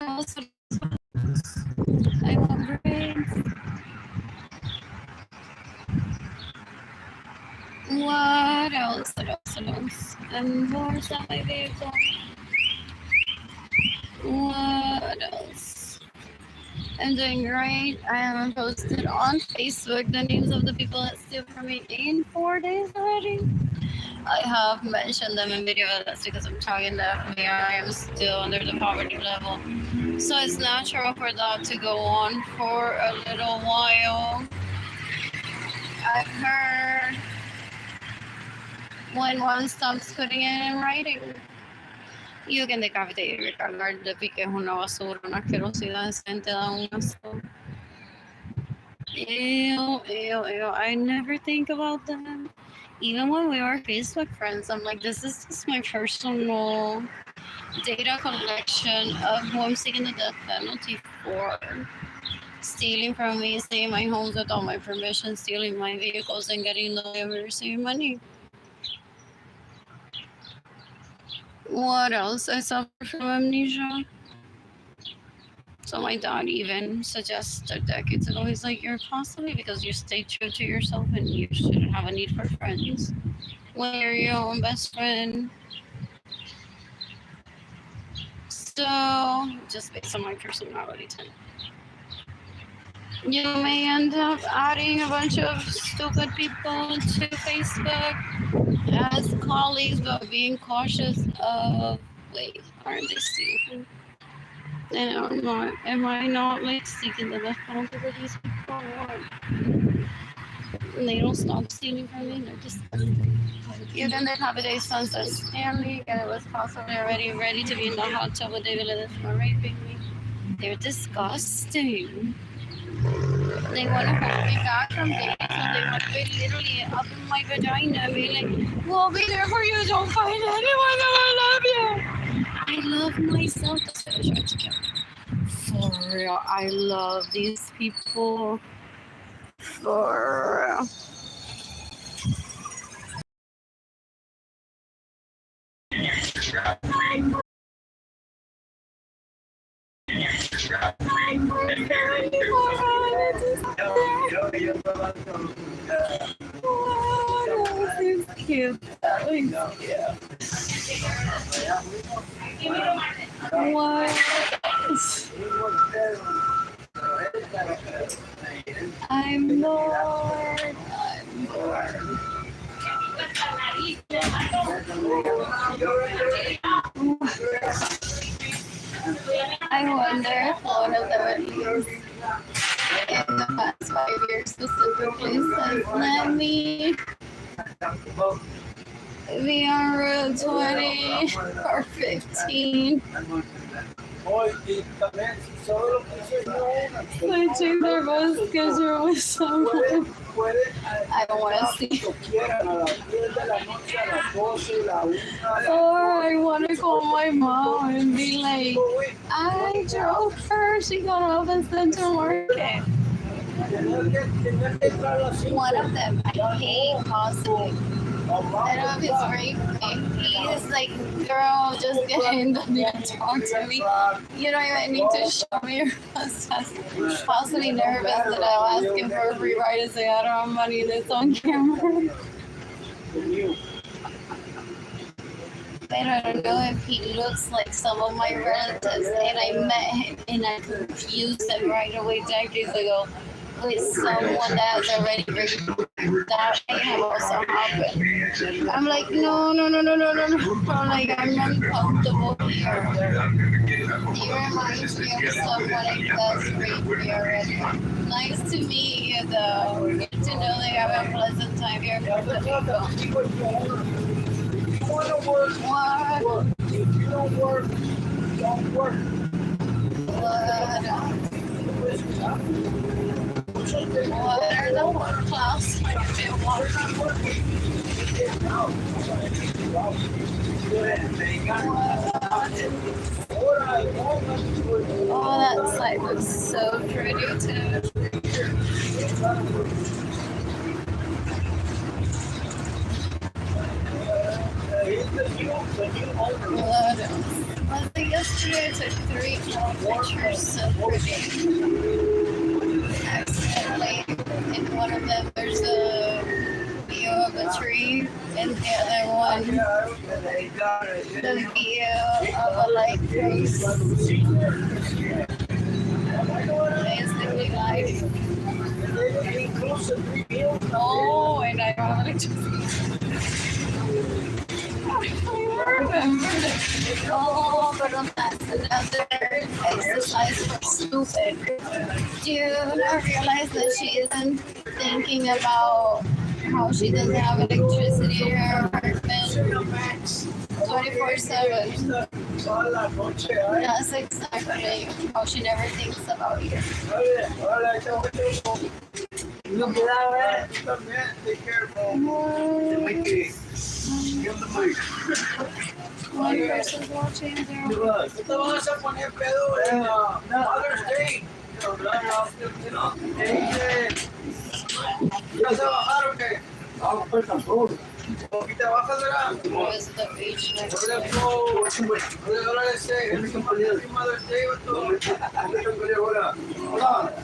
else? I want brains. What else? What else? What else? And more stuff my vehicle. What else? I'm doing great. I haven't posted on Facebook the names of the people that steal from me in 4 days already. I have mentioned them in video. That's because I'm talking that I am still under the poverty level. So it's natural for that to go on for a little while. I've heard when one stops putting it in writing, you can decapitate y recargar de pique es una basura, una asquerosidad decente, da un asco. Ew, ew, ew. I never think about them. Even when we were Facebook friends, I'm like, this is just my personal data collection of who I'm seeking the death penalty for. Stealing from me, staying in my homes without my permission, stealing my vehicles and getting the receiving money. What else? I suffer from amnesia. So my dad even suggested decades ago, he's like, you're possibly because you stay true to yourself and you shouldn't have a need for friends when you're your own best friend. So just based on my personality type. You may end up adding a bunch of stupid people to Facebook as colleagues, but being cautious of, wait, aren't they stealing? And am I not like seeking the death penalty for these people or and they don't stop stealing from me, they're just you can decapitate Sunset Stanley and it was possibly already ready to be in the hot tub with David Lillis for raping me. They're disgusting. They want to hold me back from things, so they want to be literally up in my vagina and be like, we'll be there for you, don't find anyone that will love you. I love myself. That's what I tried to kill. For real, I love these people. For real. He's cute. What? I'm bored. I'm bored. I wonder if one of them is in the past 5 years specifically says, let me be on Route 20 or 15. Switching their bus schedule with someone I don't want to see. Or I want to call my mom and be like, I drove her, she got off in Central Market. One of them, I hate possibly. I don't know if it's raping. He is like, girl, just get in there and talk to me. You don't even need to show me your bus pass. Possibly nervous that I'll ask him for a free ride and say I don't have money and it's on camera. But I don't know if he looks like some of my relatives and I met him and I confused him right away decades ago with someone that's already raped. That may have also happened. I'm like, no. I'm like, I'm uncomfortable here. He reminds me of someone that's raped me already. Nice to meet you though. Good to know that you have a pleasant time here. What? If you don't work, don't work. What are the work class? Oh, that site looks so pretty too. Let's see Yesterday I took 3 pictures so pretty. Accidentally. In one of them there's a view of a tree, and the other one, the view of a lake face. Basically like, oh, and I wanted to remember that. Oh, but that's another exercise for stupid. Do you not realize that she isn't thinking about how she doesn't have electricity in her apartment 24/7? That's exactly how she never thinks about you. One person's watching there. Was the beach next to what else?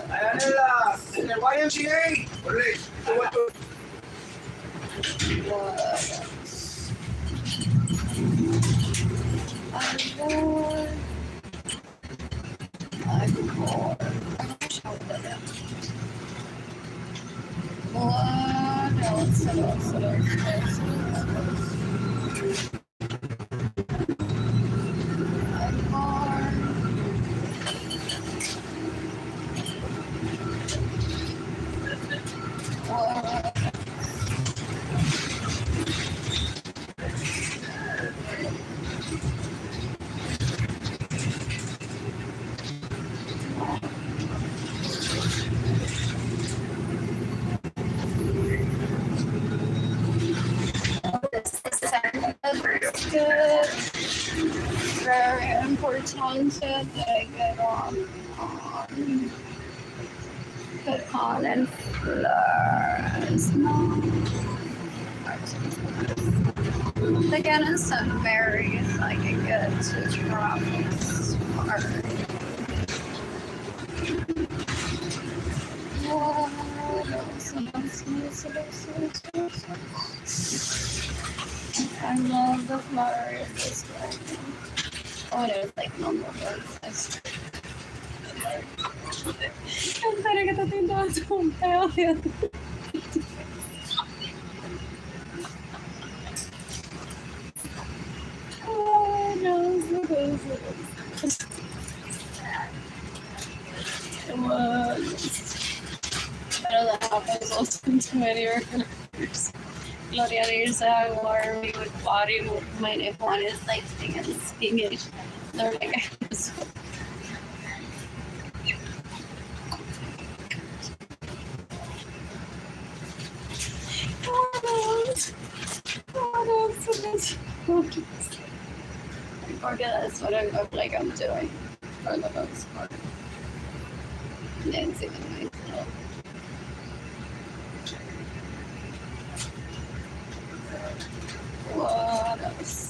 Good. Very important that I get on pecan and flowers. Again, it's some berries like a good to try. I love the flowers this way. Oh, there's like no more birds. Espera que tô tentando comprar o dedo. Oh, no, come on. Pero that happens also to many recruiters. Gloria is alarming with body movement if one is like singing it. They're like, or that's what I look like I'm doing for the most part. Dancing in myself. What else?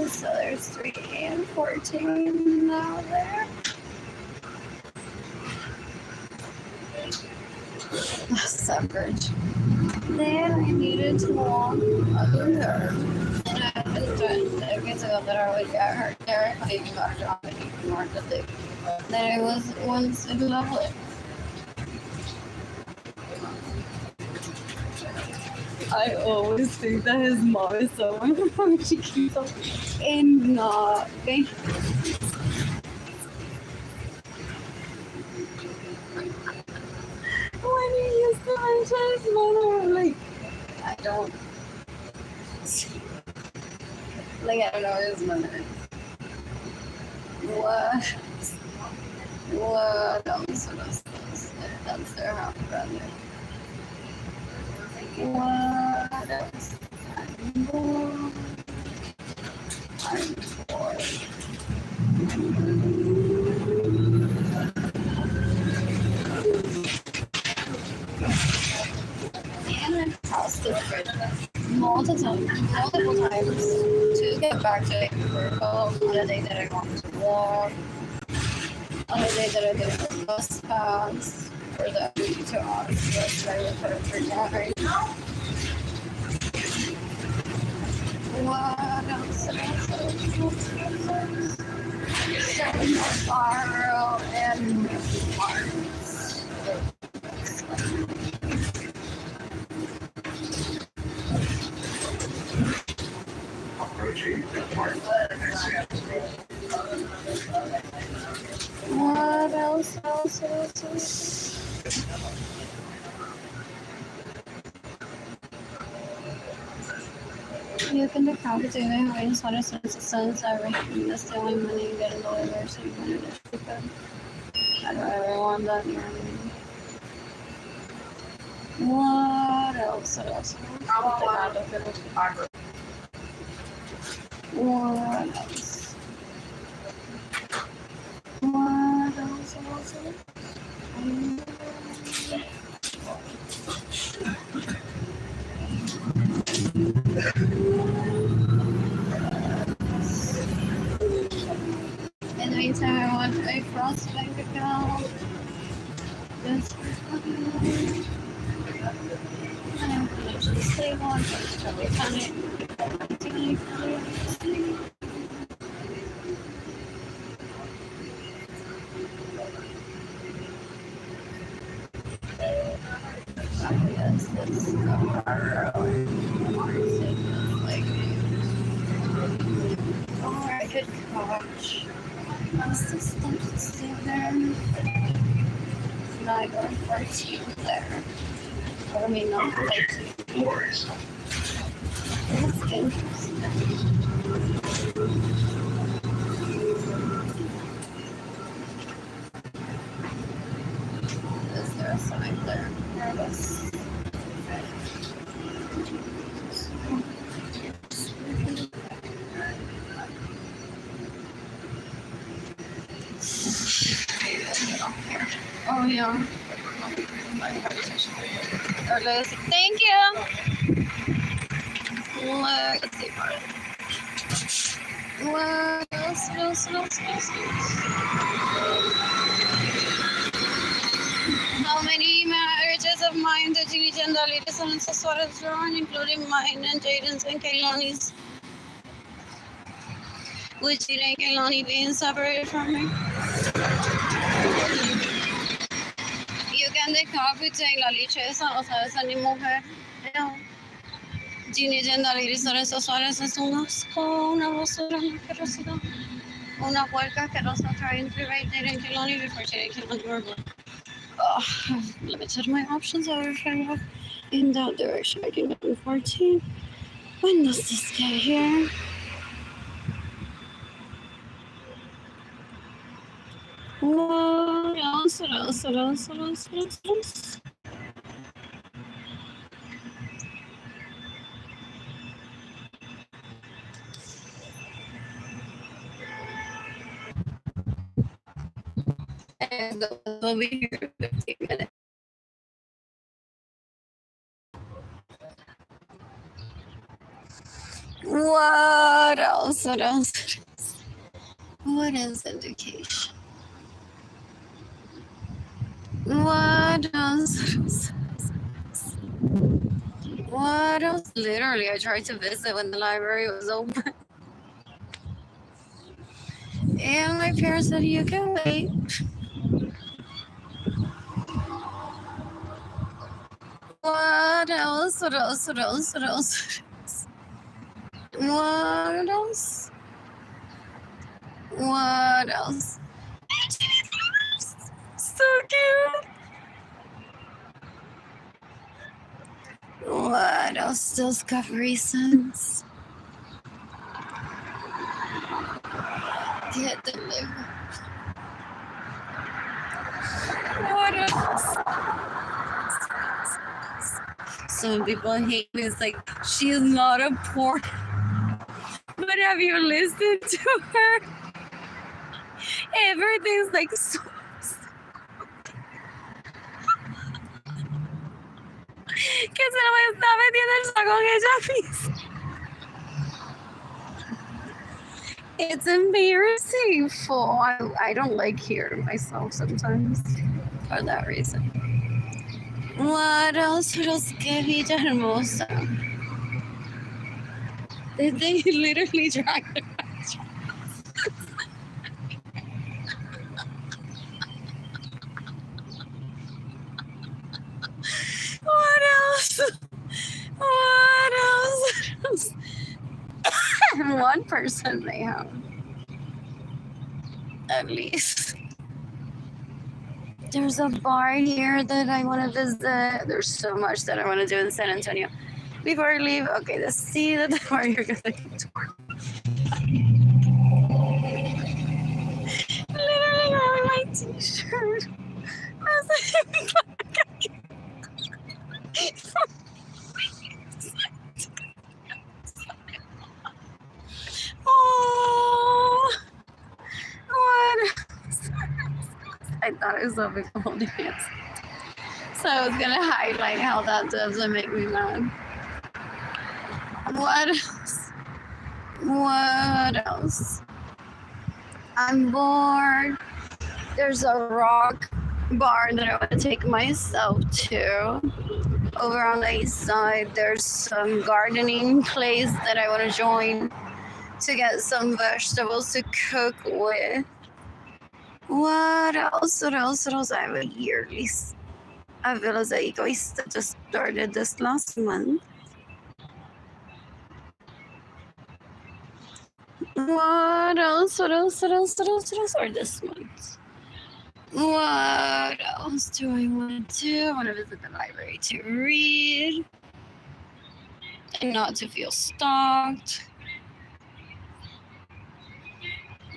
So there's 3 and 14 now there. Suffrage. Then I needed to walk other there. And I had been doing decades ago that I would get hurt there if I even got a job anymore. Then I was once in love with. I always think that his mom is so funny. She keeps on in When you used to mention his mother, I'm like, I don't. Like, I don't know his mother. What? What else? That's their half brother. What else? I'm bored. And I passed this bridge multiple times to get back to Vancouver. On a day that I wanted to walk, on a day that I did the bus pass for the to Oxford, so I would put it for driving. What else? Borrow and Mars. What else? You can do computing having solar sense. I recommend the stealing money and getting the lawyer so you can do it. I don't ever want that near me. What else? What else? In the meantime, I want a Frost bank account. Just for fun. And I'm going to just save one for probably funny. Yes, that's like, or I could coach. What's the stuff still there? No, I go 14 there. Or I mean, not 13. That's interesting. Is there a sign there? Nervous. Oh yeah. Thank you. Let's see. What else? How many marriages of mine did Gigi and Dalita's and Saswara's drawn, including mine and Jaden's and Kaylani's? Would Jada and Kaylani being separated from me? You can decapitate la licheza, o sea, esa ni mujer. Ginny and Dalita's and Saswara's es un asco, una basura asquerosidad. Una puerca asquerosa trying to write Jada and Kaylani before Jada and Kaylani were born. I've limited my options over here. In that direction, I can go 14. When does this get here? What else? And we'll be here in 15 minutes. What else? What is education? What else? What else? Literally, I tried to visit when the library was open. And my parents said, you can wait. What else? What else? So cute. else? Those got reasons. Get delivered. What else? Some people hate me. It's like, she's not a porn. But have you listened to her? Everything's like so. Que se lo está metiendo el saco con ella misma. It's embarrassing. I don't like hearing myself sometimes for that reason. What else? What else? Que vida hermosa. They literally drag her. What else? What else? One person they have. At least. There's a bar here that I want to visit. There's so much that I want to do in San Antonio. Before I leave, okay, let's see the bar you're going to get to. Literally wearing my t-shirt. Oh, what? I thought it was so big holding hands. So I was gonna highlight how that doesn't make me mad. What else? What else? I'm bored. There's a rock bar that I want to take myself to. Over on the east side, there's some gardening place that I want to join to get some vegetables to cook with. What else? What else? What else? I have a yearly Villas Egoist that just started this last month. What else? What else? What else? What else? What else? Or this month? What else do I want to do? I want to visit the library to read and not to feel stalked.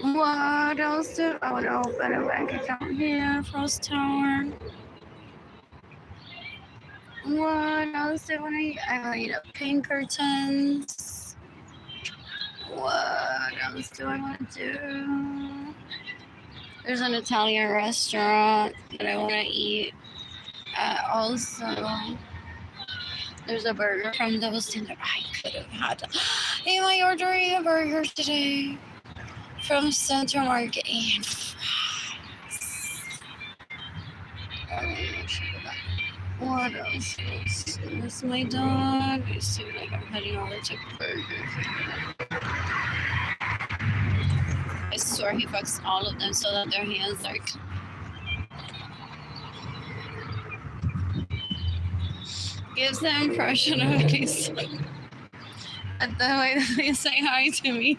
What else do I want to open a bank account here, Frost Tower? What else do I want to eat? I want to eat up Pinkertons. What else do I want to do? There's an Italian restaurant that I want to eat at also. There's a burger from Devil's Tender. I could have had. Am I ordering a burger today? From Central Market and what else? There's my dog. I see like I'm heading over to Burger King. I swear he fucks all of them so that their hands are. Gives the impression of at least like, at the way that they say hi to me.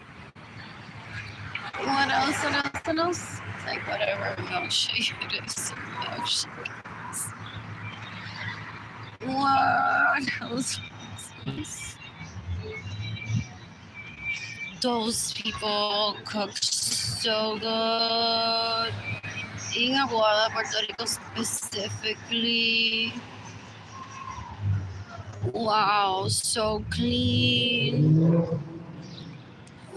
What else? What else? What else? It's like whatever milkshake it is. Milkshake. What else? Those people cook so good. In Aguada, Puerto Rico specifically. Wow, so clean.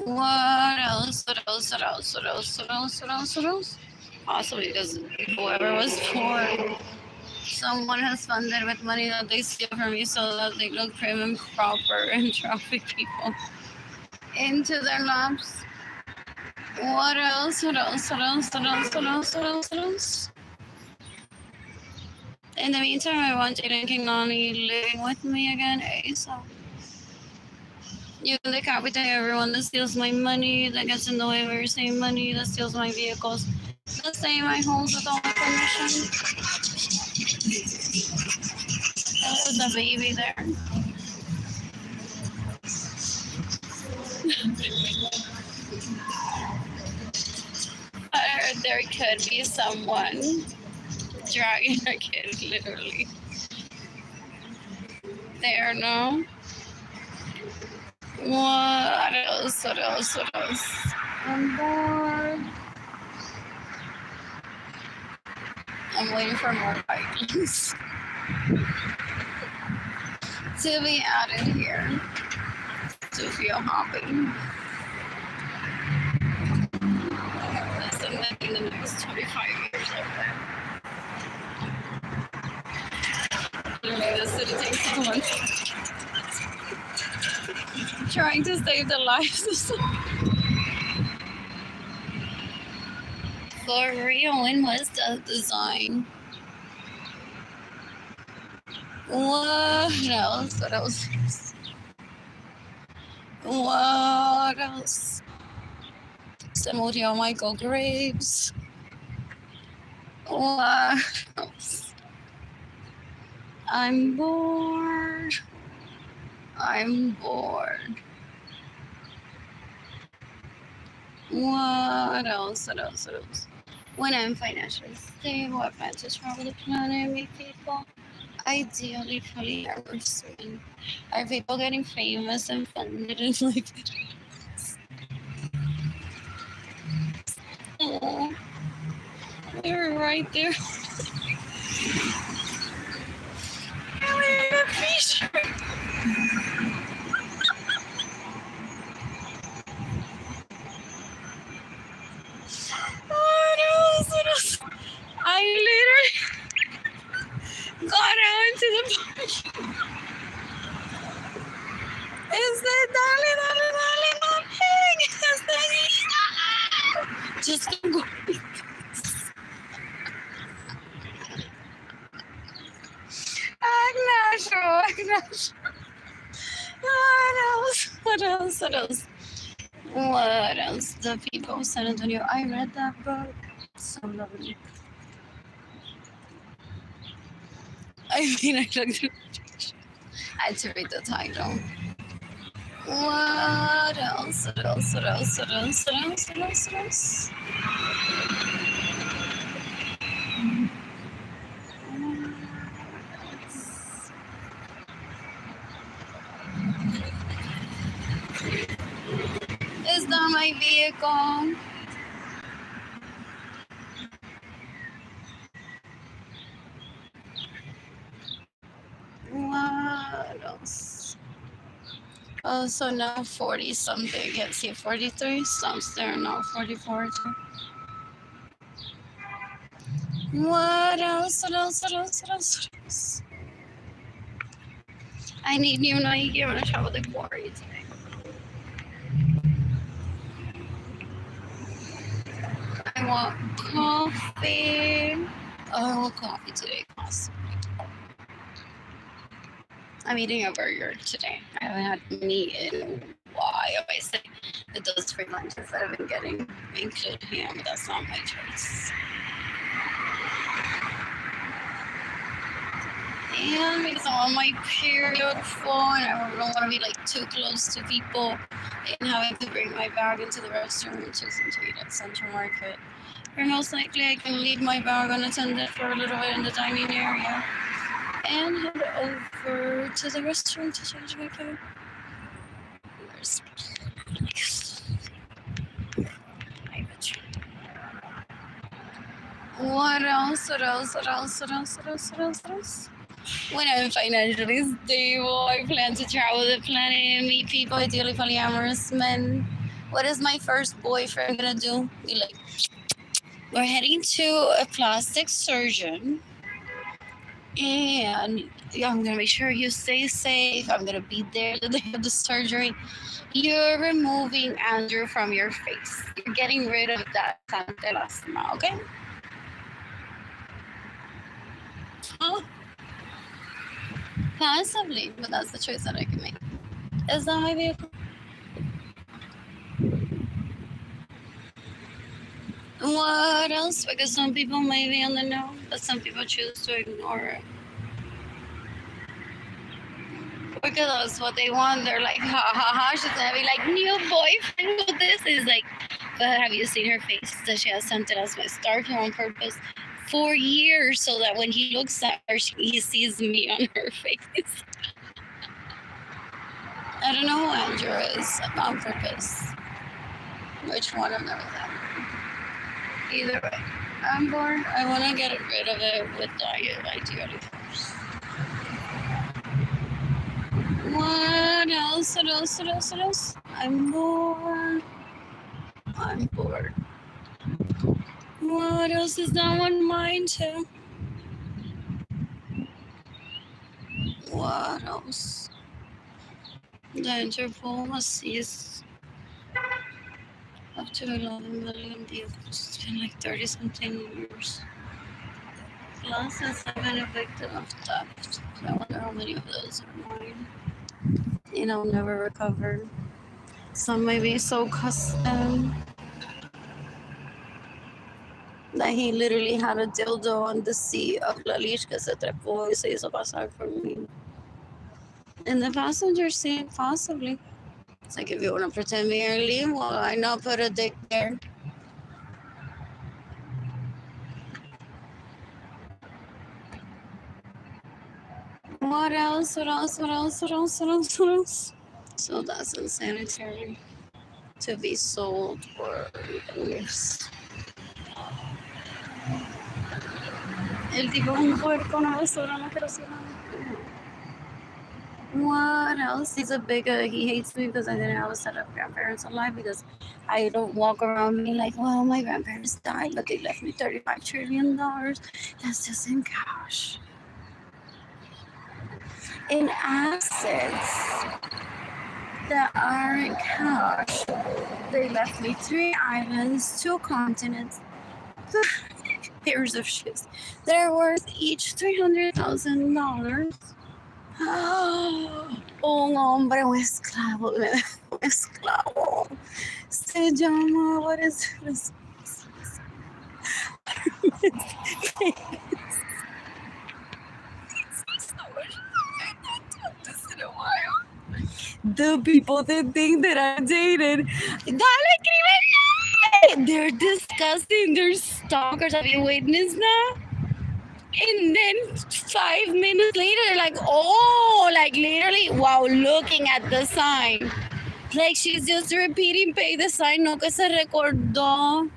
What else? What else? What else? What else? What else? What else? What else? Possibly because whoever was poor, someone has funded with money that they steal from me so that they look prim and proper and traffic people into their laps. What else? What else? What else? What else? What else? What else? What else? In the meantime, I want Jaden Kinglani living with me again ASAP. You can decapitate everyone that steals my money, that gets in the way of receiving money, that steals my vehicles, that stay in my homes without my permission. There's a baby there. I heard there could be someone dragging a kid, literally. There, no? What else? What else? What else? I'm bored. I'm waiting for more items to be added here to feel happy. Listen, in the next 25 years of that. Literally, the city takes so much. Trying to save the lives of some. For real, when was that design? What else? What else? What else? Samuel Michael Graves. What else? I'm bored. I'm bored. What else? What else? What else? When I'm financially stable, I plan to travel the planet and meet people. Ideally, polyamorous soon. Are people getting famous and funded in like videos? Oh, they're right there. Really, a feature. What else? What else? I literally got out into the park. Is that darling, darling, darling, darling? Is that just keep going. Agnash. What else? What else? What else? What else? The People of San Antonio. I read that book. So lovely. I mean, I looked at the picture. I had to read the title. What else? What else? What else? What else? What else? What else? What else? Is that my vehicle? What else? Oh, so now 40 something. Can't see 43. Stops there now 44. What else? What else? What else? What else? What else? I need new Nike. I'm gonna travel the quarry today. I want coffee. Oh, I want coffee today, possibly. I'm eating a burger today. I haven't had meat in a while. I say that those free lunches that I've been getting include ham, but that's not my choice. And because I'm on my period phone, I don't want to be like too close to people and having to bring my bag into the restaurant, which is into eat at Central Market. Or most likely I can leave my bag unattended for a little bit in the dining area and head over to the restaurant to change my bag. Where's what else? What else? What else? What else? What else? What else? What else? When I'm financially stable, I plan to travel the planet and meet people, ideally polyamorous men. What is my first boyfriend gonna do? Be like, we're heading to a plastic surgeon, and I'm gonna make sure you stay safe. I'm gonna be there the day of the surgery. You're removing Andrew from your face. You're getting rid of that Santelasma, okay? Oh. Possibly, but that's the choice that I can make. Is that my vehicle? What else? Because some people may be on the know, but some people choose to ignore it. Because that's what they want. They're like, ha ha ha. She's gonna be like, new boyfriend with this. Is like, but have you seen her face? That she has something else my starved her on purpose for years so that when he looks at her, he sees me on her face. I don't know who Andrew is on purpose. Which one of them is that? Either way, I'm bored. I want to get rid of it with diet ideally first. What else? What else? What else? What else? I'm bored. I'm bored. What else is not on mine too? What else? The Interpol was seized up to 11 million views. It's been like 30 something years. Plus, since I've been a victim of theft, I wonder how many of those are mine. And I'll never recover. Some may be so custom that he literally had a dildo on the seat of la leash que se trepó y se hizo pasar for me. In the passenger seat, possibly. It's like, if you want to pretend me early, well, I not put a dick there. What else? What else? What else? What else? What else? What else? So that's insanitary to be sold for years. El tipo es un puerco, no es solo una persona. What else? He's a bigger. He hates me because I didn't have a set of grandparents alive, because I don't walk around being like, well, my grandparents died, but they left me $35 trillion. That's just in cash. In assets that aren't cash, they left me 3 islands, 2 continents, pairs of ships. They're worth each $300,000. Un hombre, un esclavo, un esclavo. Se llama, what is it? The people that think that I dated, dale, escribe. They're disgusting. They're stalkers. Have you witnessed that? And then 5 minutes later, they're like, oh, like literally, wow, looking at the sign. Like she's just repeating, pay the sign, no que se recordó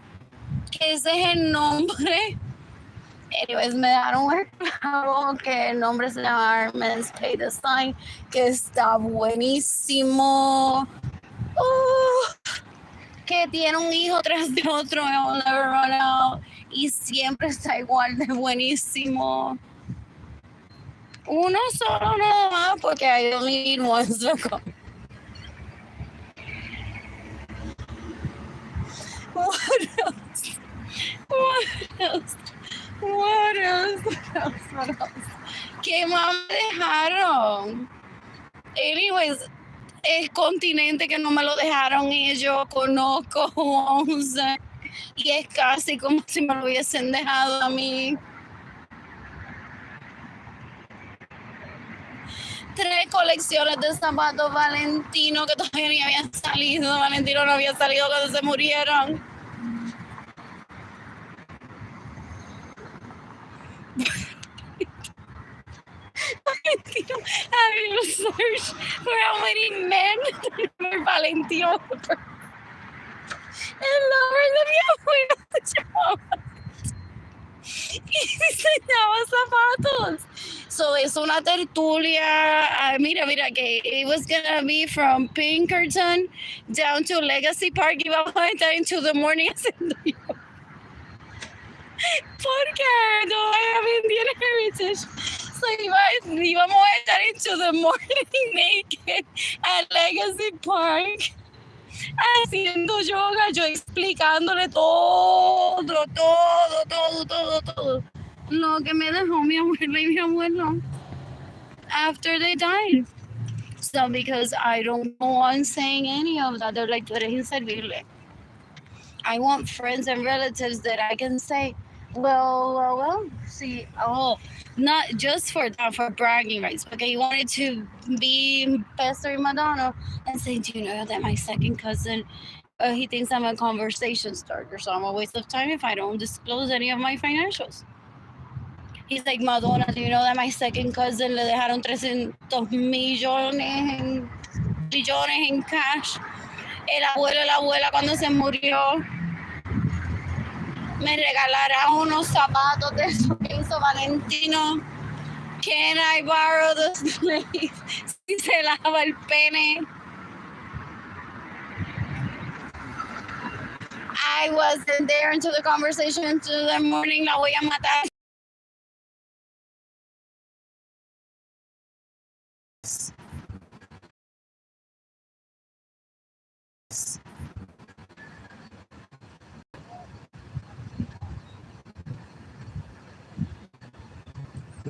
que ese es el nombre. Anyways, me dejaron ver claro que el nombre se llama Armen's Pay the Sign, que está buenísimo. Que tiene un hijo tras de otro, it will never run out. Y siempre está igual de buenísimo. Uno solo no más, porque I only need one. So what else? What else? What else? What else? What else? ¿Qué más me dejaron? Anyways, el continente que no me lo dejaron y yo conozco 11. Y es casi como si me lo hubiesen dejado a mí. 3 colecciones de zapatos Valentino que todavía ni habían salido. Valentino no había salido cuando se murieron. Valentino, having a search for how many men were Valentino. El nombre de mi abuela se llamaba y diseñaba zapatos. So es una tertulia. Mira, que it was gonna be from Pinkerton down to Legacy Park. Íbamos a estar into the morning haciendo yo. Porque no hay Indian heritage. So íbamos a estar into the morning naked at Legacy Park, haciendo yoga, yo explicándole todo lo que me dejó mi abuela y mi abuelo after they died. So because I don't go on saying any of that, they're like, tú eres inservible. I want friends and relatives that I can say, well, see, not just for that, for bragging rights, okay, he wanted to be Pastor Madonna and say, do you know that my second cousin, he thinks I'm a conversation starter, so I'm a waste of time if I don't disclose any of my financials. He's like, Madonna, do you know that my second cousin le dejaron 300 millones trillones en cash. El abuelo y la abuela cuando se murió me regalará unos zapatos de esos que hizo Valentino. Can I borrow those, please? Si se lava el pene. I wasn't there until the conversation until the morning. La voy a matar.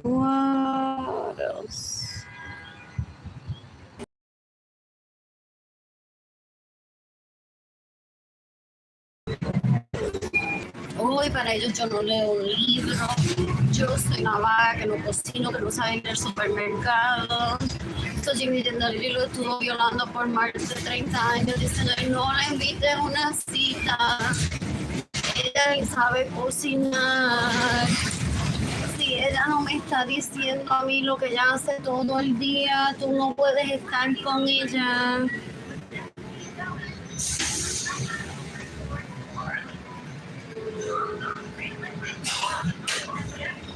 What else? Uy, para ellos yo no leo un libro, yo soy una vaga que no cocino, que no sabe ir al supermercado. Entonces Jimmy Tendari lo estuvo violando por más de 30 años, diciendo no la invite a una cita. Ella sabe cocinar. Si ella no me está diciendo a mí lo que ella hace todo el día, tú no puedes estar con ella.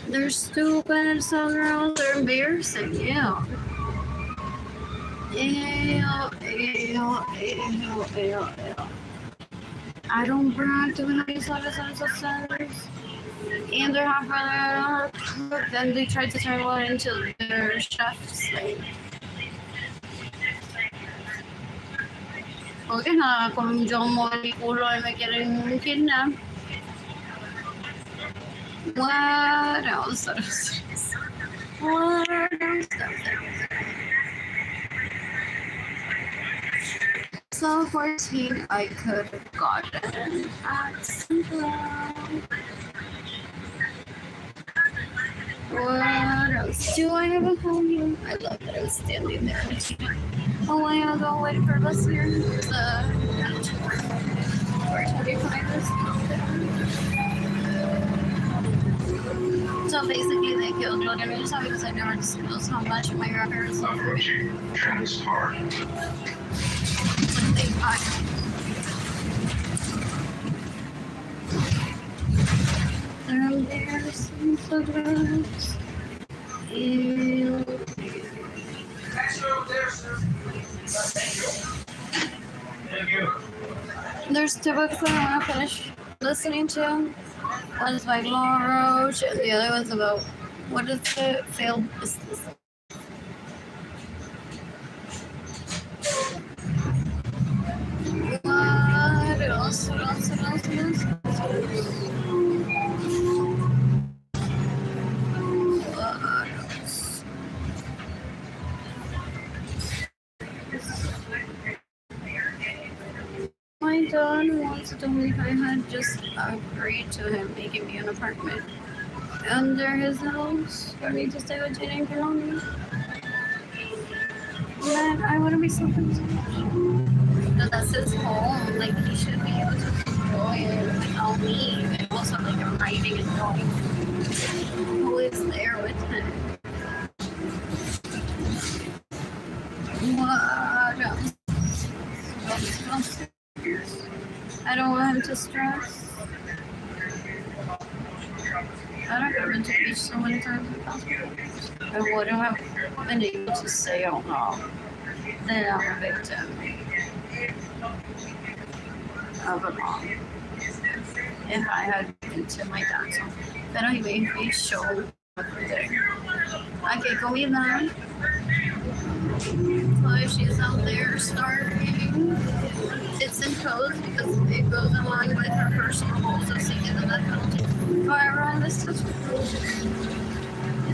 They're stupid, some girls, they're embarrassing, yeah. Ew. I don't brag to when I saw this on sellers. And they're half brother, then they tried to turn one into their chef's slave. Porque nada, con yo morí culo y me quieren kidnap. What else? What else? So 14, I could have gotten at Central. What else? Do I have a home here? I love that I was standing there. Oh, I gotta go wait for us here. Where do you find this? So basically, they killed Logan Musa because I never disclosed how much my grandparents loved me. They're embarrassing, so gross. Ew. There's two books that I want to finish listening to. One is by Laura Roach, and the other one's about what is the failed business. What else? What else? My dad once told me if I had just agreed to him making me an apartment under his house for me to stay with Jenny and Kelowna, then I wouldn't be so concerned. But that's his home. Like, he should be able to enjoy it without me. And also, like, I'm writing and drawing. Who is there with him? What else? I don't want him to stress. I don't go into the beach so many times in the past. I wouldn't have been able to say out loud that I'm a victim of a mom if I had been to my dad's home. Pero he made me show everything. Okay, comida. So if she's out there starving, it's imposed because it goes along with her personal goals of seeking the death penalty. However, on this it's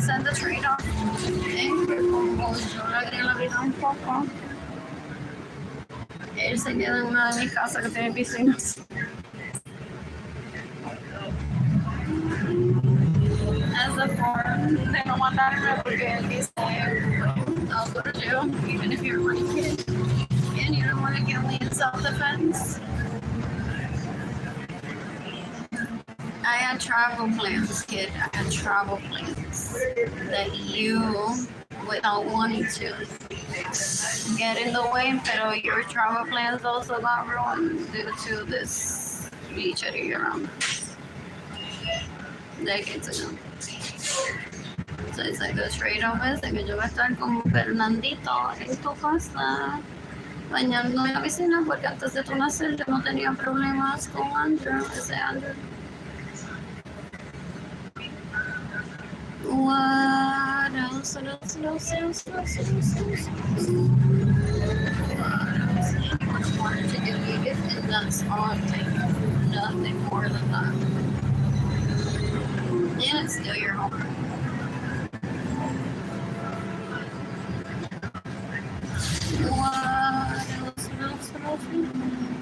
at the trade-off. And como yo le agregué la vida un poco, él se queda en una de mis casas que tiene piscinas. As a form de no matarme porque él dice, I'll go to jail even if you're my kid and you don't want to kill me in self-defense. I had travel plans, kid. I had travel plans that you, without wanting to, get in the way, but your travel plans also got ruined due to this bichería around decades ago. So it's like the trade-off es de que yo voy a estar como Fernandito en tu casa, bañando en la piscina, porque antes de tu nacer yo no tenía problemas con Andrew, ese Andrew. What else? What else? What else? What else? What else? What else? What else? Wanted to do it, and that's all it takes. Nothing more than that. And it's still your home. What else? What else? What else?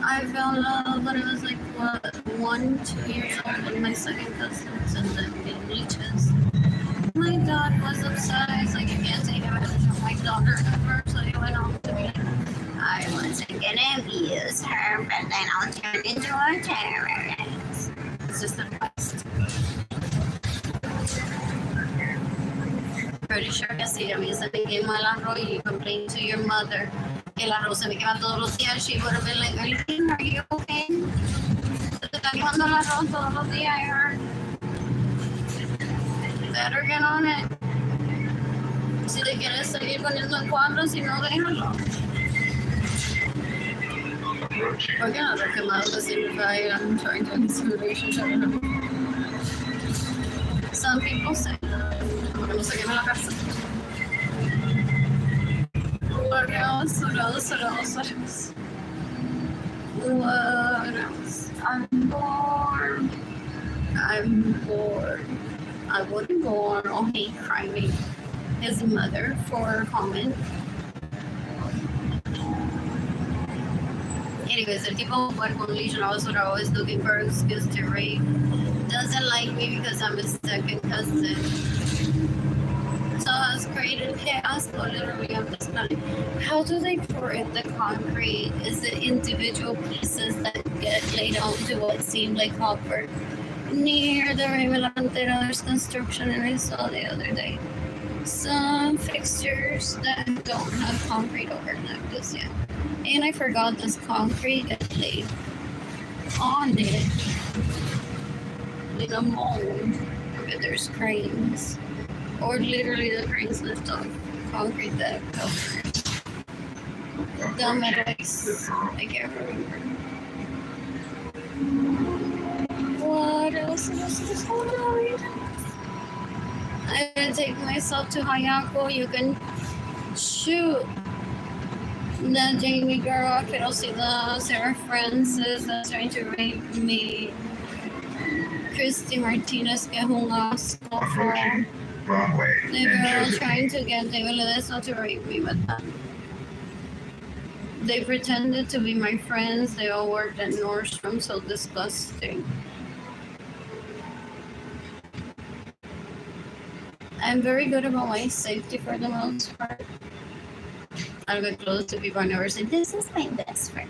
I fell in love, but it was like what, 1-2 years old with my second cousins and then being leeches. My dad was upset. He's like, you can't take advantage of my daughter ever. So he went on to me. I wasn't gonna abuse her, but then I'll turn into a terrorist. It's just the best. Pretty sure que sí, a mí se me quema el arroz y you complain to your mother. Que el arroz se me quema todos los días. She would have been like, Arlene, are you okay? Se te está quemando el arroz todos los días, I heard. Better get on it. Si te quieres seguir poniendo en cuadros, si no, déjalo. Porque no lo quemado to signify I'm trying to end this relationship with him. Some people say porque no se queme la casa. What else? What else? What else? What else? What else? I'm bored. I'm bored. I wouldn't go on all hate criming his mother for a comment. Anyways, el tipo puerco legionnaires are always looking for an excuse to rape. Doesn't like me because I'm his second cousin. So has created chaos. Literally, I'm just like, how do they pour in the concrete? Is it individual pieces that get laid onto what seemed like copper? Near the Revelantera, there's construction, and I saw the other day some fixtures that don't have concrete overlap just yet. And I forgot this concrete gets laid on it in a mold where there's cranes, or literally the cranes lift off concrete that covers the metal. I can't remember. What else is going on? I'm gonna take myself to Hayako. You can shoot the Jamie girl. I could also see the Sarah Francis that's trying to rape me. Christy Martinez, que es un asco for the girl trying to get David Ledesma to rape me with them. They pretended to be my friends. They all worked at Nordstrom. So disgusting. I'm very good about my safety for the most part. I'll get close to people. I never say, this is my best friend.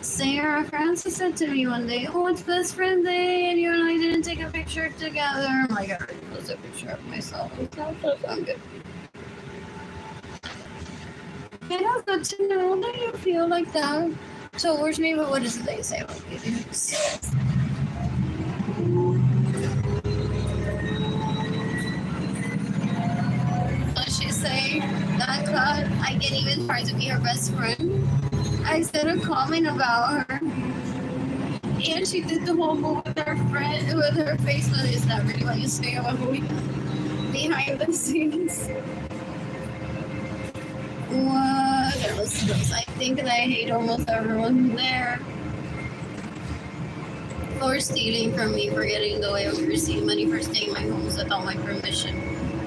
Sarah Francis said to me one day, oh, it's best friend day, and you and I didn't take a picture together. I'm like, I already posted a picture of myself. I'm good. It is good to know that you feel like that towards me, but what does they say about me? She say that cut, I can't even try to be her best friend. I said a comment about her, and she did the whole move with her friend, with her face. But is that really what you say about me behind the scenes? What else? I think that I hate almost everyone there for stealing from me, for getting the way of receiving money, for staying in my homes without my permission.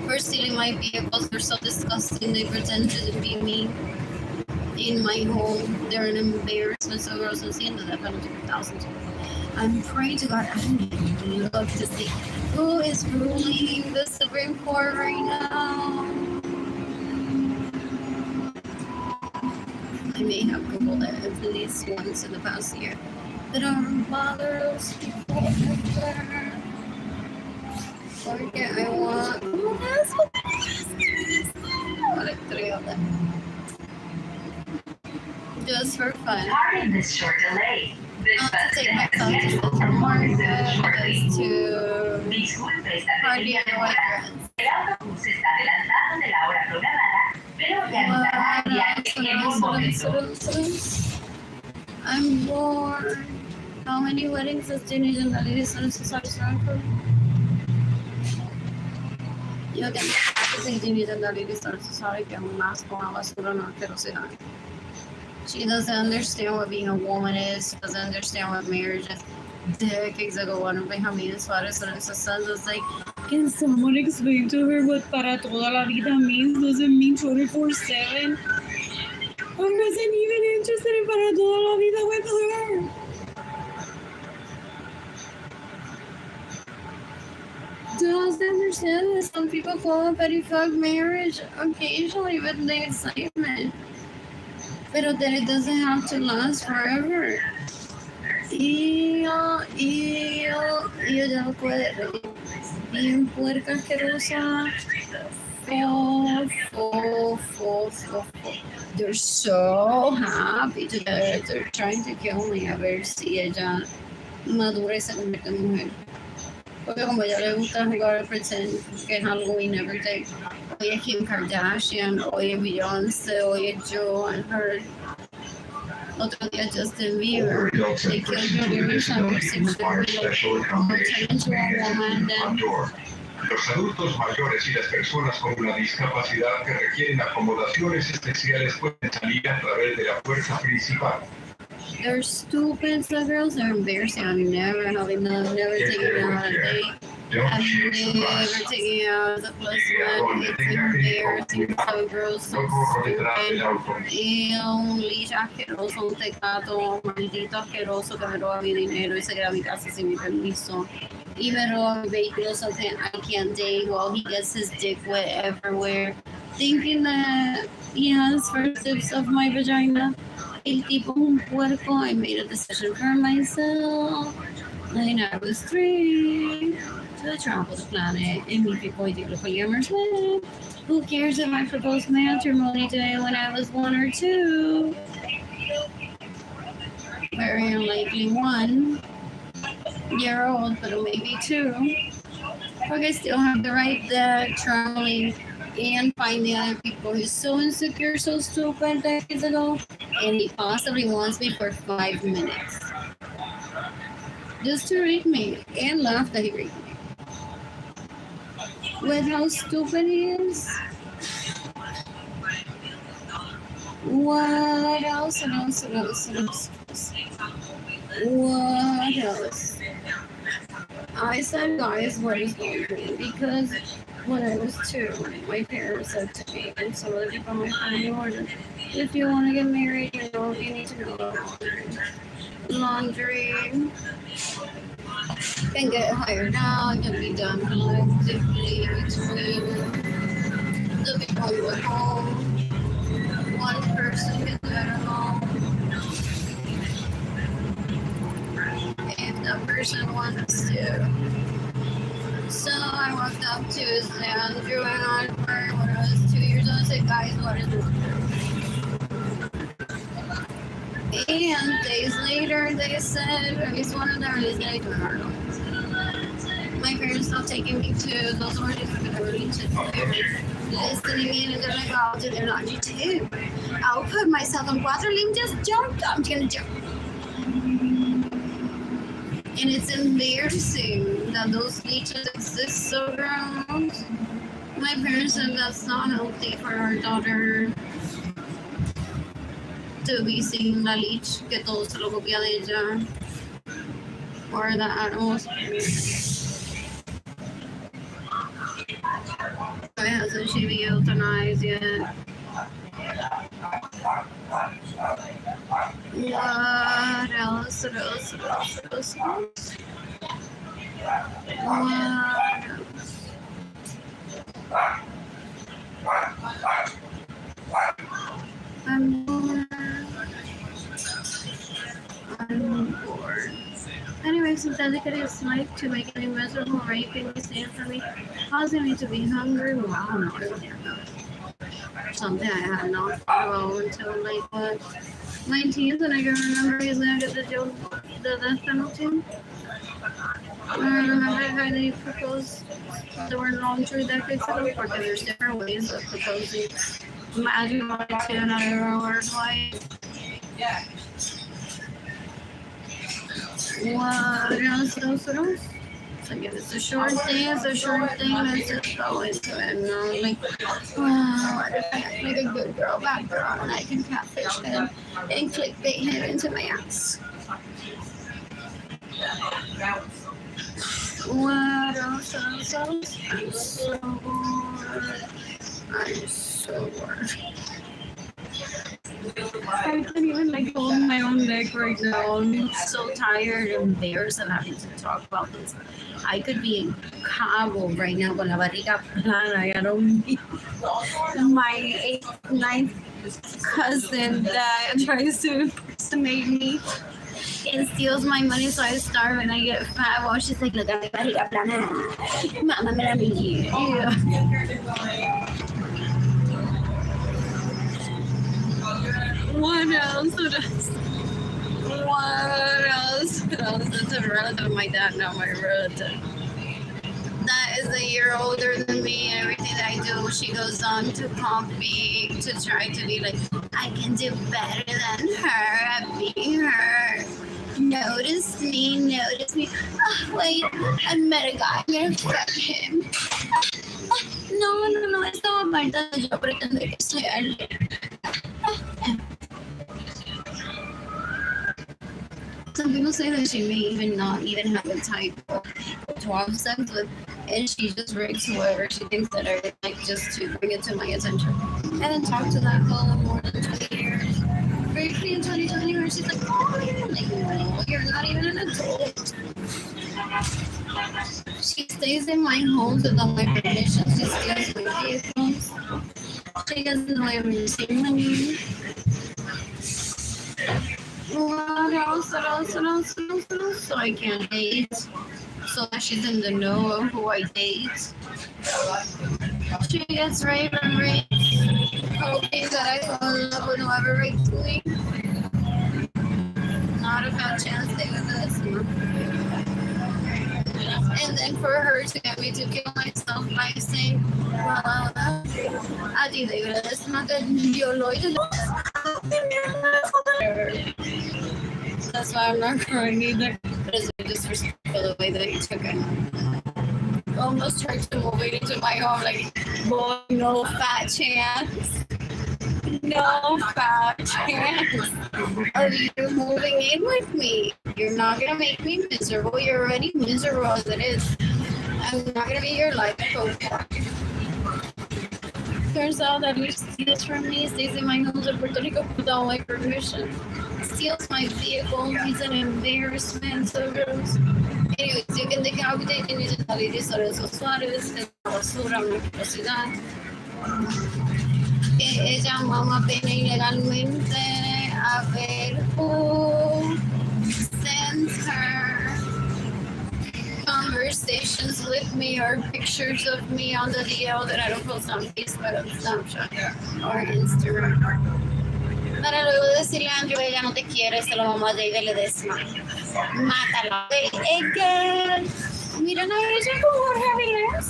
For stealing my vehicles, they're so disgusting. They pretend to be me in my home. They're an embarrassment. So gross and seeing that penalty for thousands. I'm praying to God. I love to see who is ruling the Supreme Court right now. I may have Googled it at least once in the past year. But I don't bother those people. Porque I want. Oh, that's what like 3 of them. Just for fun. Pardon this short delay. Not to take myself to Central Market, just to Disculpe esta party pequeña with my demora. friends. El autobús se está adelantando de la hora programada, pero realizará el viaje en un momento. I'm bored. How many weddings does Jenny and the ladies on society stand for? Yo tengo que seguir Jenny and the ladies on society que aún más con la basura no quiero ser. She doesn't understand what being a woman is. She doesn't understand what marriage is. Decades ago, one of my amigas was like, can someone explain to her what para toda la vida means? Does it mean 24/7? I wasn't even interested in para toda la vida with her. Does understand that some people call a petty fuck marriage occasionally with the excitement, but that it doesn't have to last forever. Y yo ya no puedo reír. Bien puerca asquerosa. They're so happy together. They're trying to kill me. A ver si ella madura y se convierte en mujer. Porque como a ella le gusta jugar pretend, que es algo y everything. Hoy es Kim Kardashian, hoy es Beyoncé, hoy es Joe and her. Otro día Justin Bieber. They killed your generation for 6 turn into a woman, then Los adultos mayores y las personas con una discapacidad que requieren acomodaciones especiales pueden salir a través de la puerta principal. they're stupid, the girls are embarrassing. I'm never having them, never taking them on a date. I'm never taking out the plus one. It's embarrassing. Some girls so stupid. Y un leash asqueroso, un tecato maldito asqueroso que me roba mi dinero y se queda a mi casa sin mi permiso. Y me roba mi vehículo so that I can't date while he gets his dick wet everywhere. Thinking that he has first sips of my vagina. El tipo un puerco. I made a decision for myself when I was 3 to travel the planet and meet people I did with Hammersmith. Who cares if I proposed matrimony today when I was 1 or 2? Very unlikely 1 year old, but maybe 2. But I still have the right to traveling and find the other people. He's so insecure, so stupid decades ago, and he possibly wants me for 5 minutes. Just to read me and laugh that he read me. With how stupid he is. What else? What else? I said guys what is laundry because when I was 2, my parents said to me and some other people in my family were, if you want to get married, you know, you need to know about laundry. Can get hired out, can be done collectively between the people you at home. One person can do it at home. If that person wants to. So I walked up to his and drew it on for when I was 2 years old. I said, guys, what is it? And days later, they said, at least one of them is going to Arnold. My parents stopped taking me to those orgies because I really listening in and they're like, oh, dude, they're not you too. I'll put myself on cuatro and just jump. I'm just going to jump. And it's embarrassing that those leeches exist so around. My parents said that's not healthy for our daughter to be seeing la leech, que todo se lo copia de ella. Or the animals. My husband should be euthanized yet. What else? What else? I'm bored. Anyways, synthetic it is like to make me miserable, raping me, stand for me, causing me to be hungry. Wow, no, something I had not thought about until like what, my teens, and I can remember he's gonna get the death penalty. I remember how they proposed. There were long 3 decades ago, because there's different ways of proposing. Imagine what I did, I remember why. What else? So if it's a short thing, let's just go into it. And I'm like, wow, what if I act like a good girl, bad girl, and I can catfish him and clickbait him into my ass. What else? I'm so bored. I can't even like hold my own neck right now. I'm so tired and embarrassed of having to talk about this. I could be in Cabo right now con la barriga plana. I don't need my 8th, 9th cousin that tries to make me and steals my money so I starve and I get fat while she's like, look at my barriga plana. Mama, me la mía. What else? That's a relative of my dad, not my relative. That is a year older than me. Everything that I do, she goes on to copy, to try to be like, I can do better than her at being her. Notice me. Oh, wait, I met a guy. I'm gonna fuck him. No, estaba apartada de yo pretender que soy Arlene. Some people say that she may even not even have a type to have sex with, and she just rapes whoever she thinks that are like just to bring it to my attention. And then talk to that girl in more than 20 years. Briefly in 2020 where she's like, oh, no, you're not even an adult. She stays in my home without my permission. She steals my vehicles. She doesn't know everything money. What else? So I can't date. So that she's in the know of who I date. She gets raped and raped. Hoping that I fall in love with whoever rapes me. Not a bad chance they would listen. And then for her to get me to kill myself by saying, well, I do think that's not that you're loyal. That's why I'm not crying either. But it's disrespectful the way that he took it. Almost tried to move it into my home, like, boy, no fat chance. No fat chance of you moving in with me. You're not gonna make me miserable. You're already miserable as it is. I'm not gonna be your life coach. Turns out that he steals from me, stays in my home in Puerto Rico without my permission. Steals my vehicle. He's an embarrassment. So gross. Anyways, you can decapitate and you just have these redes sociales, es una basura, una atrocidad. Ella mamá pena ilegalmente a ver who sends her conversations with me or pictures of me on the DL that I don't post on Facebook or Snapchat or Instagram. Para luego decirle a Andrew, ella no te quiere, se lo vamos a decir y le desma. Mátala. Miren a ella con Jorge Avilés.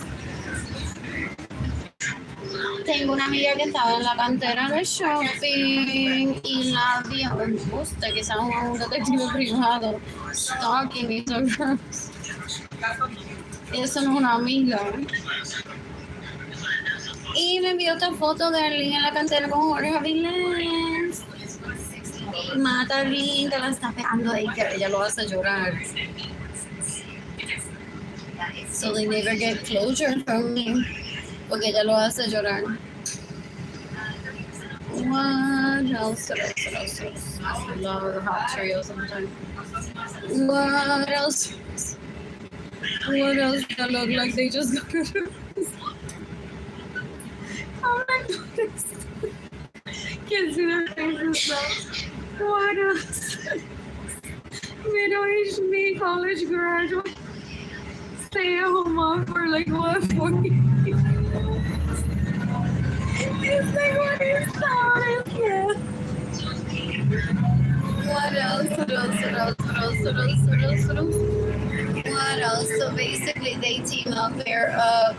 Tengo una amiga que estaba en la cantera de shopping y la vio. Me gusta que sea un detective privado. Stalking y so gross. Eso no es una amiga. Y me envió otra foto de Arlene en la cantera con Jorge Avilés. Mata a Arlene, te la está pegando ahí, que ella lo hace llorar. So they never get closure from me. Porque ella lo hace llorar. What else? I love hot Cheerios sometimes. What else? That look like they just got rid of? Oh my goodness. Can't see their faces though. What else? Middle-aged me, college graduate, stay-at-home mom for like what, 40 years. It's like what is that? Yeah. What else? What else? So basically, they team up, pair up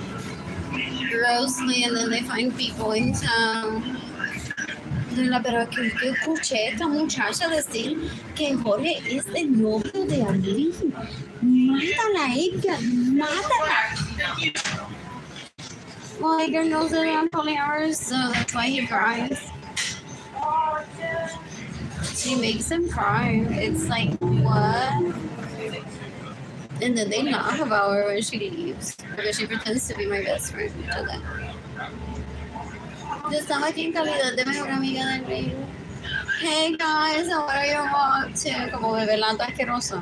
grossly, and then they find people in town. Pero que escuché a esta muchacha decir que Jorge es el novio de Arlene. Mátala a ella, mátala. Well, Edgar knows that I'm polyamorous, so that's why he cries. She makes him cry. It's like, what? And then they laugh about her when she leaves because she pretends to be my best friend to them. Yo estaba aquí en calidad de mejor amiga del rey. Hey guys, what are you up to? Como bebé lata asquerosa.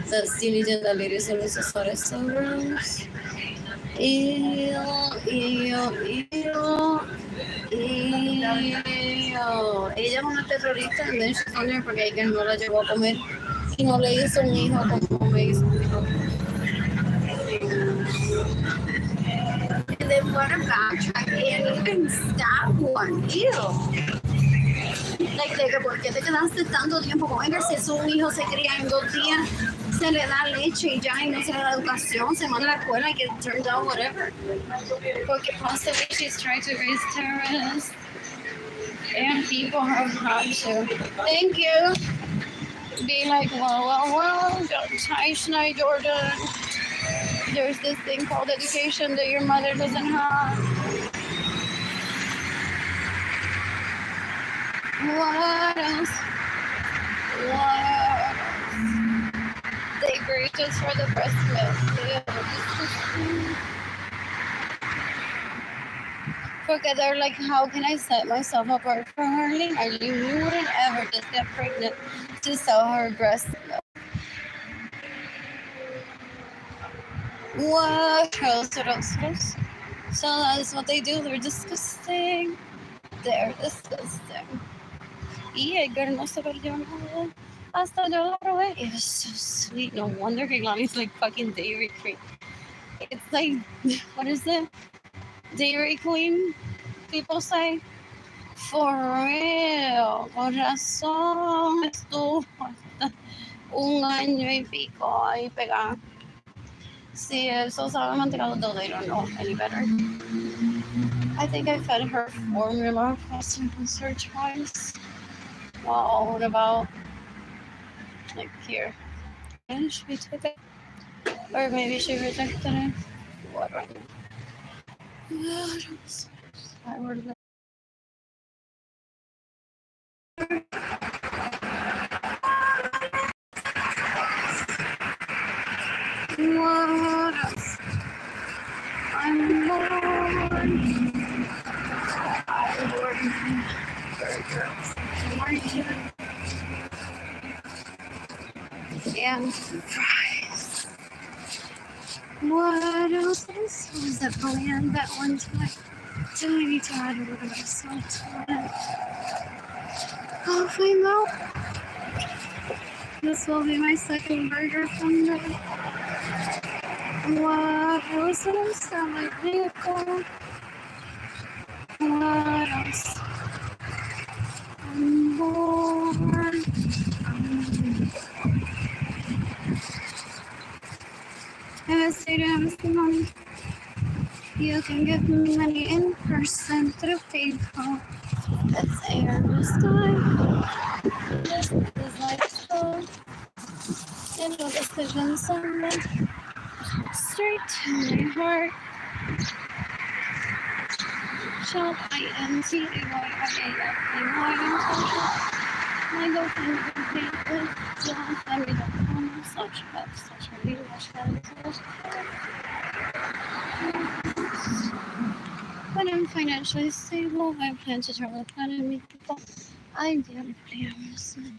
That's the leyenda ladies and asesores so gross. Ew. Ella es una terrorista and then she's on there porque ella no la llevó a comer y no le hizo un hijo como me hizo un hijo. And then what about backtrack and even stab one? Ew. Like, ¿por qué te quedaste tanto tiempo con Edgar? Si es un hijo, se cría en 2 días, se le da leche y ya, y no se le da educación, se manda a la escuela y que it turns out whatever. Porque possibly she's trying to raise terrorists. And people have had to. Thank you. Be like, well, Taishna, Jordan. There's this thing called education that your mother doesn't have. What else? They agree just for the breast milk. Because they're like, how can I set myself apart from Arlene? Arlene wouldn't ever just get pregnant to sell her breast milk. What else? So that's what they do. They're disgusting. They're disgusting. Y Edgar no se perdió nada. Hasta yo la probé. It was so sweet. No wonder que Lonnie's like fucking Dairy Queen. It's like, what is it? Dairy Queen, people say. For real. Con razón. Estuvo hasta 1 año y pico ahí pegada. Sí, eso sabe mantecado, though they don't know any better. I think I fed her formula once or twice. Well, what about, like, here? Yeah, should we take it? Or maybe she rejected it? What right now? I would have. What else? I'm bored. And fries. What else was that bland that one time? Do I need to add a little bit of salt to it? I'll find out. This will be my second burger from there. What else is on my vehicle? What else? I'm bored. I say to him, you can give me money in person through PayPal. Let's air the sky. This is like so. And no decisions Sunday. Straight to my heart. Shop INTAYINTAY. My girlfriend will be with When I'm financially stable, I plan to travel the planet and meet people. Ideally, polyamorously.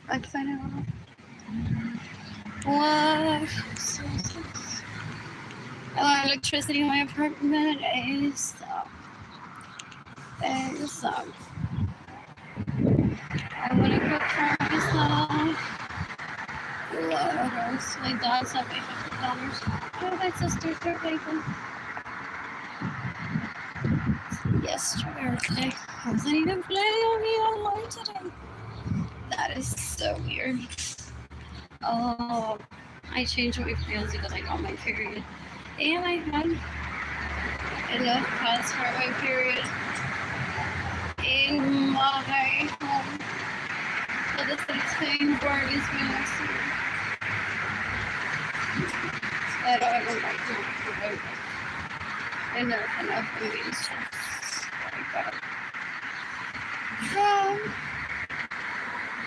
I'd find out. What? I want electricity in my apartment. ASAP. I want to cook for myself. What else? My dad sent me $50. My sister's birthday. Yesterday. I wasn't even planning on being online today. That is so weird. Oh, I changed my plans because I got my period. And I had enough cuts for my period in my home. So the state's paying for it is me next year. But I don't like to enough for me. Like that.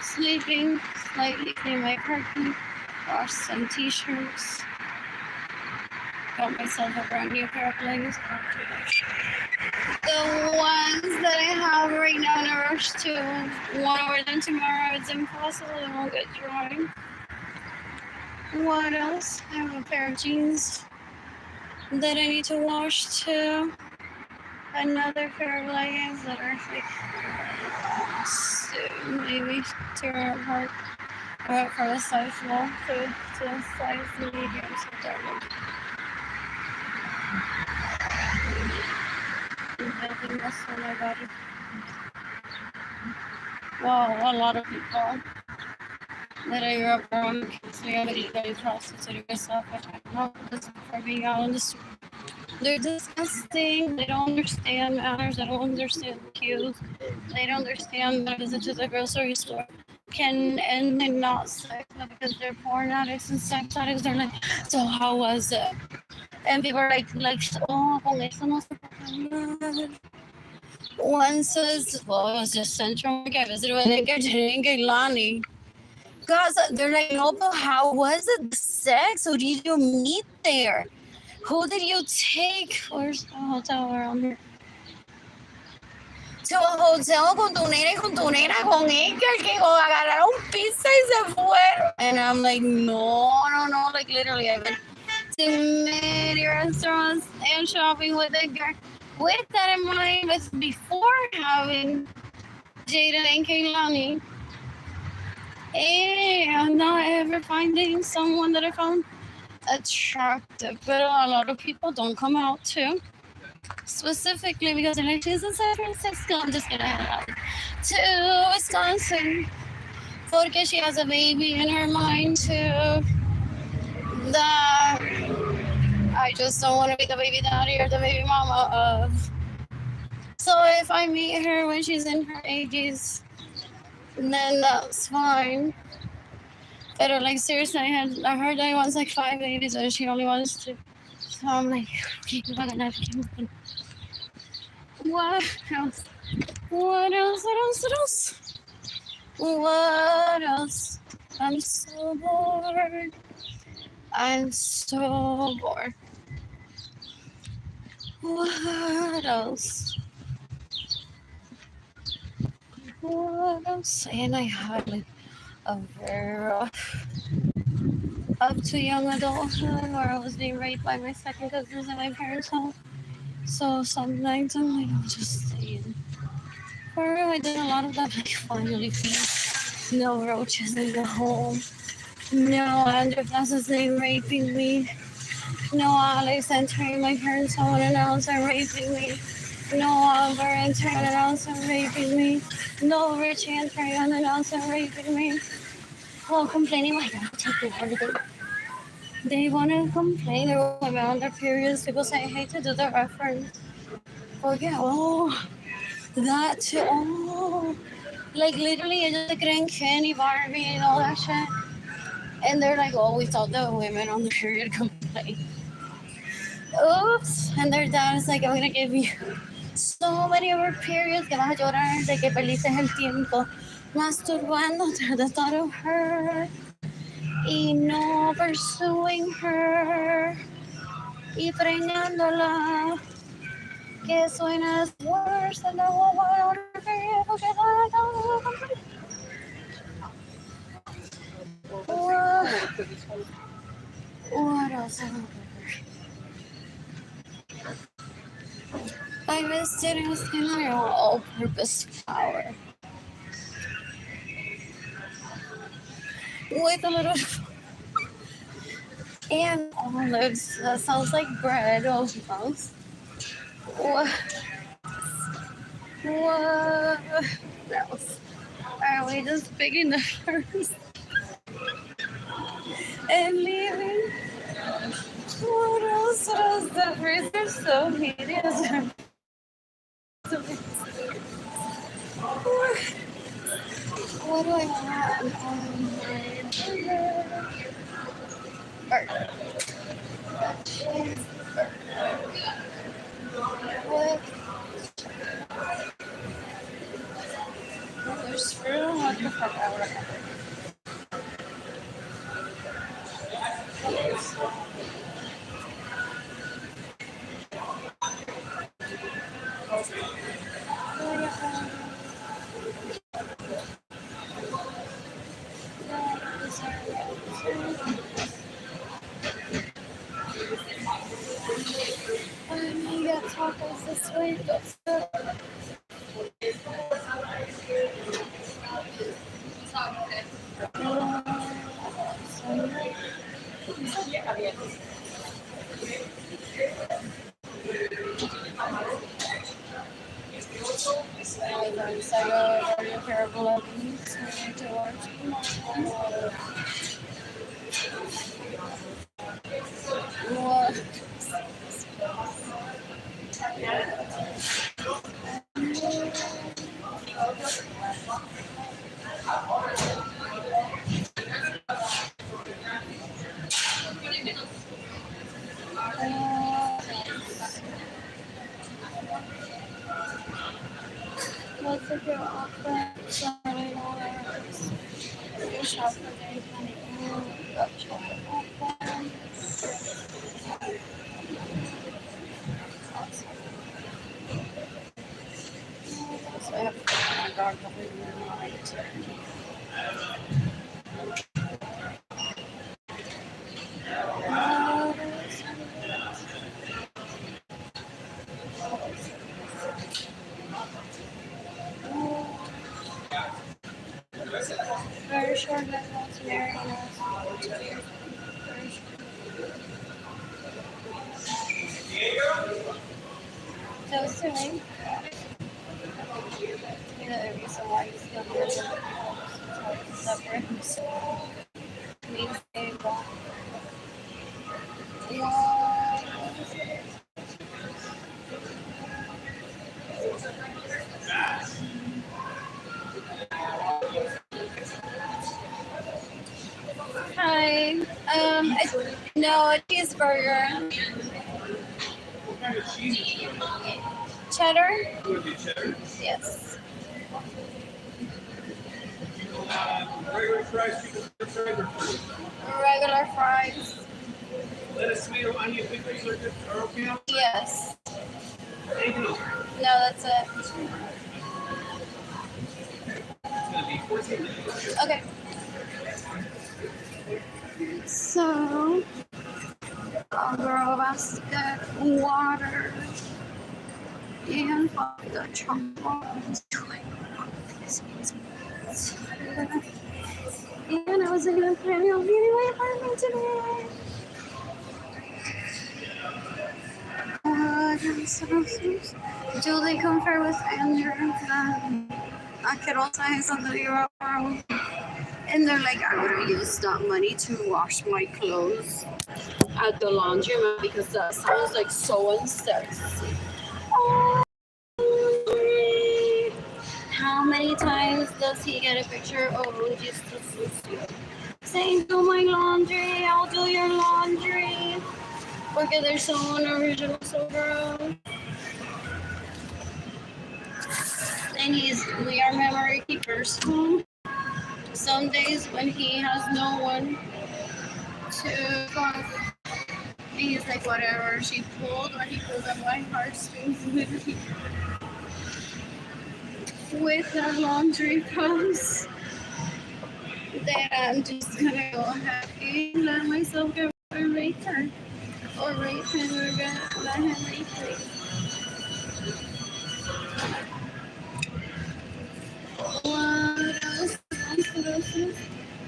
Sleeping, slightly clean my curtain, washed some t-shirts, got myself a brand new pair of leggings. The ones that I have right now in a rush to want to wear them tomorrow, it's impossible, they won't get dry. What else? I have a pair of jeans that I need to wash too. Another pair of leggings that are like soon, maybe tear apart. I went from a size small to a size medium, so that would building muscle on my body. Well, a lot of people that I grew up around accuse me of illegally prostituting myself, but I'm not for being out on the street. They're disgusting. They don't understand manners. They don't understand cues. They don't understand that a visit to the grocery store can end in not sex, but because they're porn addicts and sex addicts, they're like, so how was it? And people are like, oh, con eso no se puede hablar. One says, well, it was just Central America. I visited with Enke Lani. God, they're like, no, but how was it? The sex? Who did you meet there? Who did you take? Where's the hotel around here? To a hotel con tu nena y con tu nena, con Edgar, que agarraron pizza y se fueron. And I'm like, no, like literally, I've been to many restaurants and shopping with Edgar. With that in mind, was before having Jaden and Kaylani. And not ever finding someone that I found attractive, but a lot of people don't come out too. Specifically because they're like, she's in San Francisco. I'm just gonna head out to Wisconsin. Porque she has a baby in her mind too. That I just don't want to be the baby daddy or the baby mama of. So if I meet her when she's in her 80s, then that's fine. But like seriously, I heard that he wants like 5 babies and she only wants 2. So I'm like, okay, what else? What else? I'm so bored. What else? And I had like a very rough up to young adulthood where I was being raped by my second cousins at my parents' home. So some nights I'm like, I'm just staying. For real, I did a lot of that, like finally peace. No roaches in the home. No underclasses raping me. No Alex entering my parents' home and announcing raping me. No Amber entering and announcing raping me. No Rich entering and announcing raping me. Well, complaining like I'm taking everything. They want to complain. They're women on their periods. People say I hate to do the reference. Forget, that too. Like literally, I just creen Kenny, Barbie, and all that shit. And they're like, we thought the women on the period complain. Oops. And their dad is like, I'm going to give you so many of her periods que vas a llorar de que perdiste el tiempo masturbándote the thought of her y no pursuing her y preñándola que suenas worse than the woman on her period porque I don't complete. What else? I missed it. It was kind of your all-purpose flour with a little And olives. That sounds like bread almost. What? What else? Are we just picking the first and leaving? What else does the freezer so hideous? What do I want on my burger? What? There's fruit. What the fuck? I don't know. I got tacos this week. That's good. I got a pair of leggings to watch. What? Let's take your outfit. Sorry, your shop for day 22. Got chocolate outfit. So I have to put my dog over night. Very short necklace, very nice. Toasting. The reason why you still do it separate means they want. Hi. No, a cheeseburger. Cheddar? Yes. Regular fries, chicken fries, or fries? Regular fries. Lettuce, tomato, onion, pickles are okay? Yes. Anything else? No, that's it. It's gonna be 14 minutes. Okay. So, I'll grow a basket, water, and the chocolate. And I was gonna plan on getting my apartment today. Julie conferred with Andrew I could also have something wrong. And they're like, I would have used that money to wash my clothes at the laundromat because that sounds like so unsexy. Oh, how many times does he get a picture of just saying, do my laundry, I'll do your laundry? Porque they're so unoriginal, so gross. And we are memory keepers. Some days when he has no one to talk, he's like, whatever she pulled, or he pulled up my heartstrings with the laundry comes. Then I'm just gonna go ahead and let myself get raped her. Or rape him, or let him rape me. What else?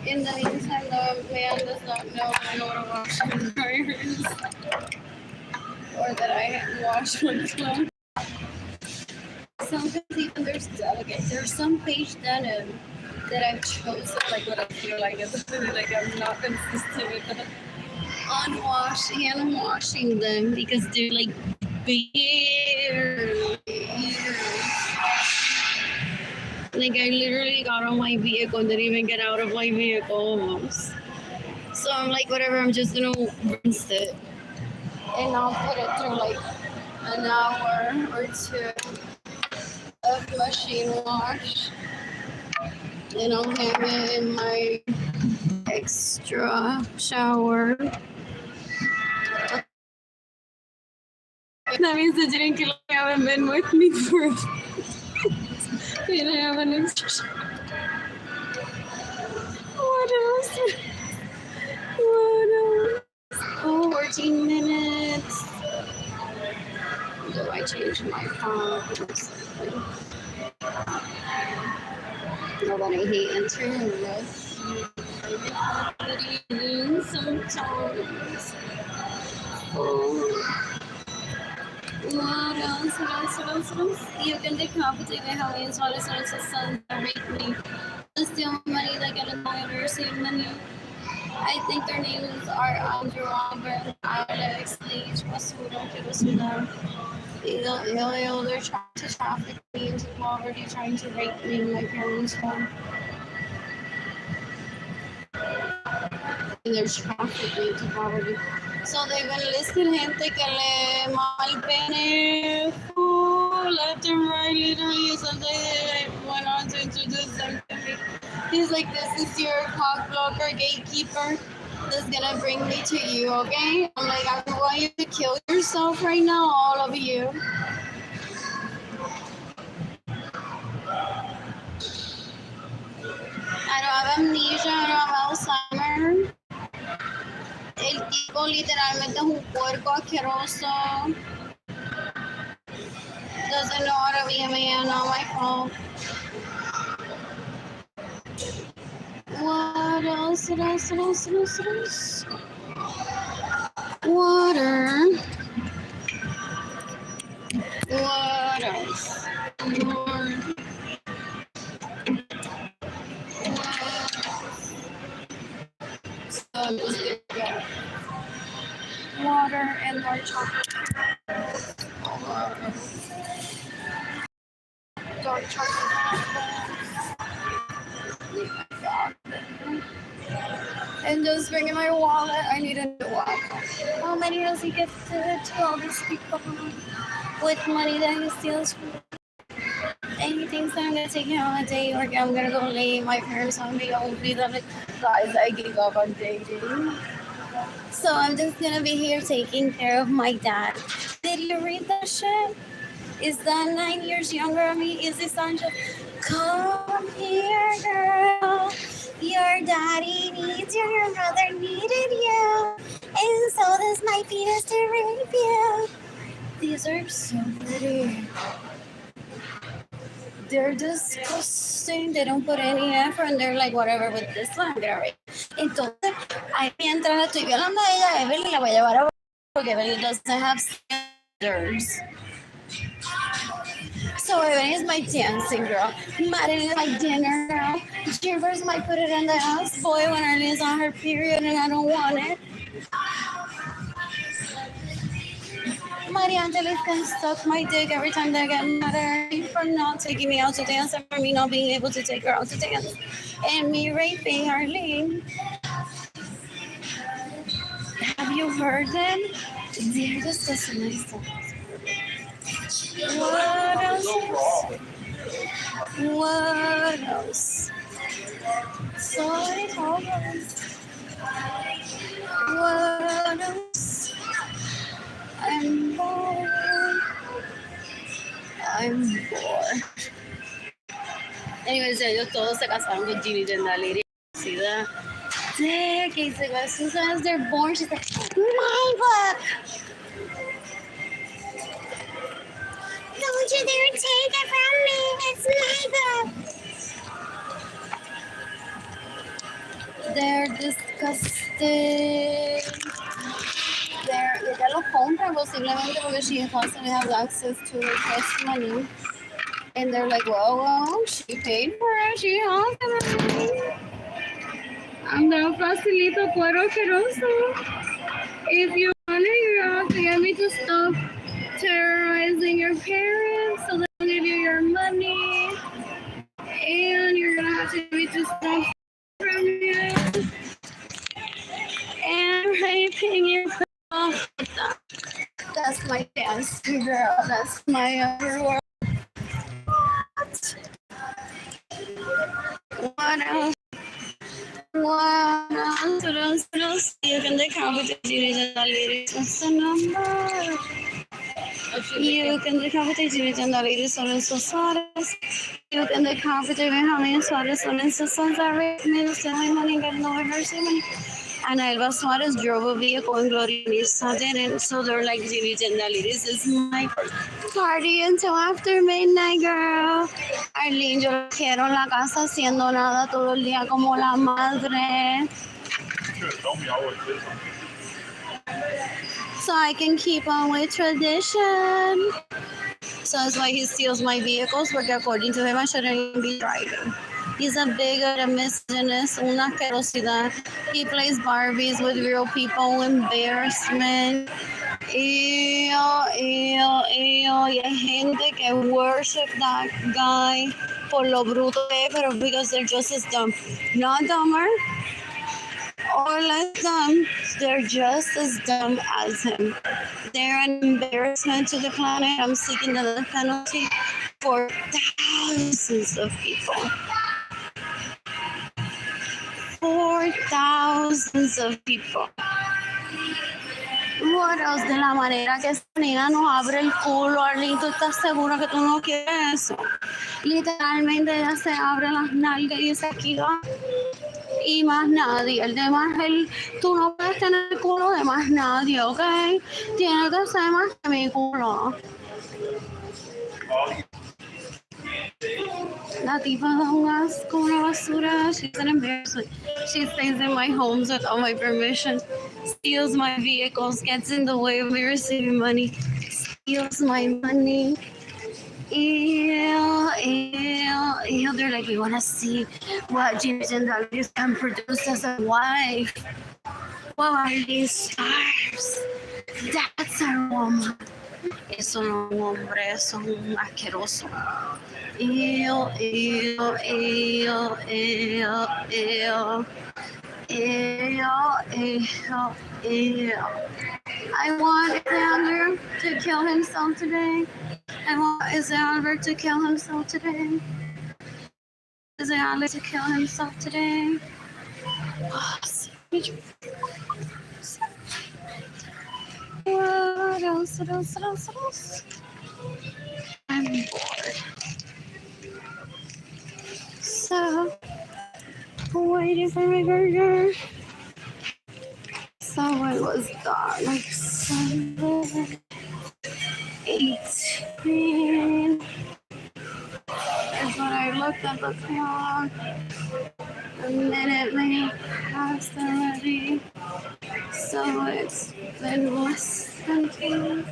In the meantime, the man does not know I know what to wash. wash my clothes. Sometimes even there's some page that I've chosen, like what I feel like like I'm not consistent with the hand washing them because they're like bare. Like I literally got on my vehicle and didn't even get out of my vehicle almost. So I'm like, whatever, I'm just gonna rinse it. And I'll put it through like an hour or two of machine wash. And I'll have it in my extra shower. That means that you haven't been with me for you didn't have an extra. What else? What else? Oh, 14 minutes. Do I change my phone? Nobody hate internet. Sometimes. Oh. What else? You can decapitate my Hellenians while it's also sons that rape me. The steal money that get another same money. I think their names are Andrew, Robert, Alex, Leach, Basura, Kirosuna. They're trying to traffic me into poverty, trying to rape me in my parents' home. And they're trafficking me into poverty. So they've enlisted gente que le mal pene left and right, literally. So they went on to introduce them to me. He's like, this is your cock blocker gatekeeper that's gonna bring me to you, okay? I'm like, I want you to kill yourself right now, all of you. I don't have amnesia, I don't have Alzheimer. El tipo literalmente es un puerco asqueroso. Doesn't know how to be a man, not my fault. What else? Water. What else? So I'm just gonna get water and more chocolate. Dark chocolate. And just bringing my wallet. I need a new wallet. How many has he gifted to all these people with money that he steals from? And he thinks that I'm gonna take him on a date, or I'm gonna go lay my parents on me. I'll be the guys I gave up on dating. So I'm just gonna be here taking care of my dad. Did you read that shit? Is that 9 years younger than me? Is this Angel? Come here, girl. Your daddy needs you, your mother needed you. And so does my penis to rape you. These are so pretty. They're disgusting. They don't put any effort and they're like, whatever, with this one, I'm gonna rape. Entonces, mientras la estoy violando a ella, Evelyn la voy a llevar a porque Evelyn doesn't have standards. So Evelyn is my dancing girl. Madeline is my dinner girl. Jivers might put it in the house boy when Arlene's on her period and I don't want it. Maria Angeles can suck my dick every time they get mad at me for not taking me out to dance and for me not being able to take her out to dance. And me raping Arlene. Have you heard them? They're disgusting. What else? What else? Sorry, hold on. What else? I'm bored. Anyways, ellos todos se casaron con Ginny Dendaliri. See that? Decades ago, as soon as they're born, she's like, my book! Don't you dare take it from me! It's my book! They're disgusting. They're ella lo compra posiblemente porque she constantly has access to request money. And they're like, well, she paid for it, she has the money. Anda facilito cuero queroso. If you want it, you have to get me to stop terrorizing your parents so they'll give you your money. And you're gonna have to get me to stop from you. And raping your girl. That's my dance, girl. That's my reward. What else? What else? You can decapitate the ladies. What's the number? You can decapitate the ladies on Suarez. You can decapitate Jaime Suarez on Suarez. And Alba Suarez drove a vehicle in Gloria and so they're like, this is my party until after midnight, girl. Arlene, yo la quiero en la casa haciendo nada todo el día como la madre. So I can keep on with tradition. So that's why he steals my vehicles, porque according to him, I shouldn't even be driving. He's a bigot, a misogynist, una asquerosidad. He plays Barbies with real people, embarrassment. Y hay gente que worship that guy por lo bruto que es, pero because they're just as dumb. Not dumber or less dumb, they're just as dumb as him. They're an embarrassment to the planet. I'm seeking the death penalty for thousands of people. For thousands of people. What else? De la manera que esta niña nos abre el culo, Arlene, ¿tú estás segura que tú no quieres eso? Literalmente ella se abre las nalgas y se esquiva. Y más nadie. El demás, tú no puedes tener el culo de más nadie, ¿ok? Tiene que ser más que mi culo. La tipa da un asco, una basura. She's an embarrassment. She stays in my homes without my permission. Steals my vehicles, gets in the way of me receiving money. Steals my money. Ew. They're like, we want to see what James and Douglas can produce as a wife. What are these stars? That's a woman. Eso no es un hombre, eso es un asqueroso. Ew. I want Alexander to kill himself today. I want Alexander to kill himself today. Alexander to kill himself today. What else? I'm bored. So, waiting for my burger. So it was dark, like 7, 18. Is when I looked at the clock. A minute may passed already. So it's been less than 2.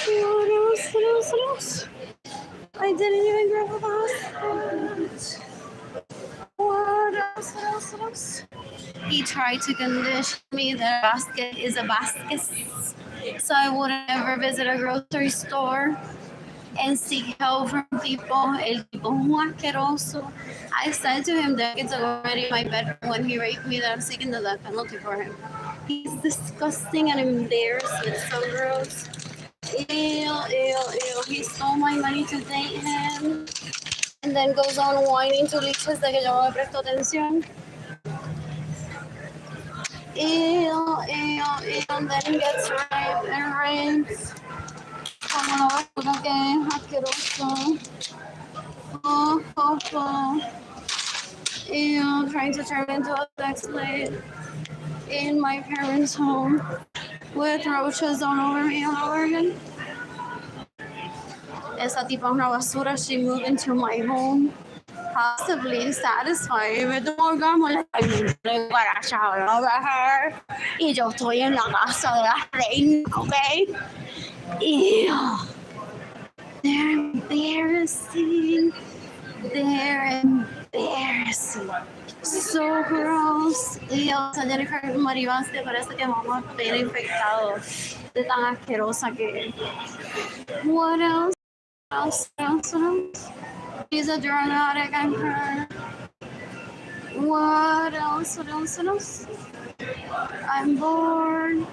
What else? I didn't even grab a basket. What else? He tried to condition me that a basket is a basket, so I wouldn't ever visit a grocery store and seek help from people. El tipo muy asqueroso. I said to him that it's already in my bedroom when he raped me that I'm seeking the death penalty for him. He's disgusting and embarrassing, so gross. Ew. He stole my money to date him. And then goes on whining to leeches de que yo no le presto atención. Ew. And then gets raped and raped. Como la basura que es asqueroso. Ew, trying to turn into a sex slave in my parents' home with roaches all over me all over again. Esa tipa es una basura. She moved into my home possibly satisfied with the orgasmo. Like, ay, para siya over her. Y yo estoy en la casa de la reina, okay? Ew. They're embarrassing. They're embarrassing. So gross. Y o sea, Jennifer Maribas te parece que mamá tiene infectado de tan asquerosa que es. What else? What else? She's a dramatic, I'm her. What else? I'm bored.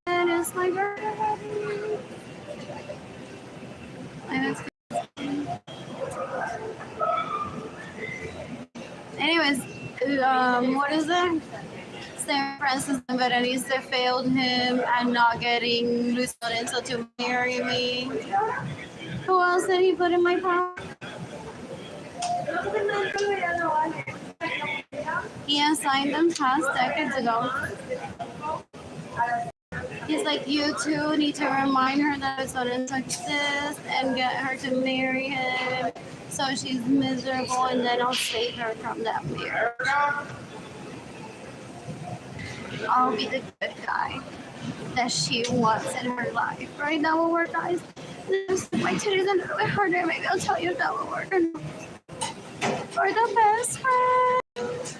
And it's my birthday. Anyways, what is it? St. Francis and Berenice failed him and not getting Luis Lorenzo to marry me. Who else did he put in my power? He assigned them past decades ago. He's like, you two need to remind her that Luis Lorenzo exists and get her to marry him so she's miserable, and then I'll save her from that marriage. I'll be the good guy that she wants in her life. Right? That will work, guys. My titties a little bit harder. Maybe I'll tell you if that will work or not. We're the best friends.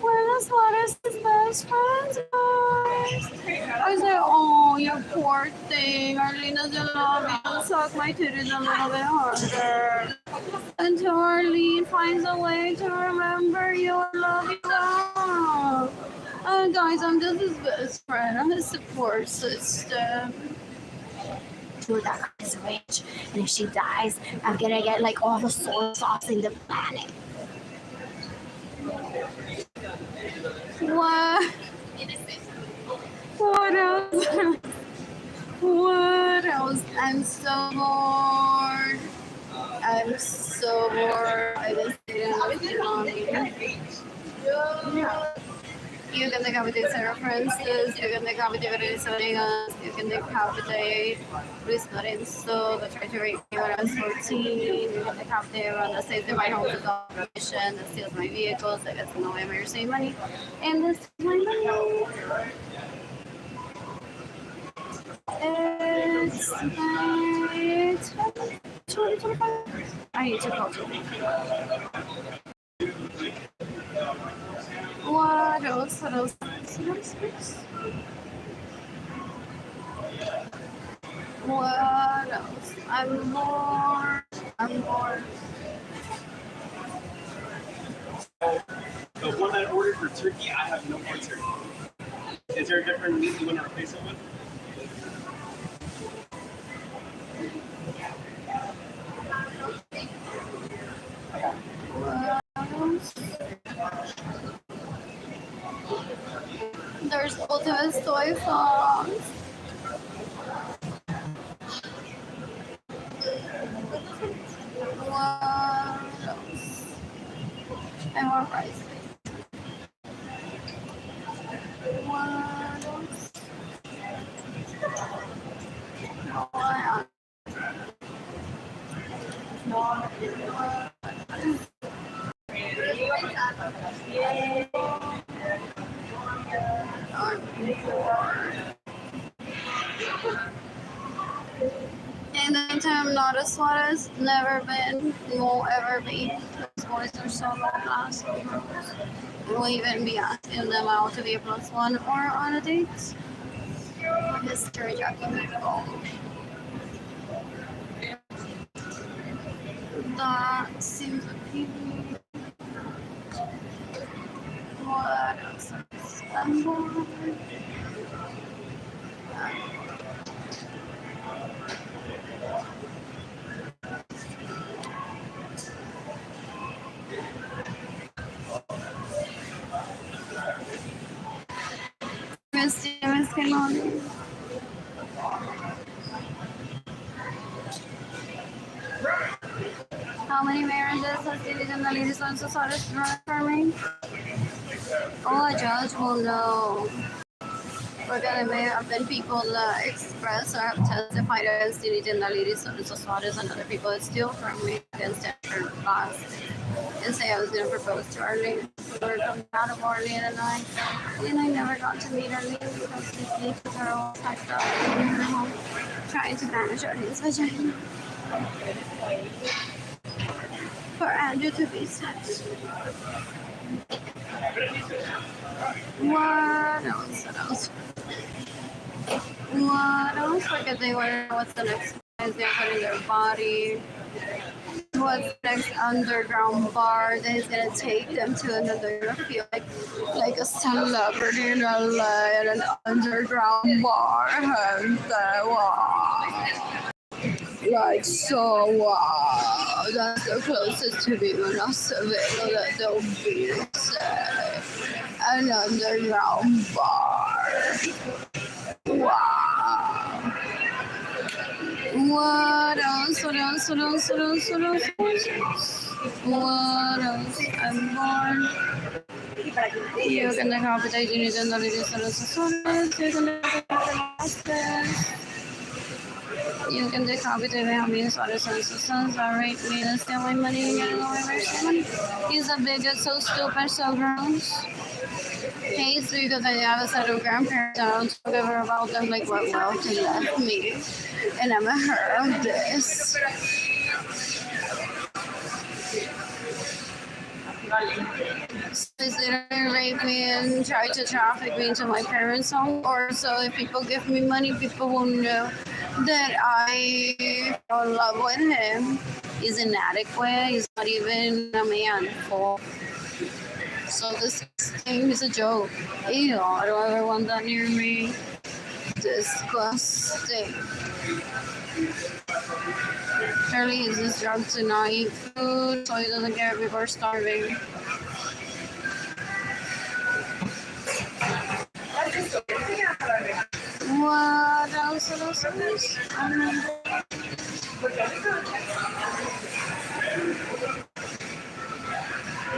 We're the smartest best friends, guys. I say, oh, you poor thing. Arlene doesn't love you. Suck my titties a little bit harder. Until Arlene finds a way to remember you and love you well. Guys, I'm just his best friend. I'm his support system. Dude, that girl is rich. And if she dies, I'm gonna get like all the soy sauce in the planet. What? What else? What else? I'm so bored. I just didn't You can decapitate Sarah Francis, you can decapitate Berenice Venegas, you can decapitate Luis Lorenzo, that tried to rape me when I was 14, you can decapitate everyone that saves my home without permission, that steals my vehicles, that gets in the way of my receiving money, and this is my money. It's my 2025. I need to call you. What else? What else? I'm bored. The one I ordered for turkey, I have no more turkey. Is there a different meat you want to replace it with? There's ultimate soy sauce. What else? And more rice. What else? In the meantime, I'm not as hot as never been, won't ever be. Those boys are so low class. We'll even be asking them out to be a +1 or on a date. Mystery Jackie McCall. That seems appealing. What else? I'm bored. Miss Kelly. How many marriages has David and the ladies on Society run for me? Oh, a judge will know. Porque there may have been people that express or have testified against Dirigenda Liris or Suarez and other people that steal from me against their boss and say I was going to propose to Arlene. We were coming out of Arlene and I never got to meet Arlene because these leeches are all typed up in her home trying to manage Arlene's vagina. For Andrew to be set. What else? What else? Because they were, what's the next size they're putting their body? What's the next underground bar that is gonna take them to another? I feel like a celebrity in LA at an underground bar. And wow. Like so wow. That's the closest to being an Acevedo that they'll be. Say, an underground bar. Wow. What else? What else? What else? What else? What else? What else? I'm born. You can decapitate Unison the Ladies of the Society. You can decapitate You can decapitate Benjamin Suarez and his sons. Alright, me to steal my money and get away with someone. He's a bigot, so stupid, so gross. Hates because I have a set of grandparents and I don't talk ever about them like what world they left me. And I'm a her of this. They didn't rape me and try to traffic me into my parents' home. Or so if people give me money, people will know that I fall in love with him. He's inadequate. He's not even a man. So this thing is a joke. Ew, I don't ever want that near me. Disgusting. Surely he's just drunk to not eat food so he doesn't get it before starving. What else? What else? What else?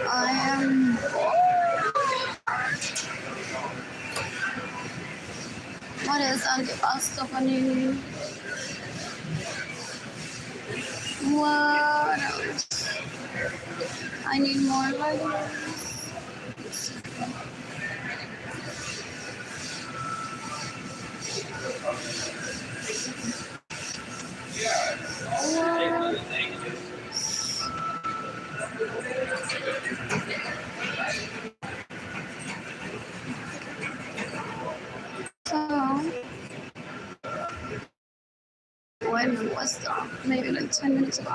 I am bored. What is antipasto panini? What else? I need more leggings. When was that? Maybe like 10 minutes ago.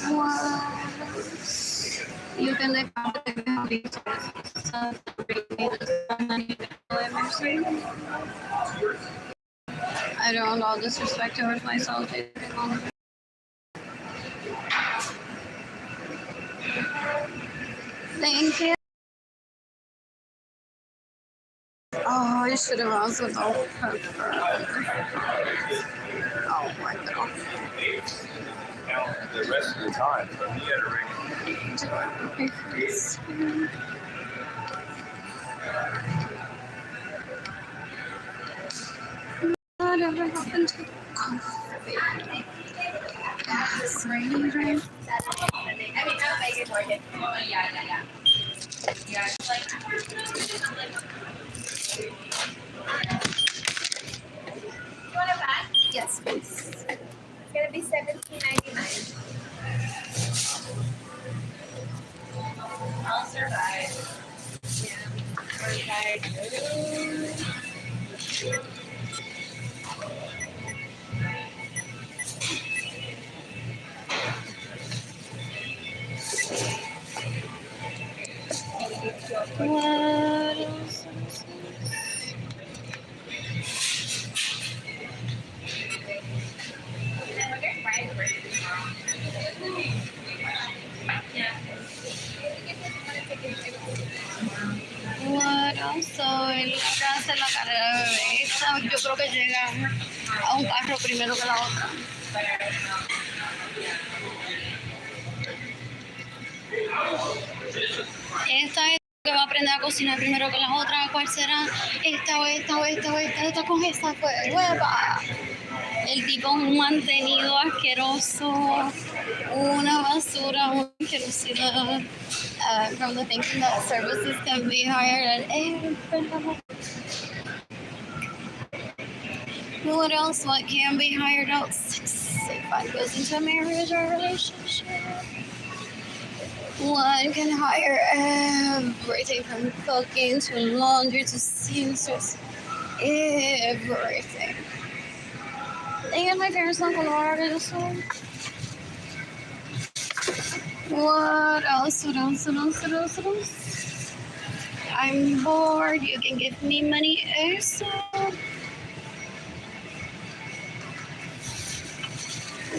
What? You can decapitate I don't know, disrespect towards myself. Thank you. Oh, I should have asked without pepper. Oh my god. The rest of the time, he had a ring. Whatever happened to the coffee? It's raining, rain. I mean, not make it work. Yeah. Yeah, it's like. You want a bag? Yes, please. It's gonna be $17.99. I'll survive. Yeah. What else? Bueno, soy la la carrera de bebé. Esta, yo creo que llega a un carro primero que la otra. Esta es que va aprender a cocinar primero que la otra. ¿Cuál será? Esta con esta fue hueva. El tipo es un mantenido asqueroso, una basura, una asquerosidad. From the thinking that services can be hired at what else? What can be hired out? If I goes into a marriage or a relationship, one can hire everything from cooking to laundry to seamstress, everything. And my parents don't go to so. What else? I'm bored. You can give me money also.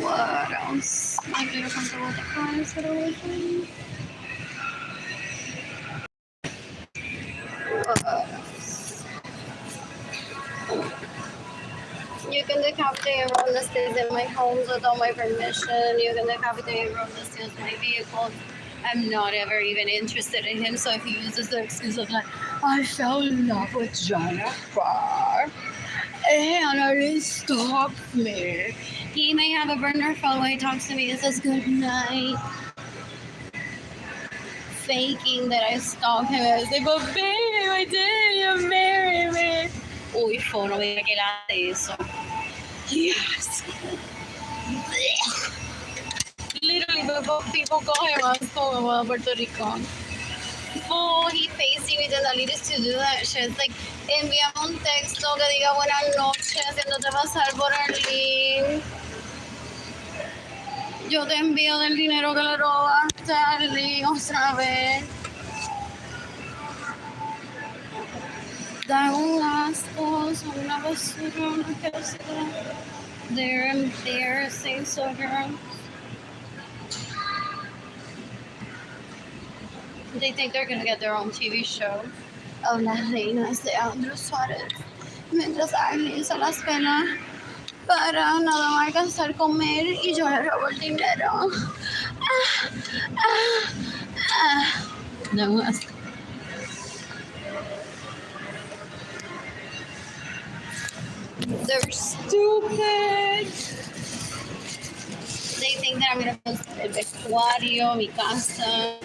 What else? I feel comfortable with the cars that are with me. What else? You can decapitate and run the stairs in my home without my permission. You can decapitate and run the stairs in my vehicle. I'm not ever even interested in him, so if he uses the excuse of like, I fell in love with Jennifer, and it stopped me. He may have a burner phone when he talks to me and says good night, faking that I stalk him. I was like, but babe, I did, you married me. Uy, fo, no veía que él hace eso. Yes. Literally, people call him asshole in Puerto Rico. Oh, he facing me, the leaders to do that shit. It's like, envíame un texto que diga buenas noches, haciéndote pasar por Arlene. Yo te envío del dinero que le robaste a Arlene otra vez. Da un asco, son una basura, una asquerosidad. They're embarrassing, so girl. They think they're gonna get their own TV show of las reinas de Andrew Suárez. Mientras Arlene se las pena para nada más alcanzar comer y yo le robo el dinero. No más. They're stupid. They think that I'm gonna post el vestuario, mi casa.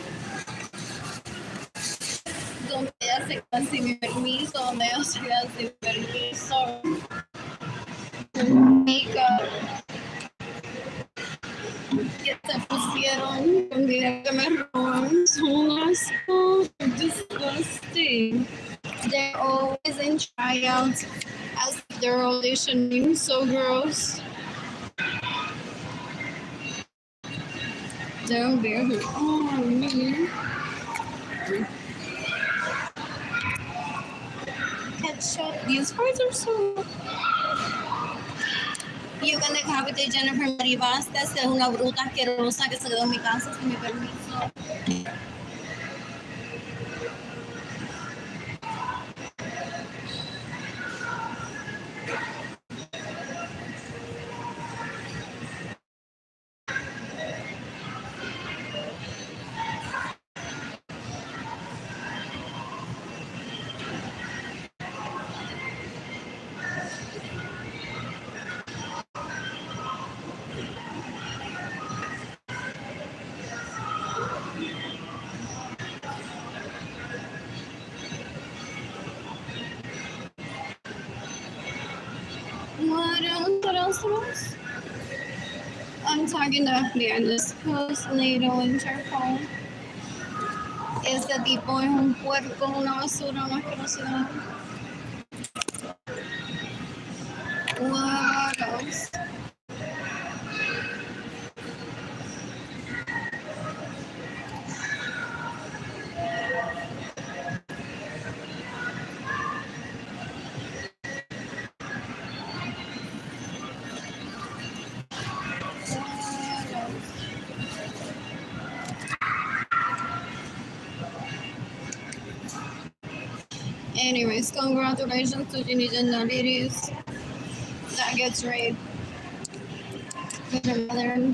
Donde ella se queda sin mi permiso, donde ella se queda sin permiso. Makeup. Que se pusieron con dinero que me roban. Son asco. Disgusting. They're always in tryouts as they're auditioning. So gross. They're embarrassing. Oh, me. Headshot. These parts are so. You can decapitate Jennifer Maribastas, que es una bruta asquerosa que se quedó en mi casa sin mi permiso. What else? I'm talking to FBI in this post, NATO Interpol. Este tipo es un puerco, una basura, una asquerosidad. What else? Anyways, congratulations to Ginny Ladies. That gets raped. With her mother.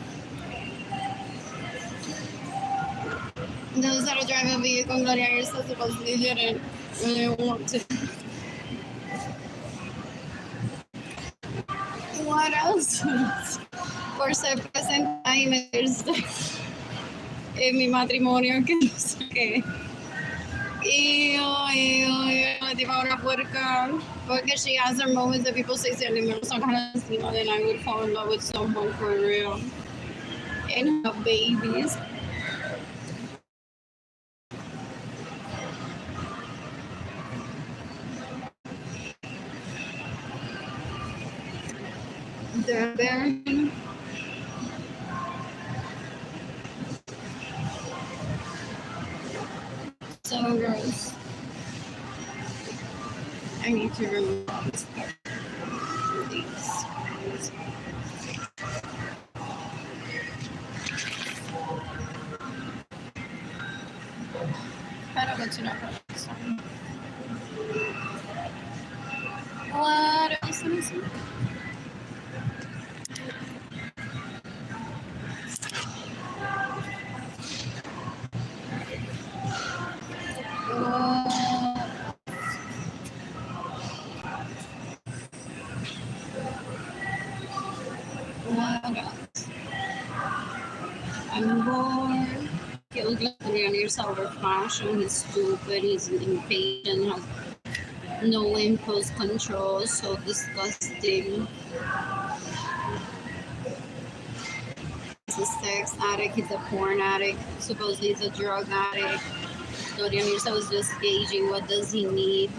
Those that are driving a vehicle, Gloria Irsa supposedly didn't really want to. What else? Por ser presentada y meterse en mi matrimonio, que no sé qué. Tipo una puerca. Porque she has her moments that people say, si me son kind of, then I would fall in love with someone for real. And have babies. They're embarrassing. So gross. I need to remove these. Para continuar com isso. What else is it? What else? I'm bored. He'll get on yourself over fashion. He's stupid. He's impatient. Has no impulse control. So disgusting. He's a sex addict. He's a porn addict. Supposedly he's a drug addict. So Dionisa was just gauging what does he need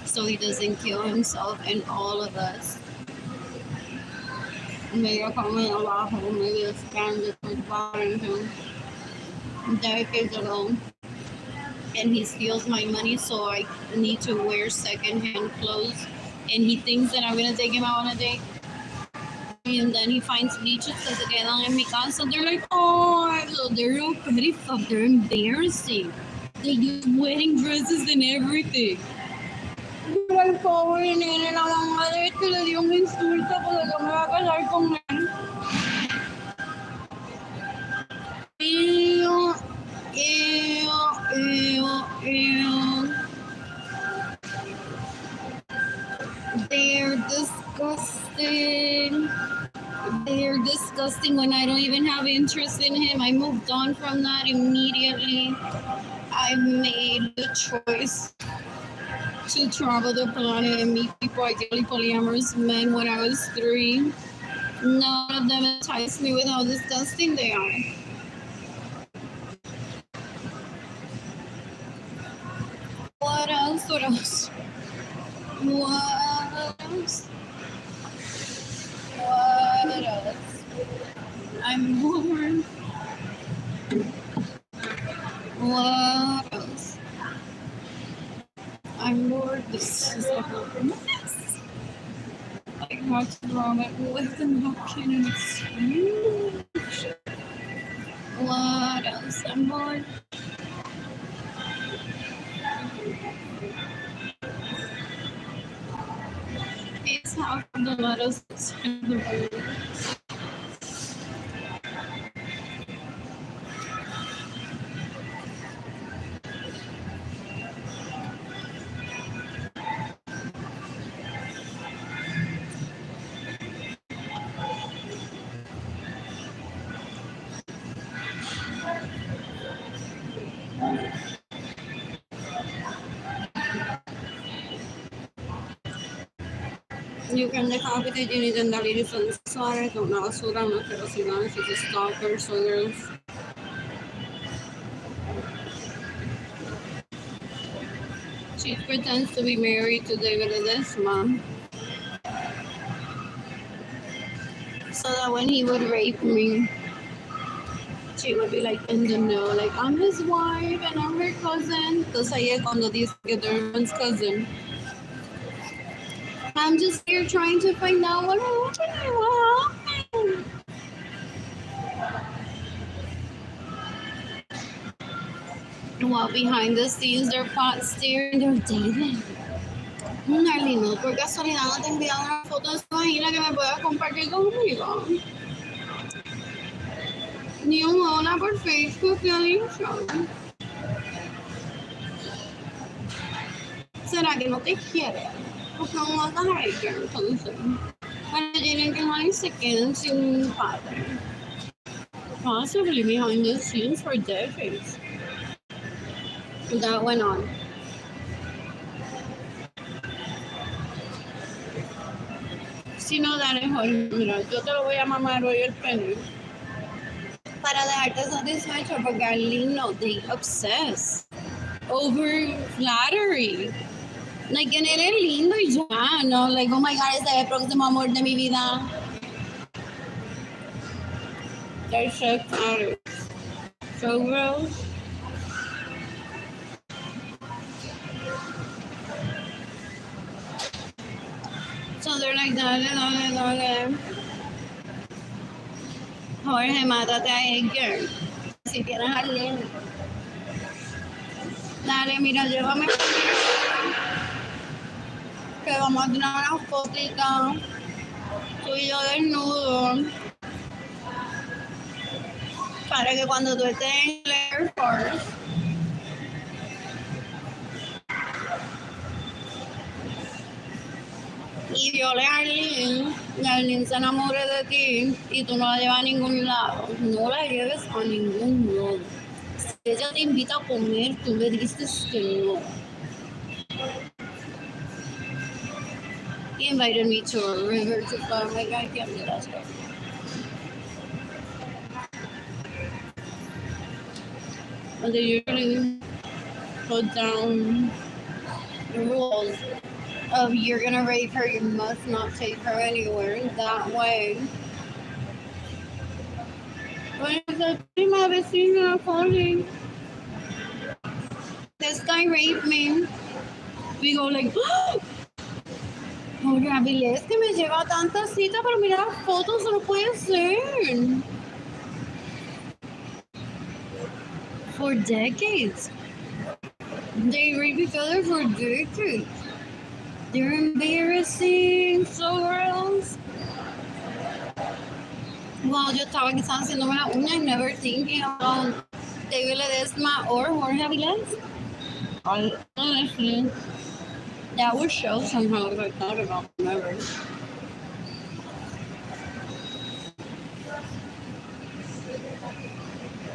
so he doesn't kill himself and all of us. Maybe a comment abajo, maybe a scandal bothering him decades ago. And he steals my money, so I need to wear secondhand clothes. And he thinks that I'm gonna take him out on a date. And then he finds leeches que se quedan en mi casa. They're like, oh, they're all petty fuck. They're embarrassing. They use wedding dresses and everything. Al pobre nene, la mamá de este le dio un insulto porque yo me voy a casar con él. Ew, ew, ew, ew. They're disgusting. They're disgusting when I don't even have interest in him. I moved on from that immediately. I made the choice to travel the planet and meet people, ideally polyamorous men, when I was 3. None of them enticed me with how disgusting they are. What else? What else? What else? What else? I'm bored. What else? I'm bored. This is a whole mess. Like what's wrong with the napkin and it's huge. What else? I'm bored. It's half of the lettuce in the room. You can decapitate any tendalitis on the side, don't know, basura, una ferocidad, she's a stalker, so there's. She pretends to be married to David Ledesma. So that when he would rape me, she would be like in the know, like I'm his wife and I'm her cousin. Entonces ahí es cuando dice que they're everyone's cousin. I'm just here trying to find out what happened. While behind the scenes, they're pot steering, they're dating. Arlene, no, por casualidad no te enviaron una foto de su vagina que me puedas compartir conmigo. Ni un hola por Facebook te ha dicho. ¿Será que no te quiere? Porque no vas a dejar que entonces. Cuando tienen que ir se quedan sin un padre. Possibly behind the scenes for decades. That went on. Si no, dale, Jorge, mira, yo te lo voy a mamar hoy el pene. Para dejarte satisfecho, porque Arlene, no, they obsess over flattery. Like, que eres lindo y ya, no, like, oh my God, ese es el próximo amor de mi vida. They're so flattered. So gross. So they're like, dale. Jorge, mátate a Edgar. Si quieres Arlene. Dale, mira, llévame. Que vamos a tirar una fotita. Tú y yo desnudo. Para que cuando tú estés en el Air Force, y viole a Arlene, y Arlene se enamore de ti y tú no la llevas a ningún lado, no la lleves a ningún lado. Si ella te invita a comer, tú le dices que no. He invited me to a river to fly. Like, I can't do that stuff. But they usually put down the rules of you're gonna rape her, you must not take her anywhere that way. But it's like, my vecina calling. This guy raped me. We go like, Jorge Avilés que me lleva tanta cita, pero mira las fotos, no puede ser. For decades. They rape each other for decades. They're embarrassing, so gross. Well, yo estaba quizás haciéndome la uña, never thinking about David Ledesma or Jorge Avilés. Honestly, that would show somehow if I thought about them ever.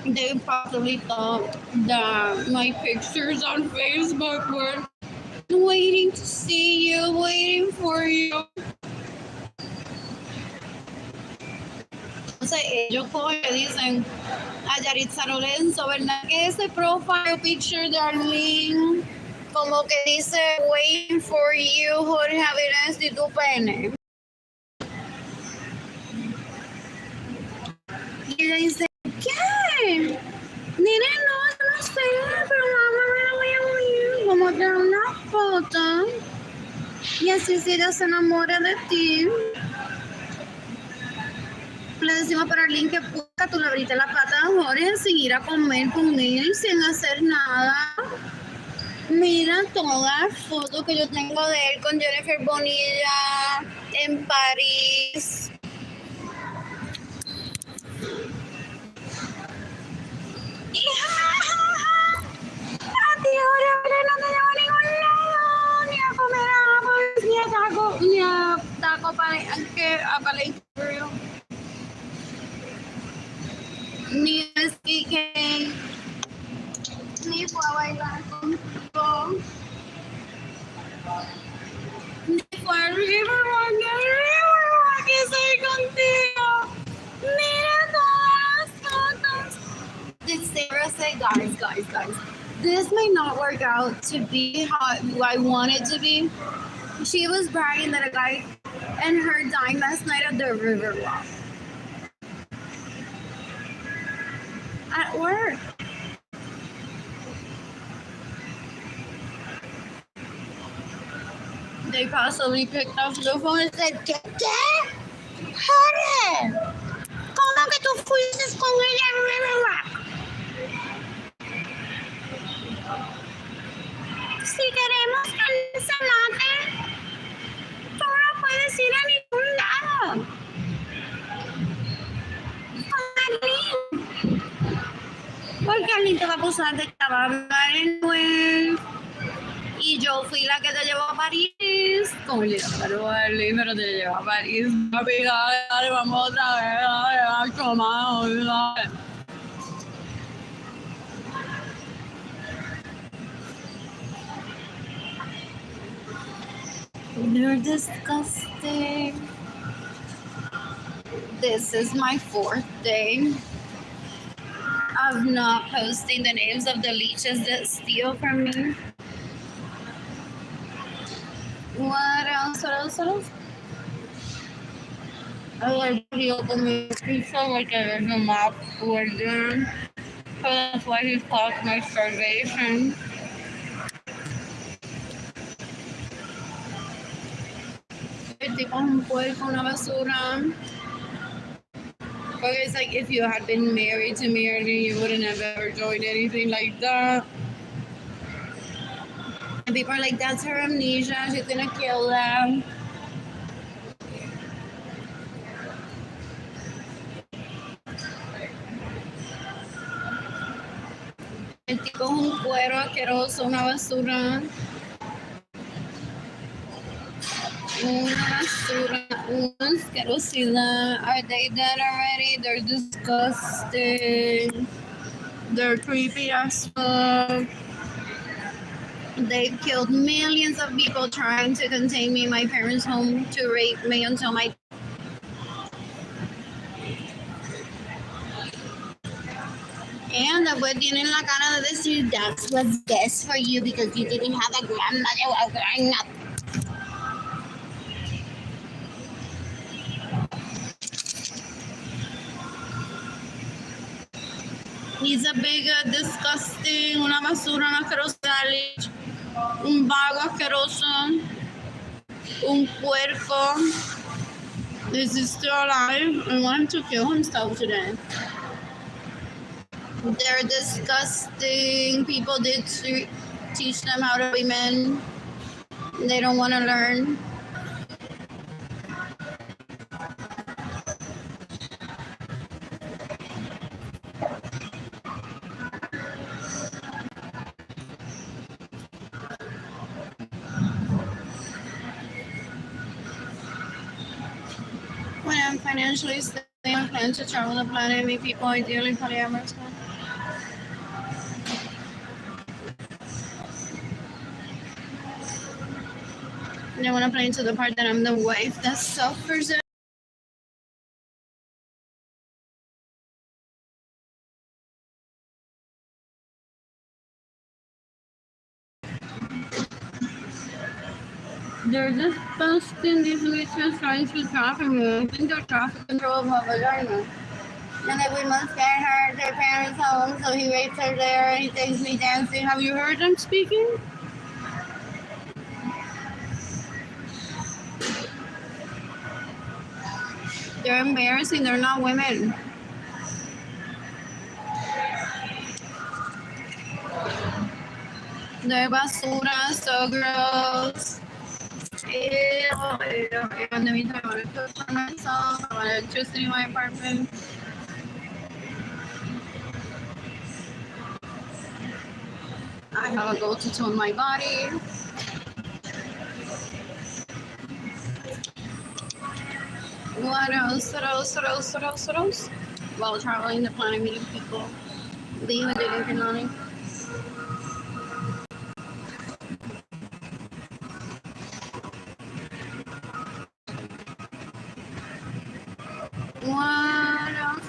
They possibly thought that my pictures on Facebook were waiting to see you, waiting for you. Entonces ellos dicen a Yaritza Lorenzo, ¿verdad? Que ese profile picture de Arlene como que dice waiting for you, Jorge Avilés y tu pene. Y ella dice, ¿qué? Nene, no sé, pero mamá me lo voy a unir. Vamos a tirar una foto. Y así si ella se enamora de ti. Le decimos para Arlene que puta, tú le abriste la pata a Jorge sin ir a comer con él, sin hacer nada. Mira todas las fotos que yo tengo de él con Jennifer Bonilla en París. A ti ahora no te llevo a ningún lado, ni a comer apples, ni a taco para ni a ski cake, ni fue a bailar contigo, ni fue al Riverwalk, que estoy contigo. Mira todas las fotos. Did Sarah say, guys, this may not work out to be how I want it to be? She was bragging that a guy and her died last night at the Riverwalk. At work. They possibly picked up the phone and said, ¿Qué? Jorge, ¿cómo que tú fuiste con ella al Riverwalk? Si queremos que se mate, tú no puedes ir a ningún lado. Arlene, acusar de que va a hablar en inglés. Y yo fui la que te llevó a París. Como le pero Arlene, pero te llevó a París. Papi, dale, vamos otra vez, dale, dale. You're disgusting. This is my 4th day of not posting the names of the leeches that steal from me. What else? I he opened me. He felt like there's a map over there. So that's why he stopped my starvation. El tipo es un puerco, una basura. But it's like if you had been married to me earlier, you wouldn't have ever joined anything like that. And people are like, that's her amnesia, she's gonna kill them. El tipo es un cuero asqueroso, una basura. Una asquerosidad. Are they dead already? They're disgusting. They're creepy as fuck. They've killed millions of people trying to contain me in my parents' home to rape me until my... And después tienen la cara de decir, that's what's best for you because you didn't have a grandmother while growing up. He's a bigot, disgusting, una basura, una asquerosa, un vago asqueroso, un puerco. Is he still alive? I want him to kill himself today. They're disgusting. People did teach them how to be men. They don't want to learn. When I'm financially stable, I plan to travel the planet and meet people, ideally polyamorous. And I want to play into the part that I'm the wife that suffers it. They're disgusting, these leeches trying to traffic me. I think they're traffic control of my vagina. And that we must get her at their parents' home, so he rapes her there and he takes me dancing. Have you heard them speaking? They're embarrassing, they're not women. They're basura, so gross. Ew. And then I want to cook for myself. I want electricity in my apartment. I have a goal to tone my body. What else? While traveling the planet, meeting people. Leaving the Pinani. What else?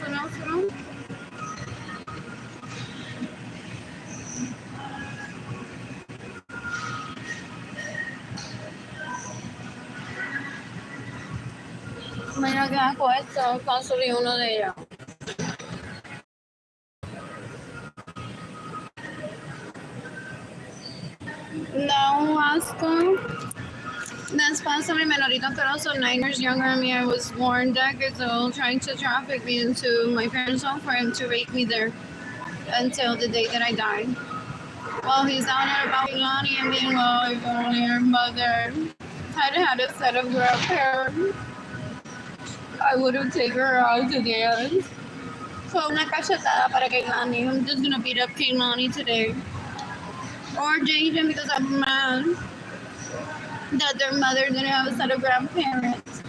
Mira que asco esto, paso de uno de ellos. Da un asco. That's possibly menorito asqueroso, 9 years younger than me. I was born decades old, trying to traffic me into my parents' home for him to rape me there until the day that I died. Well, he's out there about Lonnie and being, oh, if only her mother had had a set of grandparents, I would have taken her out to dance. So una cachetada para Kehlani. I'm just gonna beat up Kehlani today. Or Jaden because I'm mad that their mother didn't have a set of grandparents.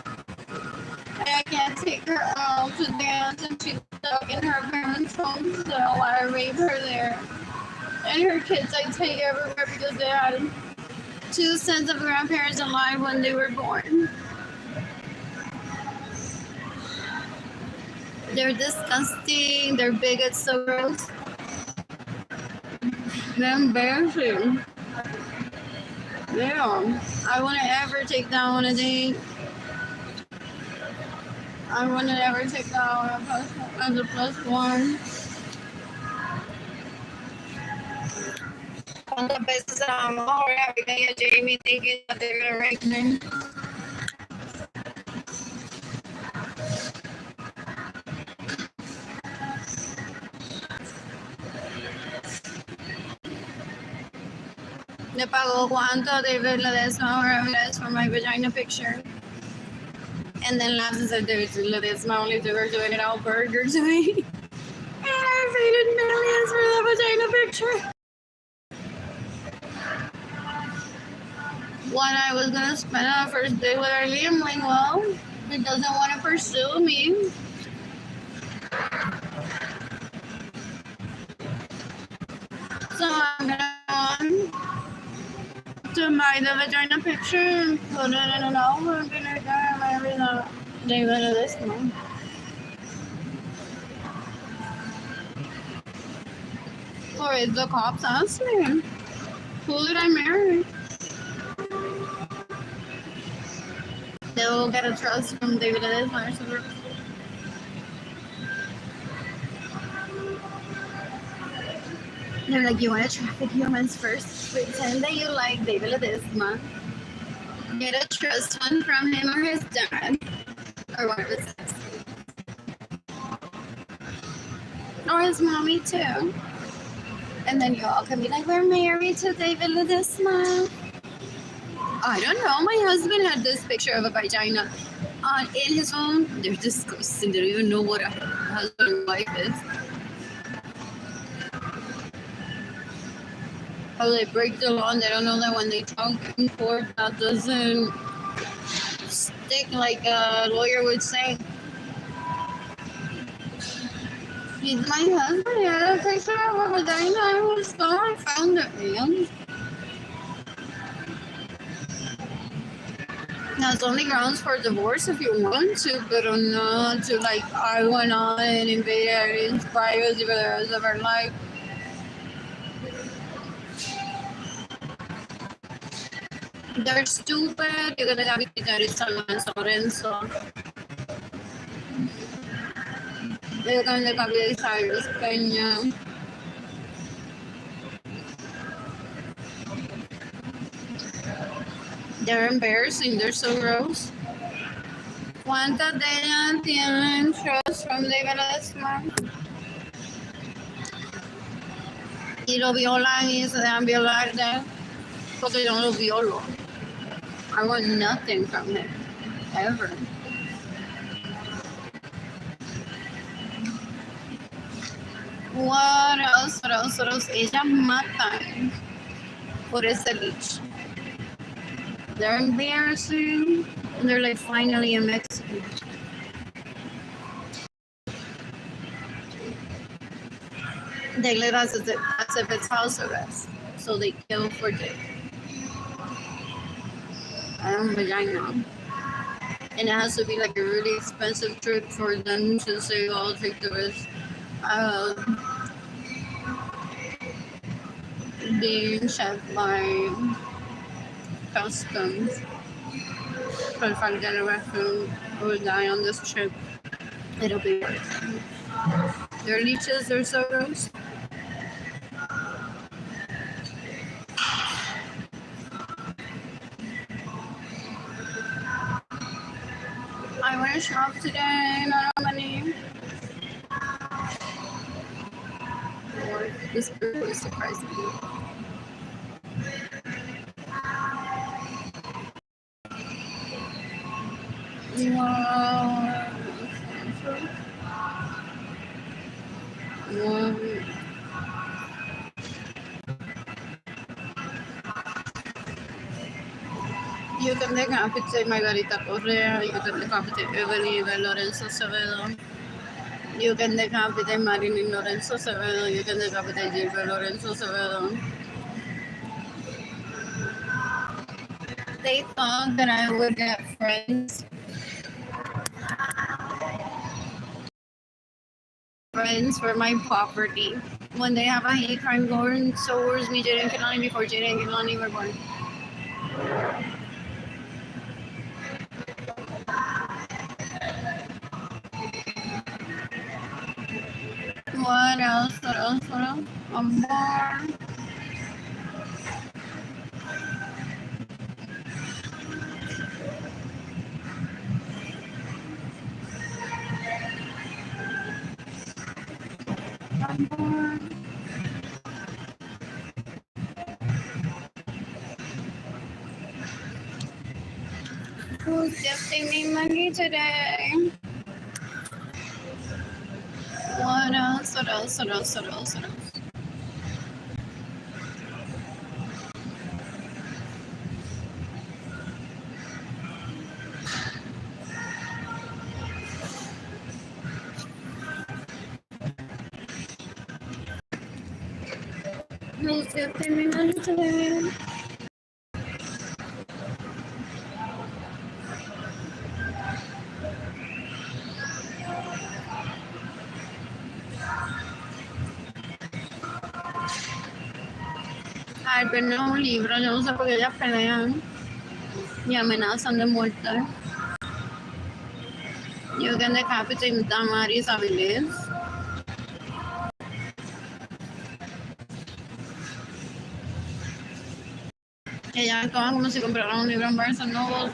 And I can't take her out to dance and she's stuck in her parents' home so I raise her there. And her kids I take everywhere because they had 2 sets of grandparents alive when they were born. They're disgusting. They're bigots, so gross. They're embarrassing. Yeah. I wouldn't ever take that on a date. I wouldn't ever take that on as a plus one. ¿Cuántas veces a lo mejor Abigail y Jamie thinking that they're gonna rank me? Le pagó cuánto David Ledesma or evidence for my vagina picture. And then laughs and said David Ledesma only took her to eat out burger to me. And I paid millions for the vagina picture. What I was gonna spend on a first date with Arlene, I'm like, well, he doesn't want to pursue me. So I'm gonna to buy the vagina picture and put it in an album and marry the David of this one. Or if the cops ask me, who did I marry? They will get a trust from David of this one. They're like, you want to traffic humans first? Pretend that you like David Ledesma. Get a trust fund from him or his dad. Or one of his sisters. Or his mommy too. And then you all can be like, we're married to David Ledesma. I don't know. My husband had this picture of a vagina in his phone. They're disgusting. They don't even know what a husband or wife is. How they break the law and they don't know that when they talk in court, that doesn't stick like a lawyer would say. He's my husband. He had a picture of a vagina. I was gone. I found it, man. That's only grounds for divorce if you want to, but not to like, I went on and invaded Arlene's privacy for the rest of her life. They're stupid. You're gonna have to get it Arlene Lorenzo. They're gonna have to Cyrus Peña. They're embarrassing. They're so gross. ¿Cuántas de ellas tienen trust from David Ledesma? Y lo violan y se dejan violar de porque yo no lo violo. I want nothing from him. Ever. What else? What else? What else? Ellas matan por ese bicho. They're embarrassing. And they're like finally in Mexico. They live as if it's house arrest. So they kill for dick. Vagina. And it has to be like a really expensive trip for them to say, I'll take the risk. Being checked by customs. But if I get arrested or die on this trip, it'll be worth it. Their leeches, they're so gross. I went to shop today, not have money. This really surprised me. Wow. You can decapitate Margarita Correa. You can decapitate Arlene Lorenzo Acevedo. You can decapitate Arlene Lorenzo Acevedo. You can decapitate Gilbert Lorenzo Acevedo. They thought that I would get friends for my property. When they have a hate crime going towards me, Jaden Kilani, before Jaden Kilani were born. What else? What else? What else? One more. One more. Who's gifting me money today? What else? What else? What else? What else? What else? Who's gifting me money today? Ay, pero no es un libro, yo no sé por qué ellas pelean y amenazan de muerte. You can decapitate Damaris Avilés. Ellas actúan como si compraran un libro en Barnes Noble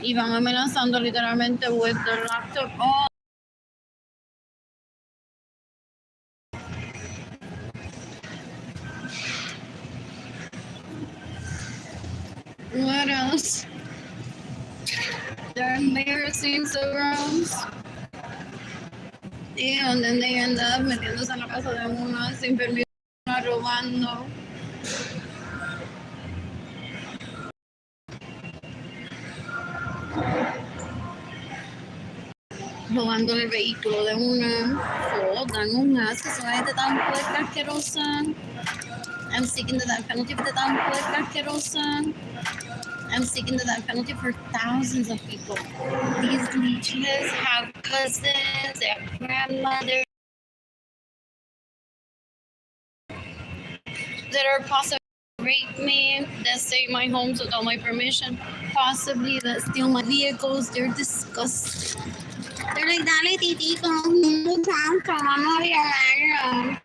y van amenazando literalmente with the laptop. Oh. What else? They're embarrassing so gross. And then they end up metiéndose en la casa de una sin permiso, robando. Robando el vehículo de una. Jodan un asco, son gente tan puerca asquerosa. I'm seeking the death penalty for the tan puerca asquerosa. I'm seeking the death penalty for thousands of people. These leeches have cousins, they have grandmothers that are possibly rape me, that stay in my homes without my permission, possibly that steal my vehicles. They're disgusting. They're like, dale, titico, muchacho, vamos a viajar.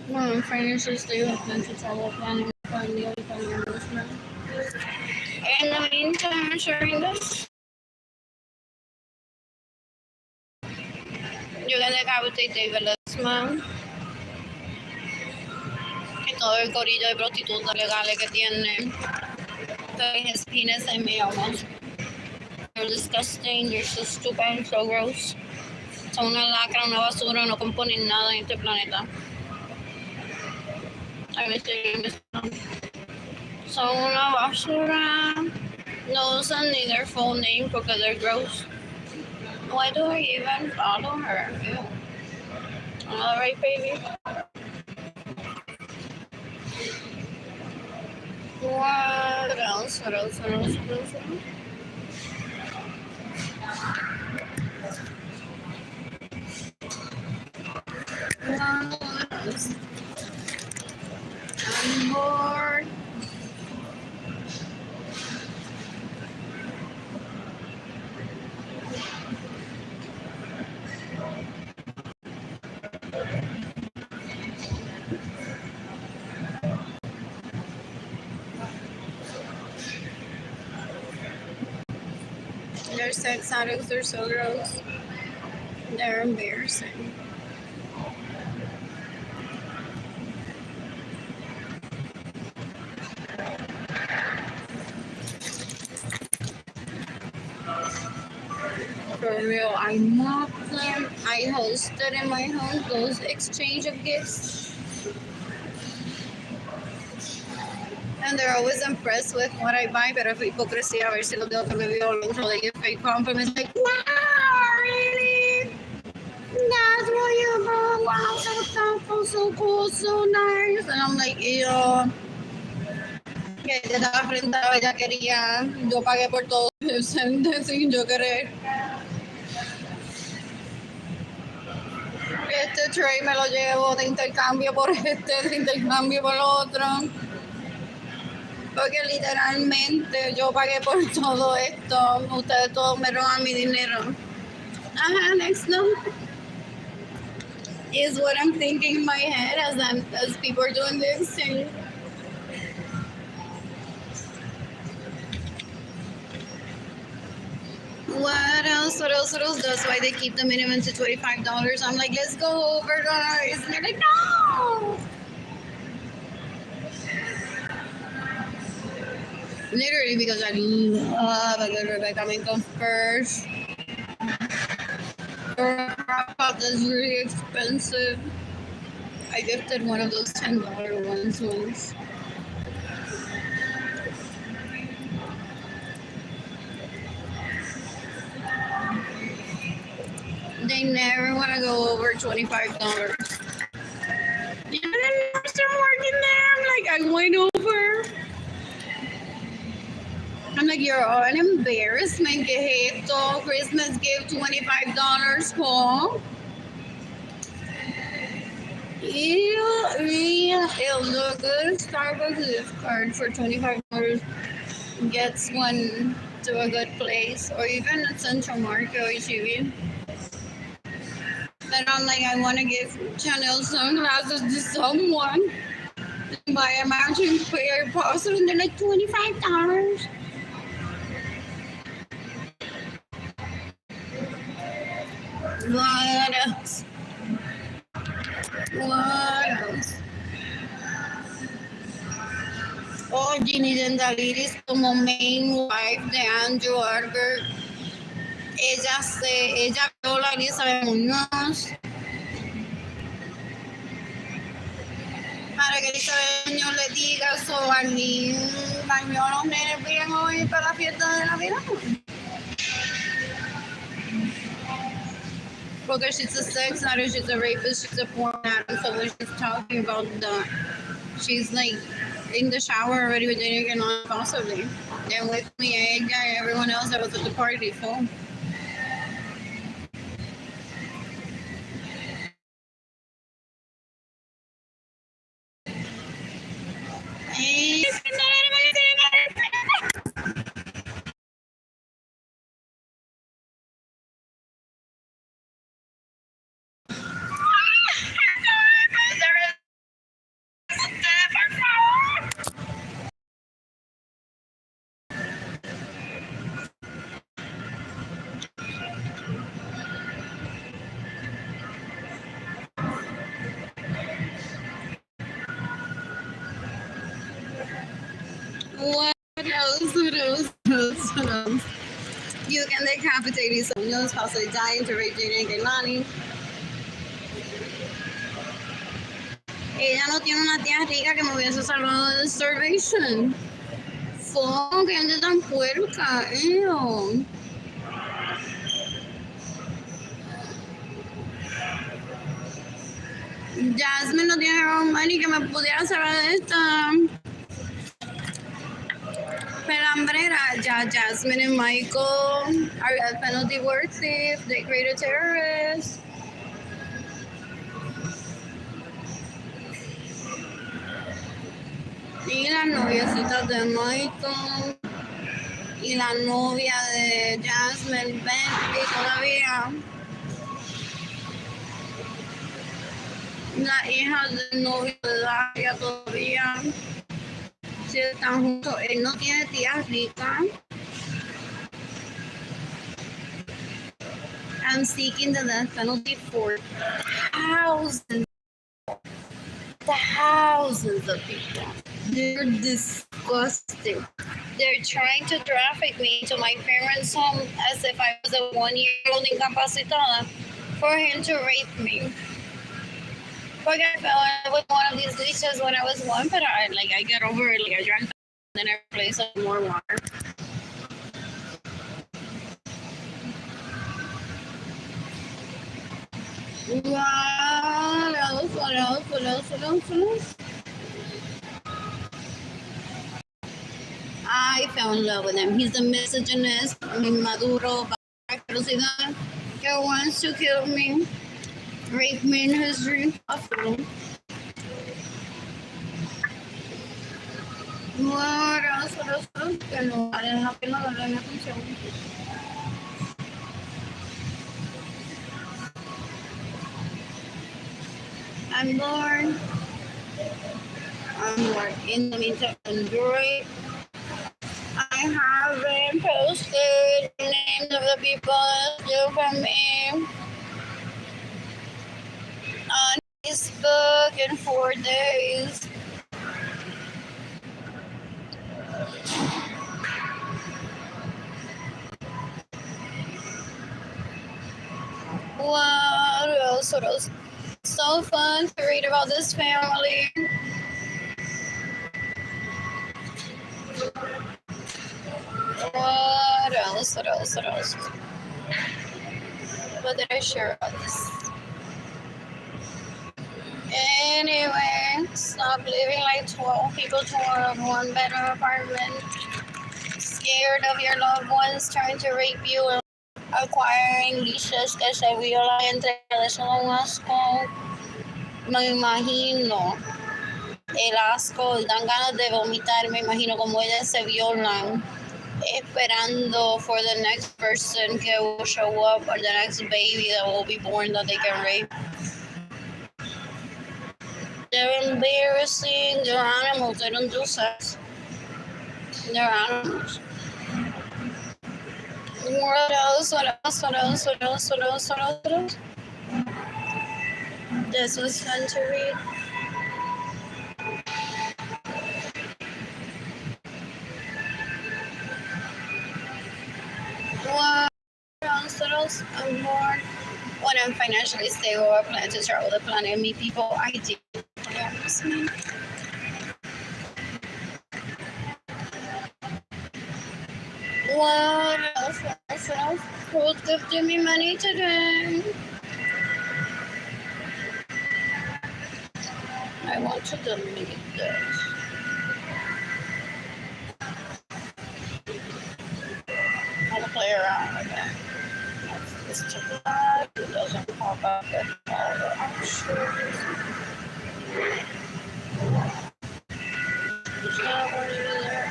Bueno, financial stable to travel planning for the other investment. In the meantime, I'm sharing this. Yo que decapitate David Lesman y todo el corillo de prostitutas legales que tiene. His penis and me almost. They're disgusting, they're so stupid, so gross. Son una lacra, una basura, no componen nada en este planeta. Son una basura. No usan ni their full name because they're gross. Why do I even follow her? Ew. Alright, baby. What else? What else? What else? What else? What else? I'm bored. They're sex addicts, they're so gross. They're embarrassing. for real. I mocked them. I hosted in my home those exchange of gifts. And they're always impressed with what I buy, pero fue hipocresía a ver si los dejo que me violen. So they give fake compliments like, wow, really? That's what you bought? Wow, so thoughtful, so cool, so nice. And I'm like, ew. Que ella estaba frente a ella quería, yo pagué por todo sin yo querer. Este tray me lo llevo de intercambio por este, de intercambio por otro. Porque literalmente yo pagué por todo esto. Ustedes todos me roban mi dinero. Ajá, next note is what I'm thinking in my head as people are doing this thing. What else? That's why they keep the minimum to $25. I'm like, let's go over, guys. And they're like, no. Literally, because I love a good Rebecca Minkoff purse. That's really expensive. I gifted one of those $10 ones once. They never want to go over $25. Yeah, I'm still working there. I'm like, I went over. I'm like, you're an embarrassment. Que esto? Christmas gift, $25 for. Ew, look good. Starbucks gift card for $25 gets one to a good place, or even at Central Market or HEB. But I'm like, I want to give Chanel sunglasses to someone. Buy a matching pair of possible, and they're like $25. What else? What else? Oh, Ginny Dendaliris como main wife de Andrew Arbor. Ella vio la Elizabeth Muñoz. Para que Elizabeth Muñoz le diga, so Arlene bañó a los nenes bien hoy para la fiesta de Navidad. Because she's a sex addict, she's a rapist, she's a porn addict. So when she's talking about that, she's like in the shower already with Jenny and on possibly. And with me, ella and everyone else that was at the party. So. What else? You can decapitate these sueños, possibly dying to Regina and Kehlani. Ella no tiene una tía rica que me hubiese salvado de starvation. Fuck, que gente tan puerca, ew. Jasmine no tiene road money que me pudiera salvar de esta pelambrera. Ya Jasmine and Michael are at penalty worthy if they create a terrorist. Y las noviecitas de Michael y la novia de Jasmine Bentley todavía. Las hijas del novio de Daria todavía. Si están juntos, él no tiene tía rica. I'm seeking the death penalty for thousands of people. They're disgusting. they're trying to traffic me to my parents' home as if I was a 1-year-old incapacitada for him to rape me. Like I fell in love with one of these leeches when I was 1, but I get over it. Like I drank and then I replaced it with more water. What else? I fell in love with him. He's a misogynist, maduro, asquerosidad, that wants to kill me, rape me in his dream. What else? Que no vale la pena darle mi atención. I'm bored. In the meantime, Android. I haven't posted the names of the people that steal from me on Facebook in 4 days. What else? So fun to read about this family. What else? What did I share about this? Anyway, stop living like 12 people to one bedroom apartment. Scared of your loved ones trying to rape you and acquiring leashes que se violan entre ellos. Son un asco. Me imagino el asco, dan ganas de vomitar. Me imagino como ellas se violan, esperando for the next person que will show up or the next baby that will be born that they can rape. They're embarrassing. They're animals. They don't do sex. They're animals. What else? This was fun to read. What else? I'm bored. When I'm financially stable, I plan to travel the planet and meet people I do. What else? Who's gifting me money today? I want to delete this. I'll play around with it. This to that. It doesn't pop up at all the options. It's not already there.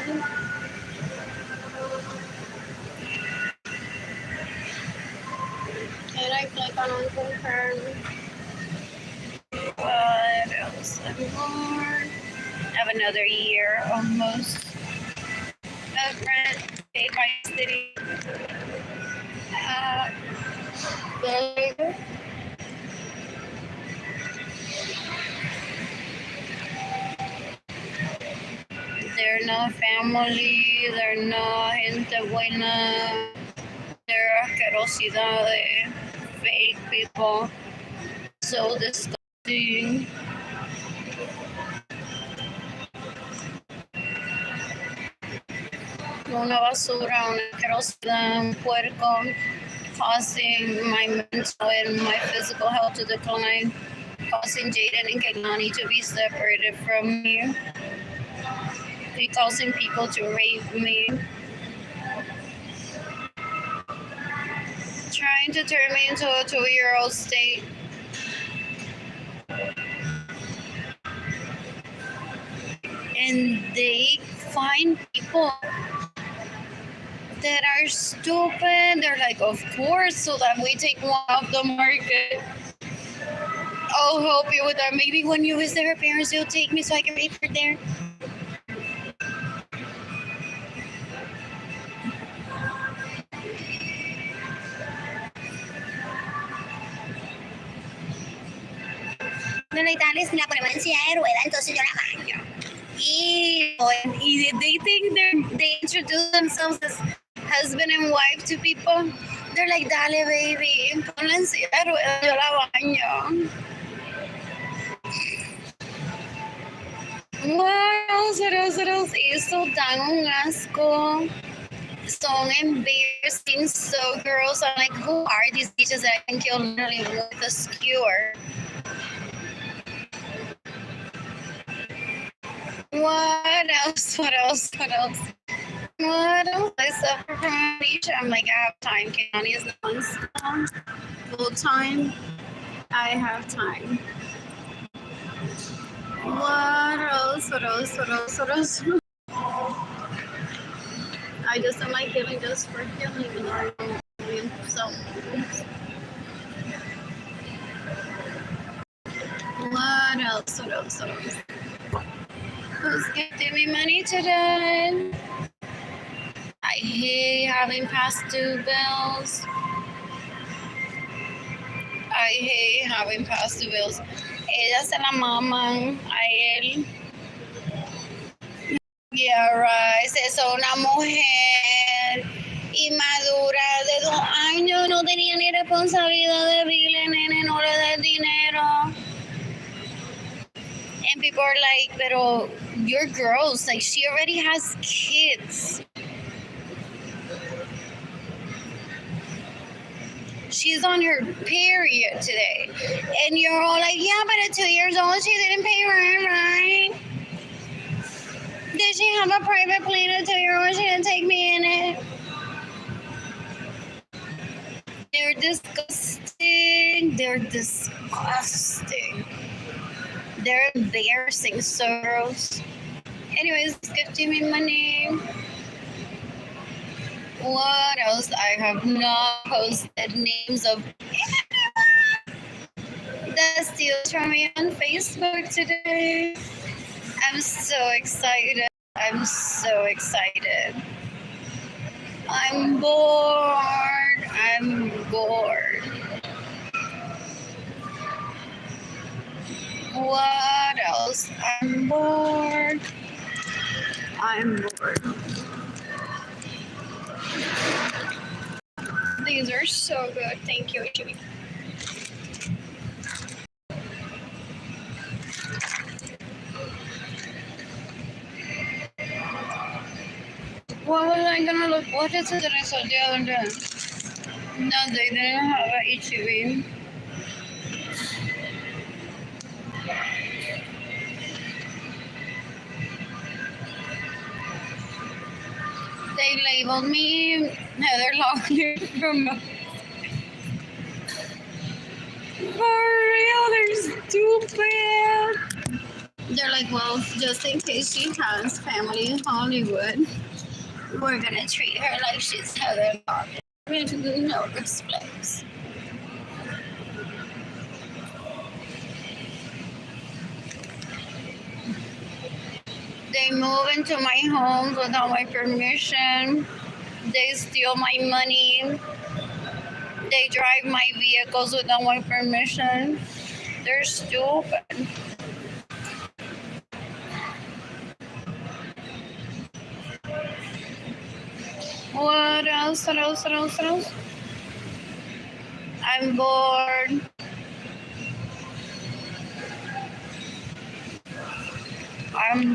And I click on unconfirm. What else? I'm bored. I have another year almost of rent paid by city. They're no family, they're no gente buena, they're asquerosidades, fake people, so disgusting. Una basura, una asquerosidad, un puerco, causing my mental and my physical health to decline, causing Jaden and Kehlani to be separated from me, causing people to rape me, trying to turn me into a 2-year-old state. And they find people that are stupid. They're like, of course, so that we take one off the market. I'll help you with that. Maybe when you visit her parents, you'll take me so I can rape her there. No, y tal vez la ponemos en silla de rueda, entonces yo la baño. Y and they think they introduce themselves as husband and wife to people. They're like, dale, baby, ponla en silla de ruedas, yo la baño. Wow, ceros, eso dan un asco. Son embarrassing, so girls are like, who are these bitches that I can kill literally with a skewer? What else? What else? I suffer from amnesia. I'm like, I have time. County is non-stop. Full time. I have time. What else? I just am like killing just for killing, even though I don't really self. What else? Who's giving me money today? I hate having past due bills. Ellas se la maman a él. Yeah, right. Es una mujer inmadura de 2 años. No tenía ni responsabilidad de vile, nene, no le des dinero. And people are like, pero you're gross. Like, she already has kids. She's on her period today. And you're all like, yeah, but at 2 years old, she didn't pay rent, right? Did she have a private plane at 2 years old? She didn't take me in it. They're disgusting. They're embarrassing, so gross. Anyways, gifting me money. What else? I have not posted names of anyone that steals from me on Facebook today. I'm so excited. I'm bored. What else? I'm bored. These are so good. Thank you, Jimmy. What was I gonna look? What is it that I saw the other day? No, they didn't have an HEB. They labeled me Heather Locklear from. For real, they're stupid. They're like, well, just in case she has family in Hollywood, we're gonna treat her like she's Heather Locklear. No respect. They move into my home without my permission. They steal my money. They drive my vehicles without my permission. They're stupid. What else? I'm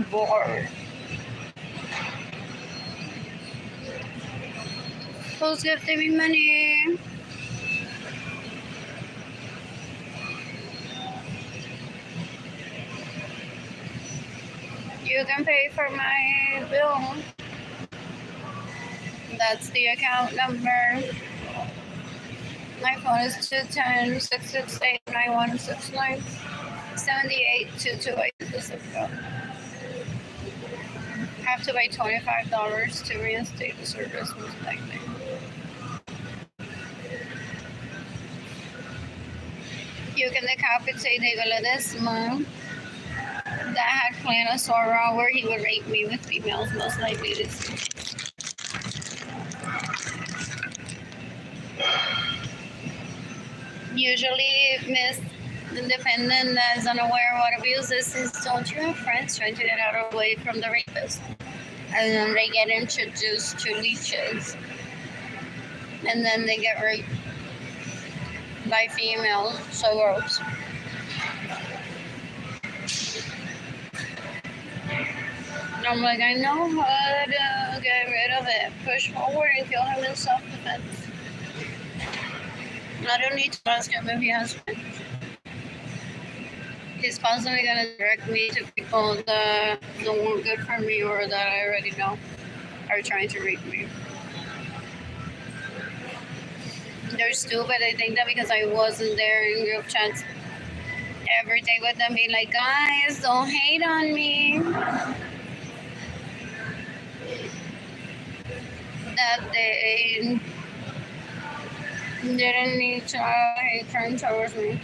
bored. Who's gifting me money? You can pay for my bill. That's the account number. My phone is 210-668-9169-7822. Have to pay $25 to reinstate the service, most likely. You can decapitate David this month. That had planned a Sora where he would rape me with females, most likely this month. Usually The defendant is unaware of what abuse is since don't you have friends trying to get out away from the rapist? And then they get introduced to leeches. And then they get raped by females. So gross. I'm like, I know how to get rid of it. Push forward and kill him in self-defense. I don't need to ask him if he has friends. He's constantly gonna direct me to people that don't want good for me or that I already know are trying to rape me. They're stupid. I think that because I wasn't there in group chats every day with them, being like, guys, don't hate on me. That they didn't need to hate crime towards me.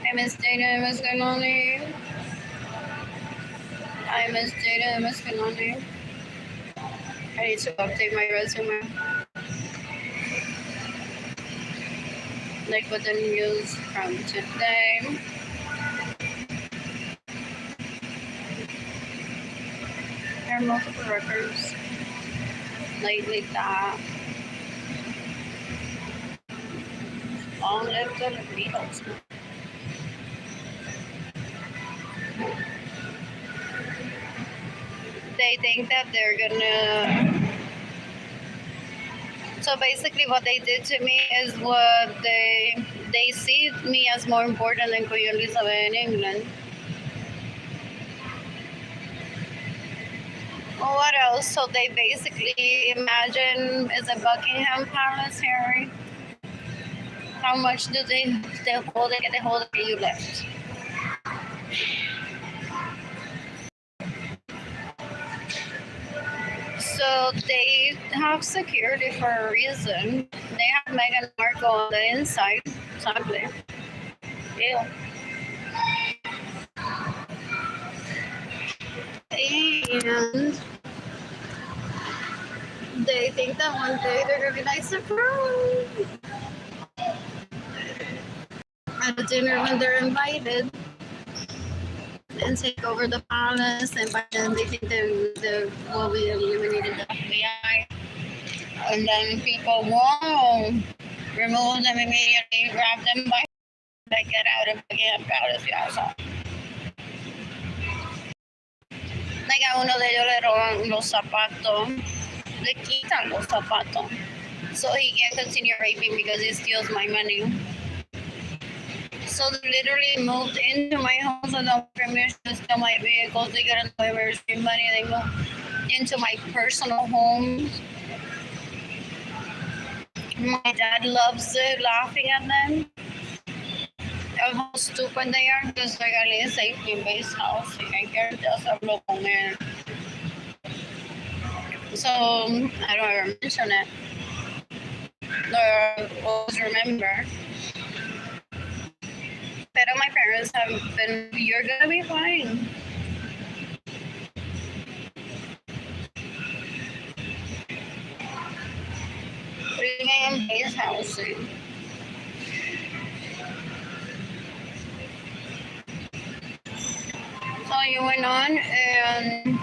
I miss data, I miss Ganoni. I miss data, I miss Ganoni. I need to update my resume. Like with the news from today. There are multiple records. Like that. Long live the Beatles. They think that they're gonna. So basically, what they did to me is what they see me as more important than Queen Elizabeth in England. Well, what else? So they basically imagine is a Buckingham Palace, Harry. How much do they hold? They get the hold of you left. So they have security for a reason. They have Meghan Markle on the inside, sadly. Ew. And they think that one day they're gonna be like, surprise! At a dinner when they're invited and take over the palace, and by then they think they will be eliminated the FBI. And then people won't remove them immediately, grab them by like get out of Buckingham Palace, yeah, so. Like a uno de ellos le roban los zapatos, le quitan los zapatos, so he can't continue raping because he steals my money. So they literally moved into my home without permission to steal my vehicles. They got away with money. They moved into my personal home. My dad loves it, laughing at them. Of how stupid they are, because like I live safety based house. I can't just hablo con él. So I don't ever mention it. Or always remember. Pero my parents have been, you're gonna be fine. Living in base housing. So you went on and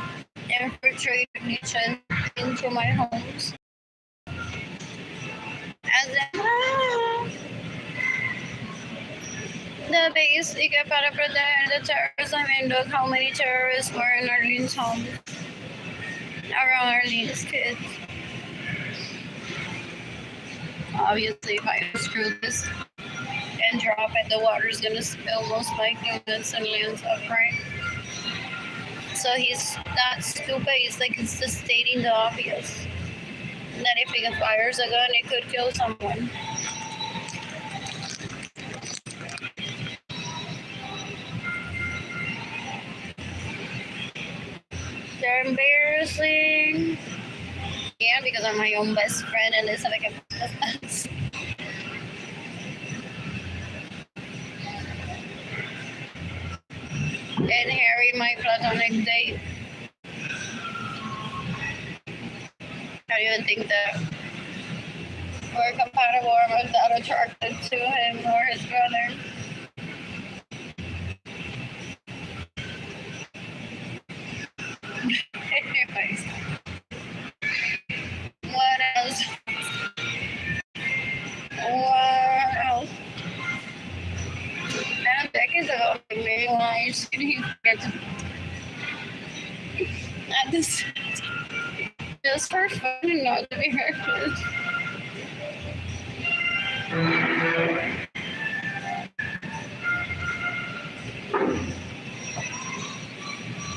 infiltrated kitchen into my homes. As in, the base para proteger the terrorists. I mean, look how many terrorists were in Arlene's home. Around Arlene's kids. Obviously, if I screw this and drop it, the water's gonna spill most likely when it's and lands upright. So he's not stupid. He's like, it's just stating the obvious. That if he fires a gun, it could kill someone. They're embarrassing. Yeah, because I'm my own best friend and this like a and Harry, my platonic date. don't even think that we're compatible or I'm that attracted to him or his brother. Anyways, what else? What else? And decades ago, like maybe when I used to he forget to at this just for fun and not to be reckless.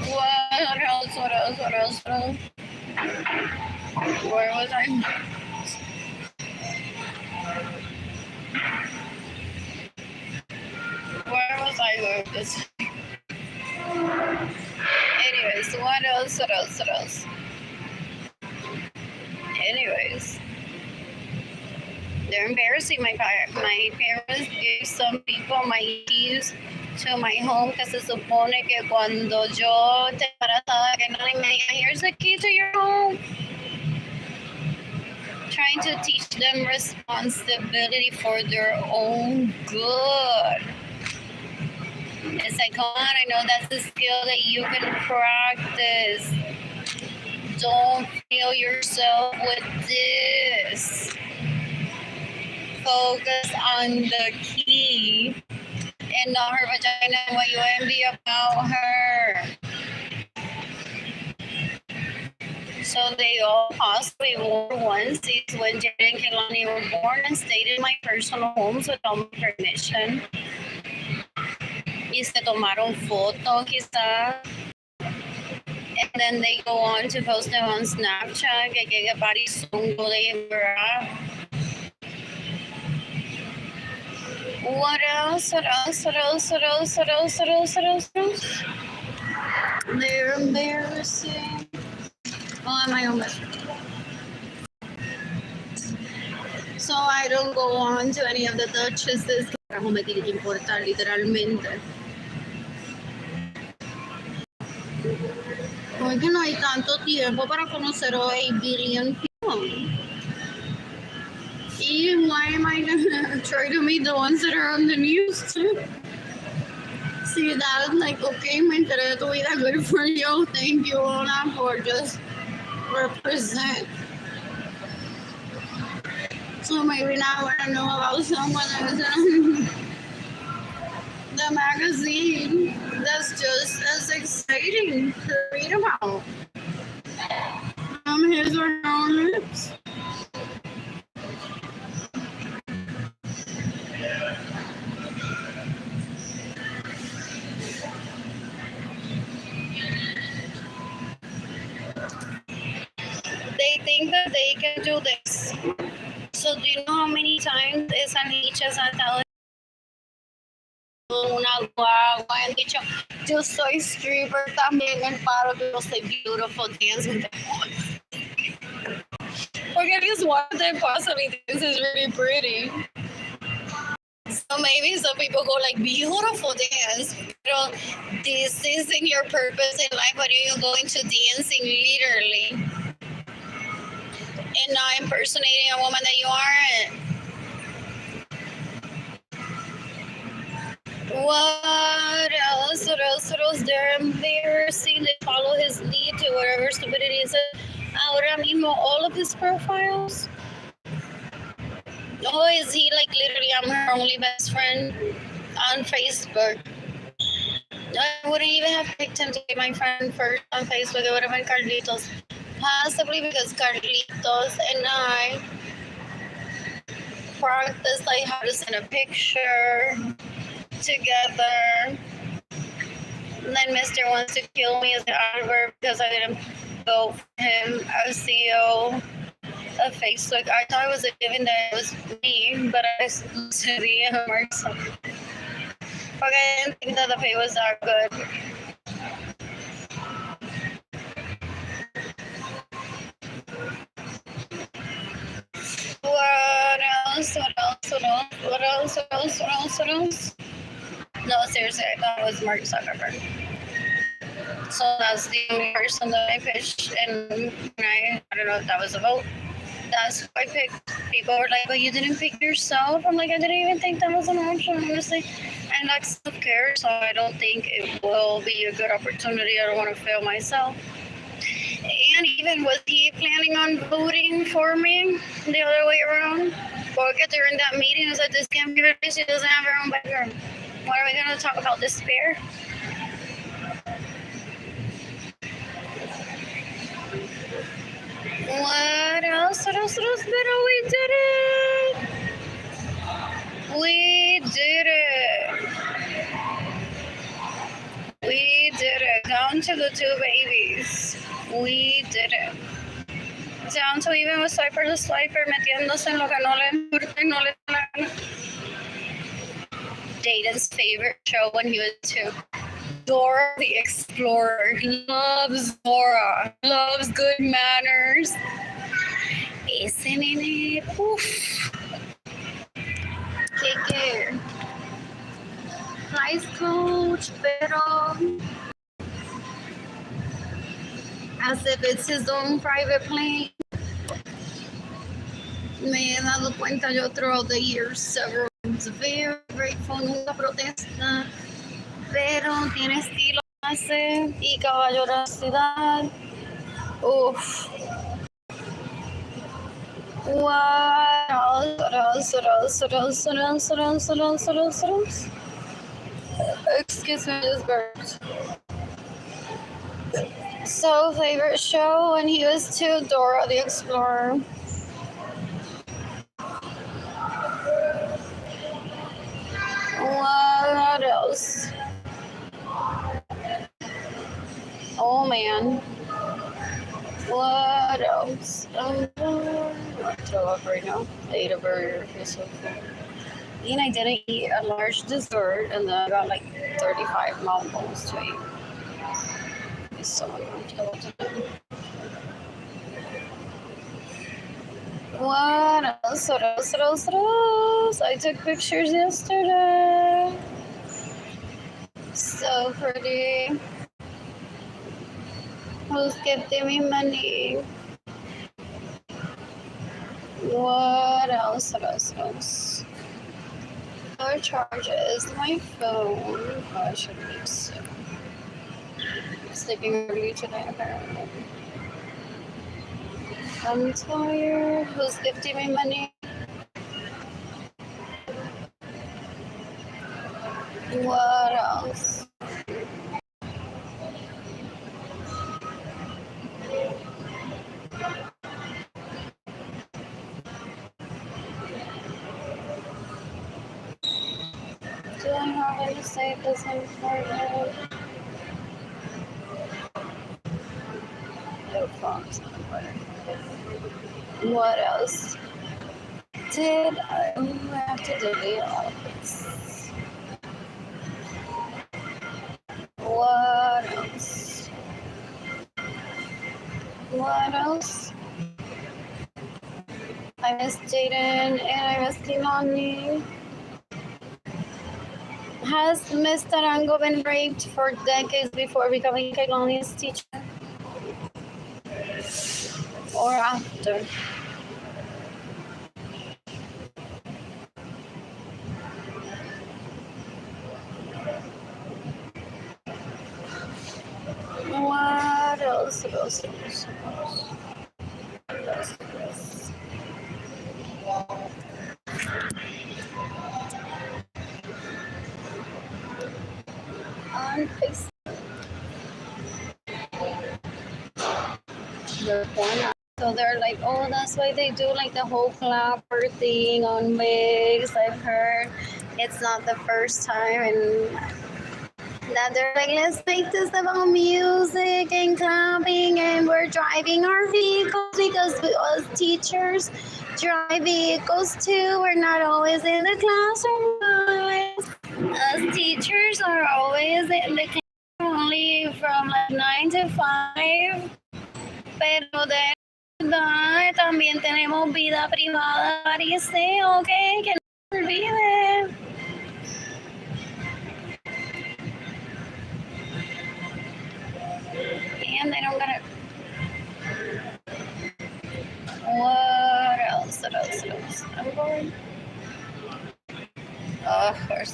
What else? What else? What else? What else? Where was I? Where was I with this? Anyways, what else? What else? What else? Anyways, they're embarrassing. My parents gave some people my keys to my home que se supone que cuando yo te embarazada que nadie me diga, here's the key to your home. Trying to teach them responsibility for their own good. It's like, come on, I know that's a skill that you can practice. Don't fail yourself with this. Focus on the key and not her vagina and what you envy about her. So they all possibly wore onesies when Jaden and Kehlani were born and stayed in my personal homes without my permission. Y se tomaron foto quizás. And then they go on to post them on Snapchat. Que parizongo they were at. What else? What else? What else? What else? What else? What else? What else? What else? They're embarrassing. Oh, am I almost? So I don't go on to any of the duchesses. Carajo me tiene que importar literalmente. Porque no hay tanto tiempo para conocer a 8 billion people. And why am I gonna try to meet the ones that are on the news too? See that, like, okay, me enteré de tu vida, good for you. Thank you, Ona, for just represent. So maybe now I want to know about someone that's in the magazine that's just as exciting to read about. His or her own lips. They think that they can do this. So do you know how many times esa nicha se ha estado una guagua and dicho, yo soy stripper también en paro, yo soy beautiful, dance with the boys. Porque at least one of them possibly thinks is really pretty. So maybe some people go like, beautiful dance, pero this isn't your purpose in life, but you're going to dancing literally. And not impersonating a woman that you aren't. What else? What else? What else? They're embarrassing. They follow his lead to whatever stupidity is. Ahora mismo, all of his profiles. Oh, is he like literally, I'm her only best friend on Facebook? I wouldn't even have picked him to be my friend first on Facebook. It would have been Carlitos. Possibly because Carlitos and I practiced like how to send a picture together. And then Mr. wants to kill me as an advert because I didn't vote for him as CEO of Facebook. I thought it was a given that it was me, but I listened to the Marcel. Okay, I didn't think that the pay was that good. What else? What else? What else? What else? What else? What else? What else? No, seriously, I thought it was Mark Zuckerberg. So that's the only person that I pitched, and I don't know if that was a vote. That's who I picked. People were like, "But you didn't pick yourself." I'm like, I didn't even think that was an option, honestly. And like self-care, so I don't think it will be a good opportunity. I don't want to fail myself. And even was he planning on voting for me the other way around? Porque during that meeting, he was like, "This can't be released. She doesn't have her own bedroom. What are we going to talk about? Despair?" What else? But we did it. We did it. We did it. Down to the 2 babies. We did it. Down to even with Swiper the Swiper metiéndose en lo que no le importa y no le da la gana. Dayton's favorite show when he was 2. Dora the Explorer. Loves Dora. Loves good manners. Ese nene, uff. ¿Qué? Nice coach, pero as if it's his own private plane. Me he dado cuenta yo throughout the years several times. Very grateful, nunca protesta, pero tiene estilo, hace y caballerosidad. Uff. What else? Excuse me, just burped. So, favorite show when he was 2, Dora the Explorer. What else? Oh man. What else? I'll throw up right now. I ate a burger. It feels so full. And I didn't eat a large dessert, and then I got like 35 mouthfuls to eat. It's so uncomfortable. What else? I took pictures yesterday. So pretty. Who's gifting me money? What else? Power charges my phone. Oh, I should leave soon. Sleeping early today, apparently. I'm tired. Who's gifting me money? What else? Do I have any say this important? No phones. What else? Did I have to delete all this? What else? I miss Jaden and I miss Kimani. Has Miss Tarango been raped for decades before becoming Kailani's teacher? Or after? What else? On Facebook. So they're like, oh, that's why they do like the whole clapper thing on wigs. I've heard it's not the first time, and that they're like, let's make this about music and clapping, and we're driving our vehicles because we as teachers drive vehicles too. We're not always in the classroom. As teachers are always in the classroom only from like 9 to 5. Pero de verdad también tenemos vida privada, parece, ok, que no se olvide.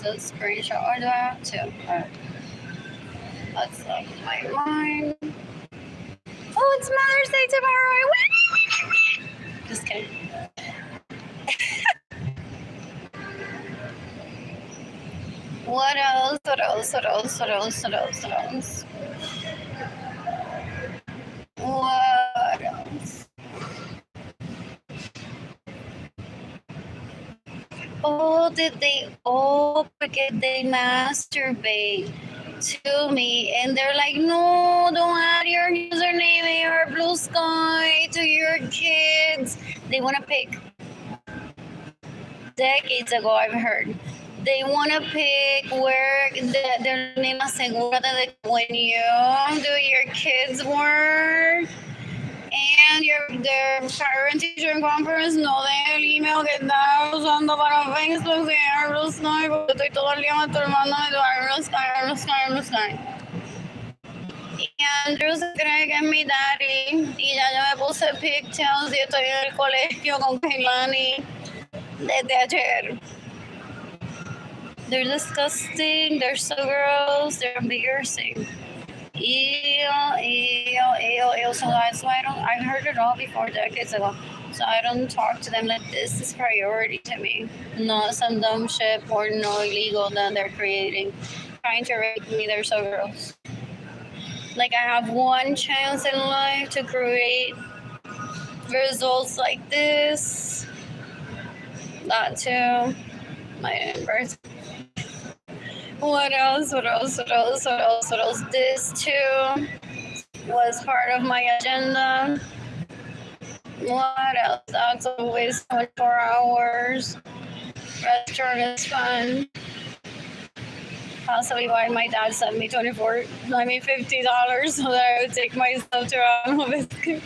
to screenshot. Or do I have to? Let's look my mind. Oh, it's Mother's Day tomorrow. Just kidding. What else? What else? What else? What else? What else? What else? What else? Oh, did they? Oh, porque they masturbate to me, and they're like, no, don't add your username or Blue Sky to your kids. They want to pick. Decades ago, I've heard. They want to pick where their name is segura de when you do your kids' work and their parent teacher conference no de el email que está usando para Facebook de Blue Sky porque estoy todo el día masturbándome de Blue Sky. Y Andrew se cree que es mi daddy y ya yo me puse pigtails y estoy en el colegio con Kailani desde ayer. They're disgusting, they're so gross, they're embarrassing. Ew. So that's why I've heard it all before decades ago. So I don't talk to them like this is priority to me. Not some dumb shit or no illegal that they're creating. Trying to rape me, they're so gross. Like I have one chance in life to create results like this. That too. My embers. What else? This too was part of my agenda. What else? That's always 24 hours. Restaurant is fun. Possibly why my dad sent me $50 so that I would take myself to Ramo Biscuit.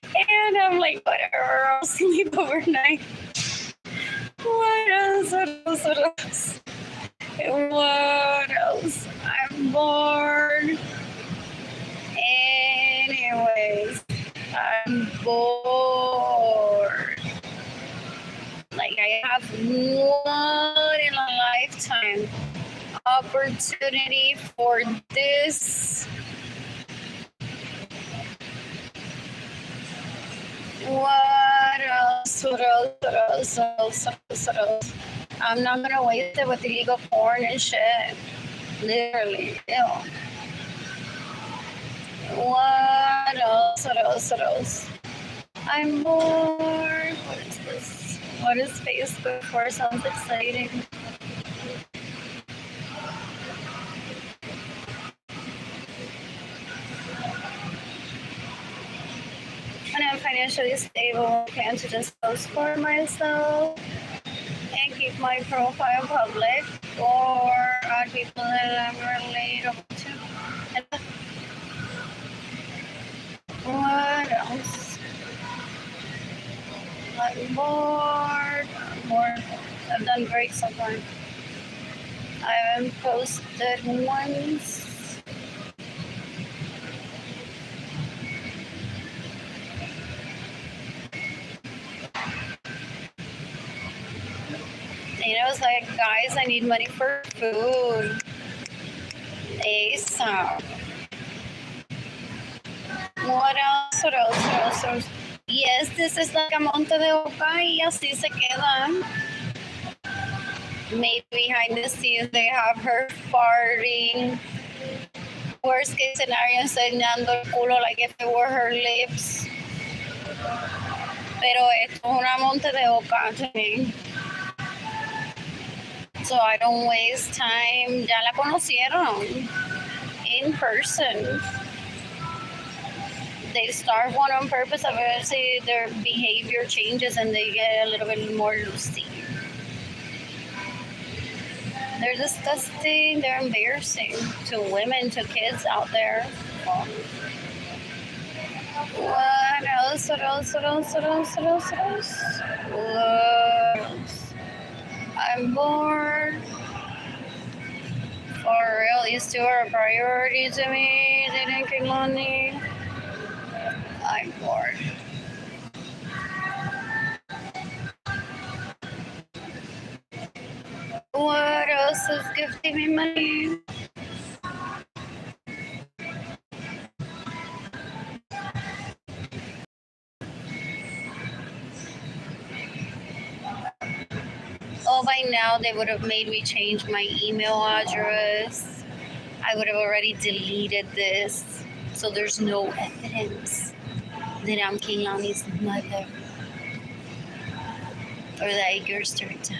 And I'm like, whatever, I'll sleep overnight. What else? What else? I'm bored. Anyways, I'm bored. Like I have one in a lifetime opportunity for this. What else? I'm not gonna waste it with illegal porn and shit. Literally, ew. What else? I'm bored. What is this? What is Facebook for? Sounds exciting. When I'm financially stable, I plan to just post for myself and keep my profile public or add people that I'm relatable to. What else? I'm bored. I've done great so far. I haven't posted once. It's like, guys, I need money for food. ASAP. What else? Yes, this is like a monte de boca y así se queda. Maybe behind the scenes they have her farting. Worst case scenario, enseñando el culo like if it were her lips. Pero esto es una monte de boca to me. So I don't waste time. Ya la conocieron in person. They start one on purpose. Obviously, their behavior changes and they get a little bit more loosey. They're disgusting. They're embarrassing to women, to kids out there. What else? I'm bored. For real, these two are a priority to me. They didn't get money. I'm bored. What else is gifting me money? Oh, by now they would have made me change my email address. I would have already deleted this, so there's no evidence that I'm Kehlani's mother or that Igor's her dad.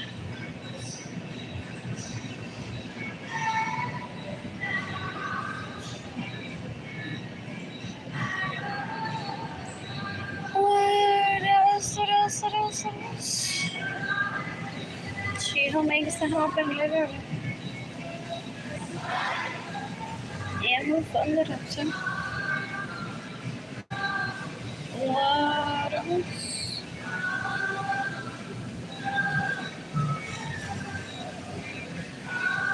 What else? She who makes it happen, literally. And who funded it too. What else?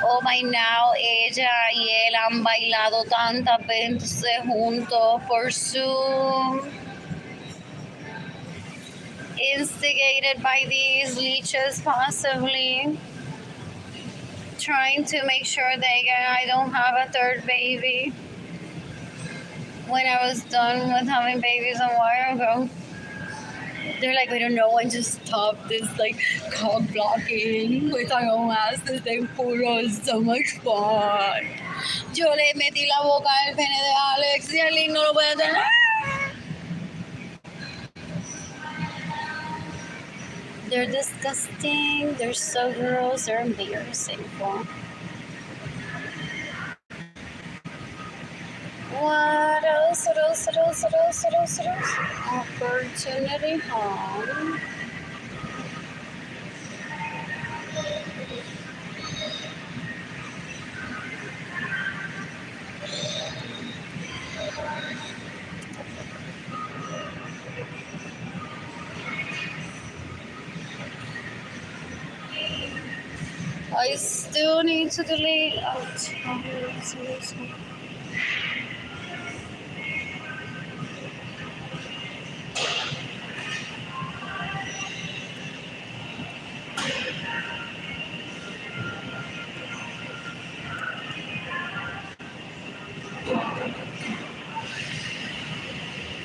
Oh, by now, ella y él han bailado tantas veces juntos por Zoom. Instigated by these leeches, possibly. Trying to make sure that I don't have a third baby. When I was done with having babies a while ago. They're like, we don't know when to stop this, like, cock blocking with our own asses. They puro is so much fun. Yo le metí la boca al pene de Alex y Arlene no lo puede tener. They're disgusting. They're so gross. They're embarrassing. What else? Opportunity home. I still need to delete.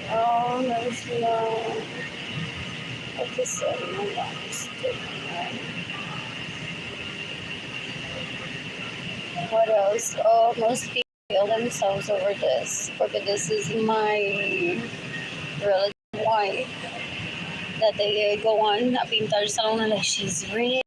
Oh, there's no. Okay, so what else? Oh, most people kill themselves over this because this is my relative wife that they go on a pintarse a una like she's rich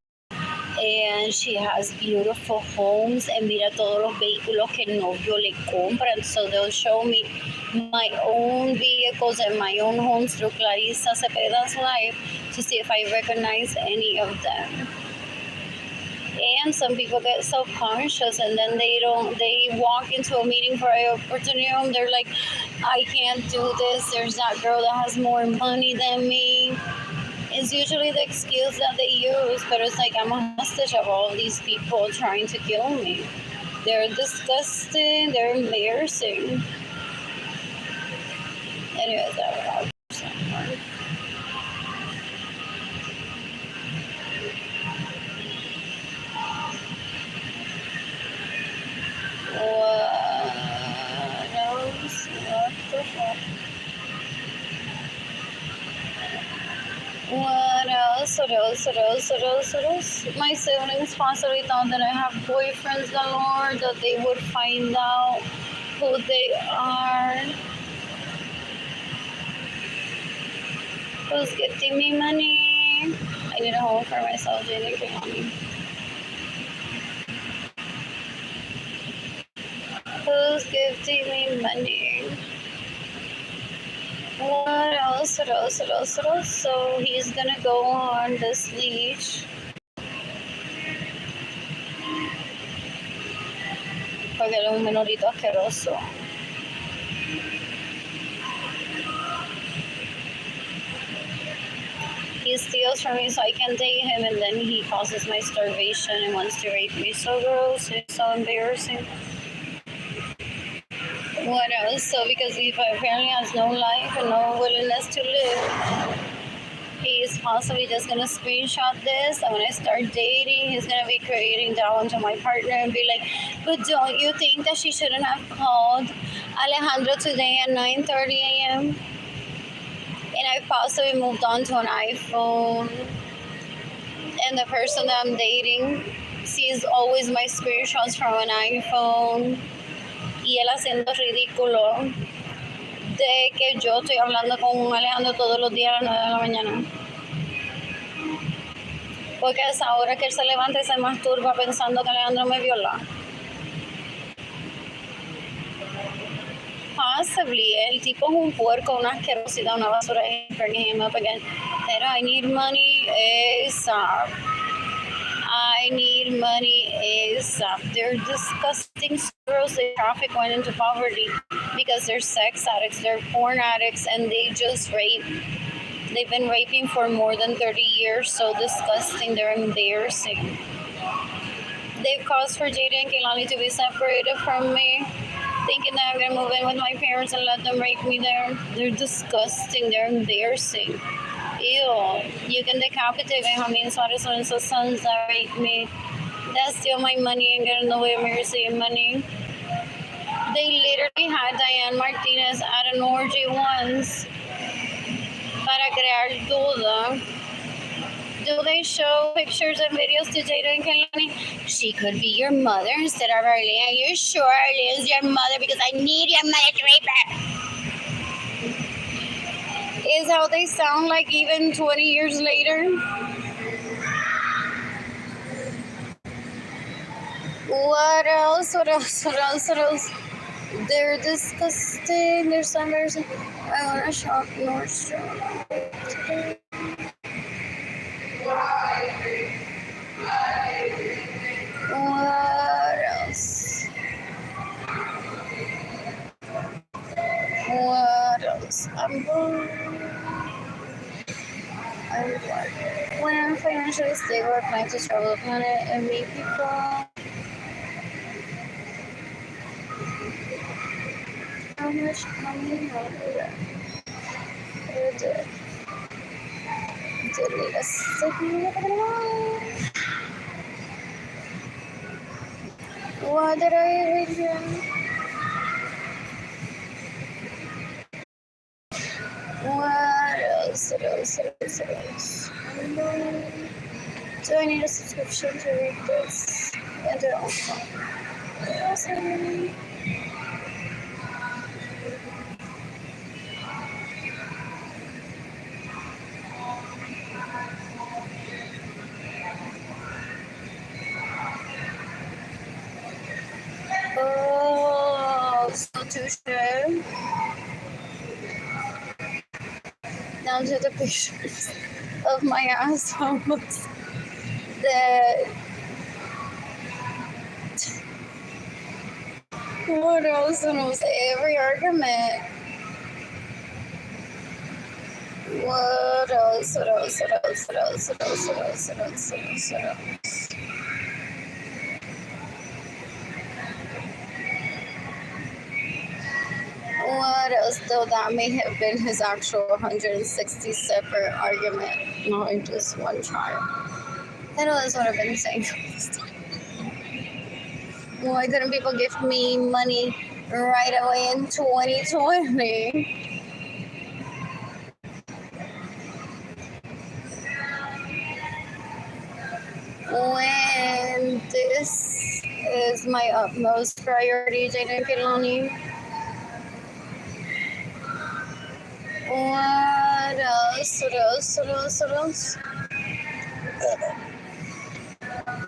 and she has beautiful homes and mira todos los vehículos que el novio le compran. So they'll show me my own vehicles and my own homes through Clarissa Cepeda's life to see if I recognize any of them. And some people get self-conscious and then they walk into a meeting for an opportunity and they're like, I can't do this. There's that girl that has more money than me. It's usually the excuse that they use, but it's like I'm a hostage of all these people trying to kill me. They're disgusting. They're embarrassing. Anyways, that was all. What else? What the fuck? What else? My siblings possibly thought that I have boyfriends galore, that they would find out who they are. Who's gifting me money? I need a home for myself, Jenny. Who's gifting me money? What else? So he's gonna go on this leash. Porque él es un menorito asqueroso. He steals from me so I can date him and then he causes my starvation and wants to rape me. So gross. It's so embarrassing. What else? So because he apparently has no life and no willingness to live, he he's possibly just gonna screenshot this, and when I start dating, he's gonna be creating that one to my partner and be like, but don't you think that she shouldn't have called Alejandro today at 9:30 a.m.? And I've possibly moved on to an iPhone, and the person that I'm dating sees always my screenshots from an iPhone, y él haciendo ridículo de que yo estoy hablando con Alejandro todos los días a las 9 de la mañana. Porque a esa hora que él se levanta y se masturba pensando que Alejandro me viola. Possibly, el tipo es un puerco, una asquerosidad, una basura. Bringing him up again. Pero I need money ASAP. I need money ASAP. They're disgusting squirrels. The traffic went into poverty because they're sex addicts, they're porn addicts, and they just rape. They've been raping for more than 30 years. So disgusting. They're embarrassing. They've caused for Jada and Kehlani to be separated from me, thinking that I'm going to move in with my parents and let them rape me there. They're disgusting. They're embarrassing. Ew. You can decapitate Benjamin Suarez Lorenzo's sons that rape me, that steal my money and get in the way of me receiving money. They literally had Diane Martinez at an orgy once para crear duda. Do they show pictures and videos to Jada and Kehlani? She could be your mother instead of Arlene. Are you sure Arlene is your mother? Because I need your mother to rape her. Is how they sound like even 20 years later. What else? What else? What else? What else? They're disgusting. They're so embarrassing. I want to shop Nordstrom. What else? What else? I'm bored. When I'm financially stable, I plan to travel the planet and meet people. How much money have I did? Delete a significant amount. What did I read here? What else? What else? What else? What else? Do I need a subscription to read this? I don't. What else do I need? Oh, so touche. Down to the pictures of my assholes that. What else? Almost every argument. What else? What else? What else? What else? What else? What else? What else? What else? What else? What else? Though that may have been his actual 160 separate argument, not in just one trial. I know that's what I've been saying this time. Why couldn't people give me money right away in 2020? When this is my utmost priority, Jada and Kehlani. What else? What else? What else? What else?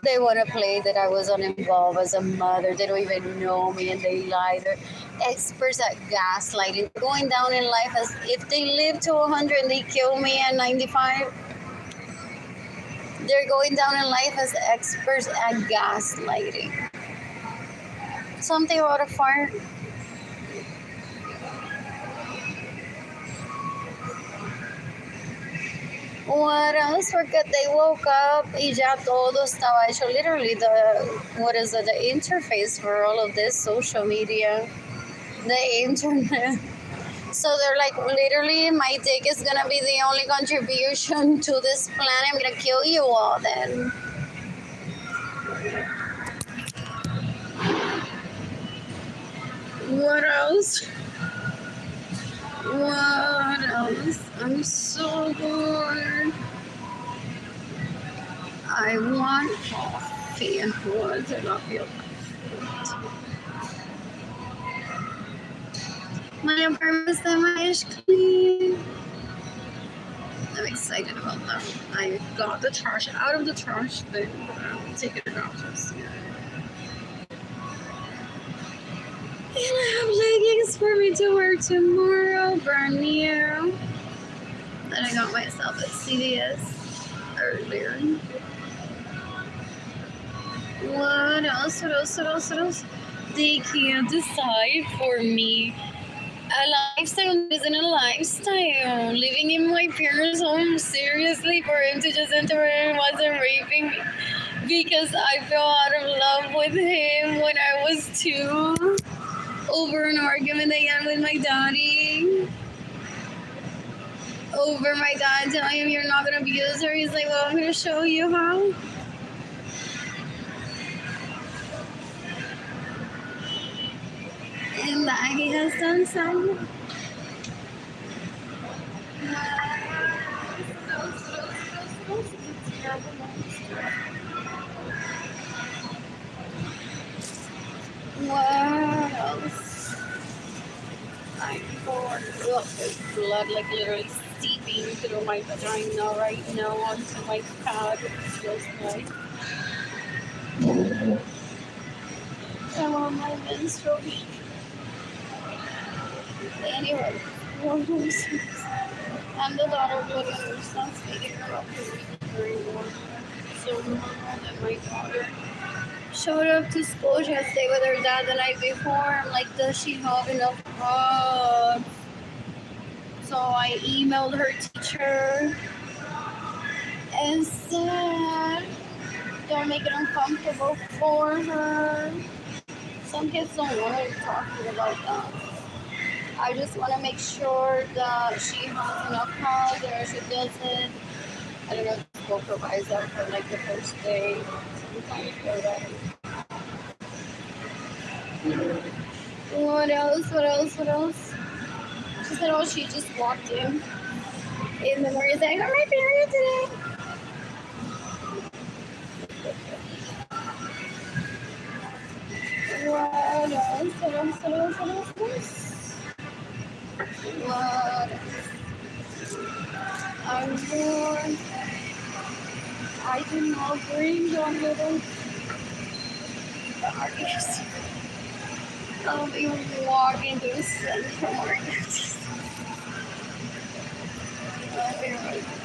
They want to play that I was uninvolved as a mother. They don't even know me and they lie. They're experts at gaslighting. Going down in life as if they live to 100 and they kill me at 95. They're going down in life as experts at gaslighting. Something about a fire. What else? Porque they woke up y ya todo estaba hecho. Literally, the interface for all of this social media, the internet So they're like, literally, my dick is gonna be the only contribution to this planet. I'm gonna kill you all then. What else? What else? I'm so bored. I want coffee. What did I feel? My apartment is semi-clean. I'm excited about that. I got the trash out of the trash bin. I'll take it out just yet. And I have leggings for me to wear tomorrow, brand new. That I got myself at CVS earlier. What else? What else? What else? What else? They can't decide for me. A lifestyle isn't a lifestyle. Living in my parents' home, seriously, for him to just enter in and wasn't raping me because I fell out of love with him when I was 2 over an argument I had with my daddy. Over my dad telling him you're not gonna abuse her. He's like, well, I'm gonna show you how. And that he has done some. What else? I'm bored. Look, there's blood like literally seeping through my vagina right now onto my pad. It feels like I'm on my menstrual. Anyway, I'm the daughter of William Anderson's speaking about the very normal. So normal that my daughter showed up to school. She had to stay with her dad the night before. I'm like, does she have enough hugs? So I emailed her teacher and said, don't make it uncomfortable for her. Some kids don't want to talk to you about that. I just want to make sure that she has enough hugs, or if she doesn't, I don't know if school provides that for like the first day. Sometimes they're ready. What else? What else? What else? She said, oh, she just walked in the morning saying, I got my period today. What else? What else? What else? What else? What else? What else? I'm bored. I did not bring down little bodies. I'll be walking to the Central Market. I'll be right back.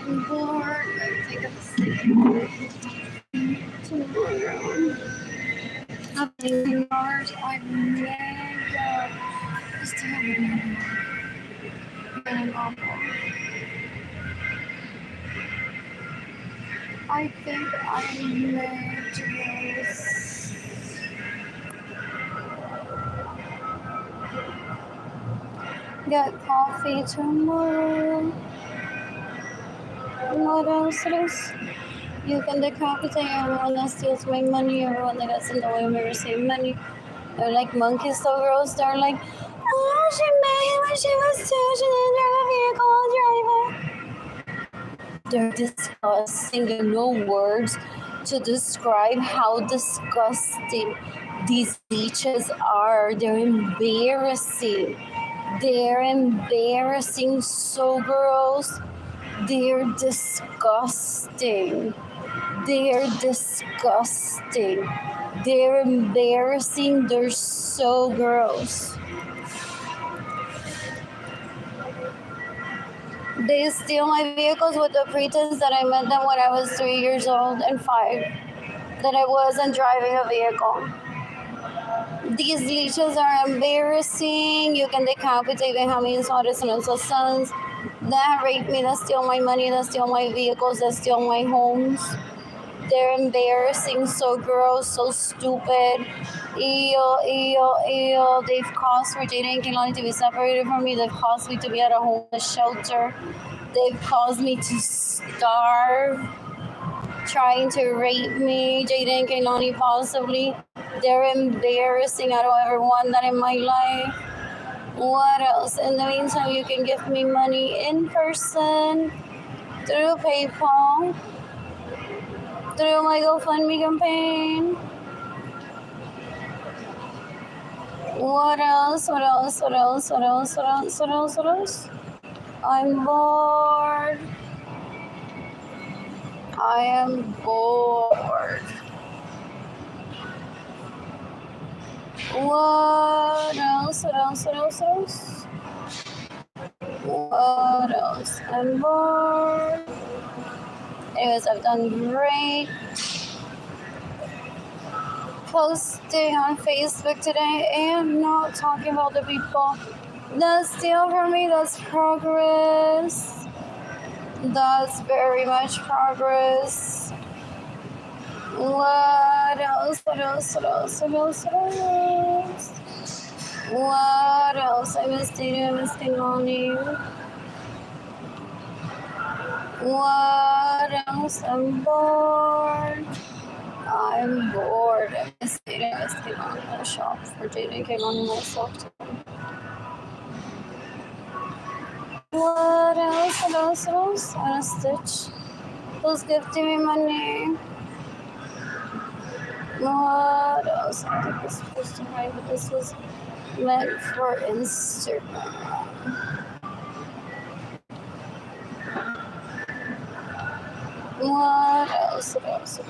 I'm bored. I think I'm sleeping tomorrow. Nothing Mars. I'm mega. Just having I think I may just get coffee tomorrow. What else is? You can decapitate everyone that steals my money, everyone that doesn't know I'm ever receive money. They're like monkeys so gross. They're like, oh, she made it when she was 2, she didn't drive a vehicle, driver. They're disgusting. There are no words to describe how disgusting these leeches are. They're embarrassing. They're embarrassing, so gross. They're disgusting. They're disgusting. They're embarrassing. They're so gross. They steal my vehicles with the pretense that I met them when I was 3 years old and 5, that I wasn't driving a vehicle. These leeches are embarrassing. You can decapitate me, how many daughters and also sons that rape me, that steal my money, that steal my vehicles, that steal my homes. They're embarrassing, so gross, so stupid. Ew. They've caused for Jada and Kehlani to be separated from me. They've caused me to be at a homeless shelter. They've caused me to starve, trying to rape me. Jada and Kehlani possibly. They're embarrassing. I don't ever want that in my life. What else? In the meantime, you can give me money in person, through PayPal, through my GoFundMe campaign. What else? I'm bored. I am bored. What else? I'm bored. Anyways, I've done great posting on Facebook today and not talking about the people that steal from me. That's progress. That's very much progress. What else? What else? I missed Kehlani. What else? I'm bored. I miss Kehlani. I'll shop for Jada and Kehlani myself too. What else? On a stitch. Who's gifting me money? What else? I think it's supposed to hide, but this was meant for Instagram. What else? What else?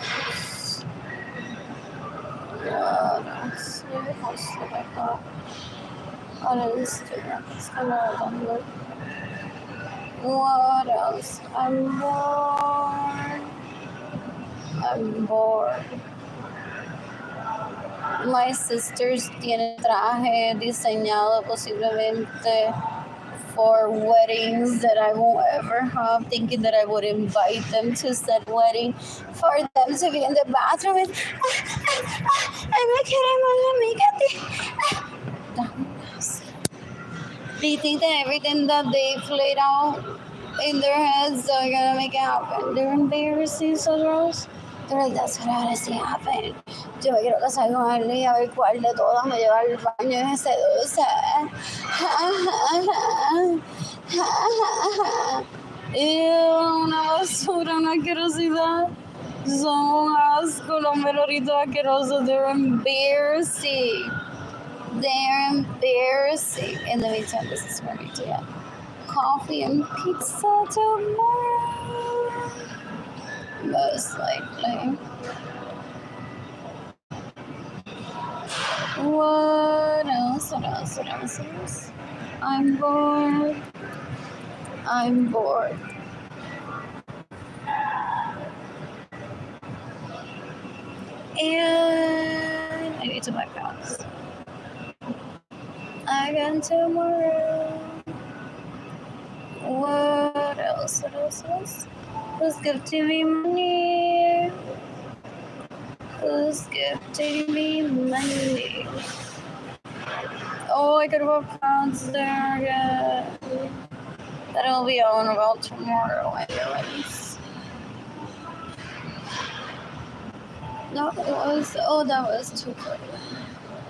Maybe post it like that on Instagram. It's kind of done. What else? I'm bored. My sisters tienen traje diseñado posiblemente for weddings that I won't ever have, thinking that I would invite them to said wedding for them to be in the bathroom and they think that everything that they've laid out in their heads are gonna make it happen. They're embarrassing, so gross. They're like, that's what honestly happened. Yo me quiero casar con Arlene y a ver cuál de todas me lleva al baño en seduce. Una basura, una asquerosidad. Son un asco, los meloritos asquerosos. They're embarrassing. In the meantime, this is for me to get coffee and pizza tomorrow. Most likely. What else? I'm bored. And I need to buy pants. Again tomorrow. What else? Who's gifting me money? Oh, I could have bought pounds there again. That'll be on about tomorrow anyways. No, that was too good.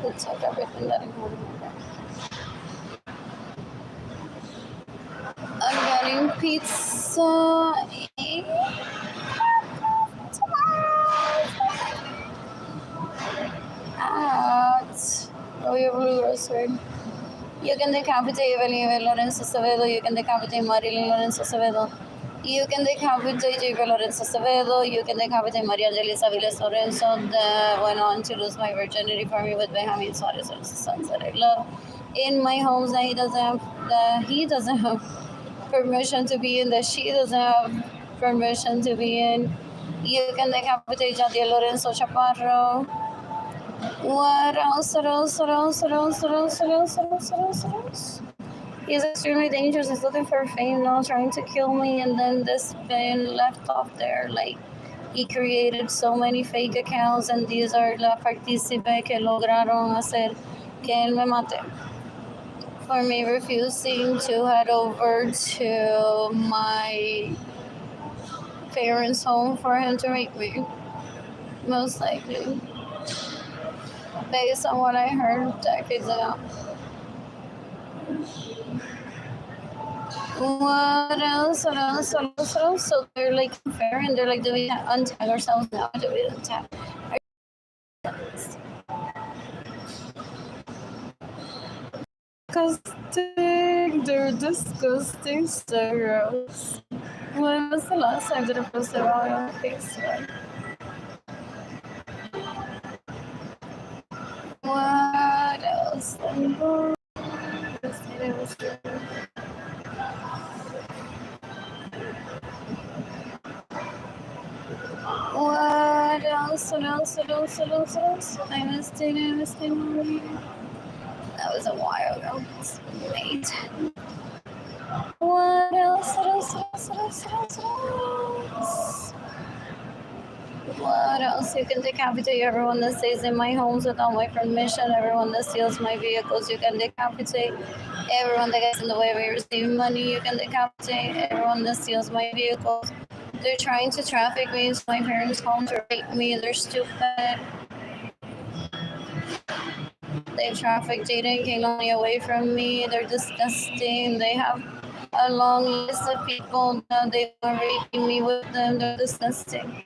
It took everything that I wanted. I'm getting pizza at Royal Blue Grocery. You can decapitate Arlene Lorenzo Acevedo. You can decapitate Marilyn Lorenzo Acevedo. You can decapitate J.B. Lorenzo Acevedo. You can decapitate Maria Angelisa Viles Lorenzo that went on to lose my virginity for me with Benjamin Suarez and the sons that I love. In my homes that he doesn't have permission to be in, that she doesn't have permission to be in. You can decapitate Jadiel Lorenzo Chaparro. What else? He's extremely dangerous. He's looking for fame now, trying to kill me, and then this being left off there, like He created so many fake accounts, and these are la partícipe que lograron hacer que él me mate. For me refusing to head over to my parents' home for him to rape me, most likely, based on what I heard decades ago. What else? What else? What else? What else? So they're like fair and they're like, do we untag ourselves now? Do we untag? Disgusting. They're disgusting. So gross. When was the last time that I posted on Facebook? What else? What else? What else? What else? What else? What else? I missed it. That was a while ago. Wait. What else? What else? What else? What else? What else? What else? What else? You can decapitate everyone that stays in my homes without my permission. Everyone that steals my vehicles, you can decapitate. Everyone that gets in the way of me receiving money, you can decapitate. Everyone that steals my vehicles. They're trying to traffic me into my parents' home to rape me. They're stupid. They traffic Jaden Kaylani away from me. They're disgusting. They have a long list of people that they are raping me with them. They're disgusting.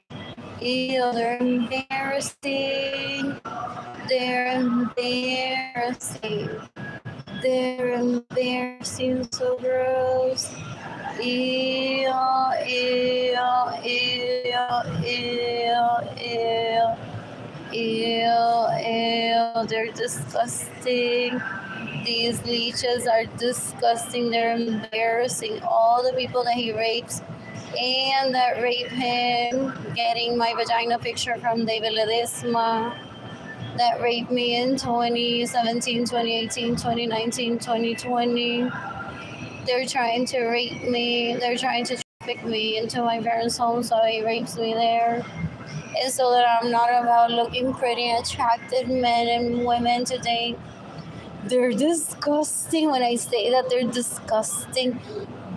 Ew, they're embarrassing. They're embarrassing. They're embarrassing, so gross. Ew, ew, ew, ew, ew, they're disgusting. These leeches are disgusting. They're embarrassing. All the people that he rapes and that rape him, getting my vagina picture from David Ledesma, that raped me in 2017, 2018, 2019, 2020. They're trying to rape me. They're trying to traffic me into my parents' home, so he rapes me there. And so that I'm not about looking pretty, attractive men and women to date. They're disgusting. When I say that they're disgusting,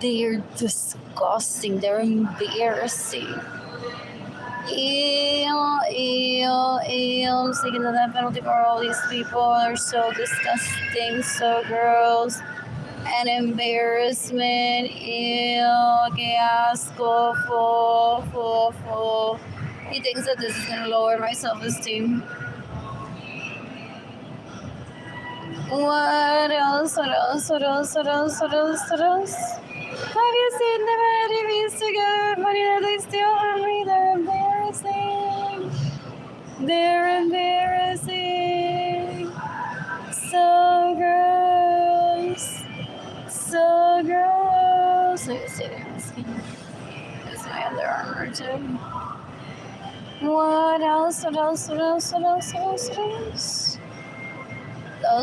they're disgusting. They're embarrassing. Ew. I'm seeking the death penalty for all these people. They're so disgusting, so gross. An embarrassment. Ew, que asco. Fo. He thinks that this is going to lower my self-esteem. What else? Have you seen the many bees to get money that they steal from me? They're embarrassing. They're embarrassing. So gross. So gross. Let me see this. There's my Under Armour too. What else?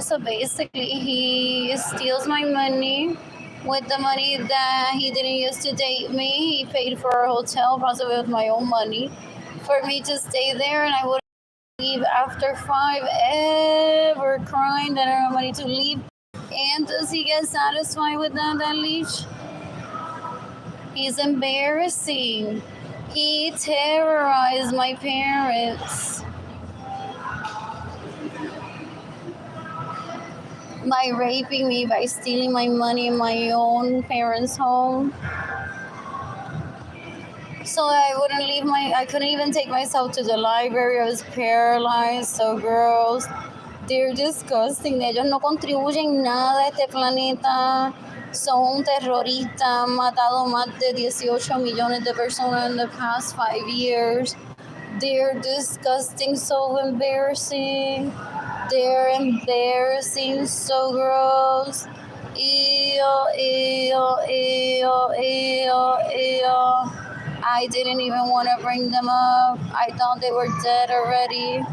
So basically, he steals my money. With the money that he didn't use to date me, he paid for a hotel, possibly with my own money, for me to stay there, and I wouldn't leave after 5, ever crying that I don't have money to leave. And does he get satisfied with that leash? He's embarrassing. He terrorized my parents by raping me, by stealing my money in my own parents' home. So I wouldn't leave I couldn't even take myself to the library. I was paralyzed, so gross. They're disgusting. Ellos no contribuyen nada a este planeta. Son terroristas. Han matado más de 18 millones de personas in the past 5 years. They're disgusting, so embarrassing. They're embarrassing, so gross. Ew. I didn't even want to bring them up. I thought they were dead already.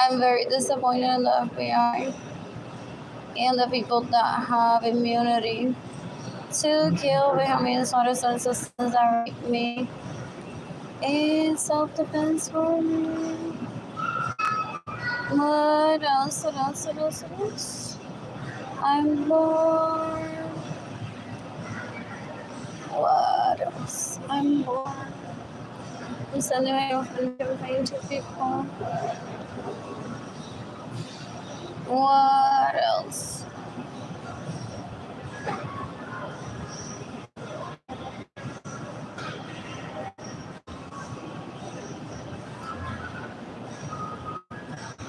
I'm very disappointed in the FBI and the people that have immunity. to kill Benjamin Suarez and citizens that raped me. In self-defense for me. What else? What else? What else? What else? I'm bored. What else? I'm bored. I'm sending my open campaign to people. What else?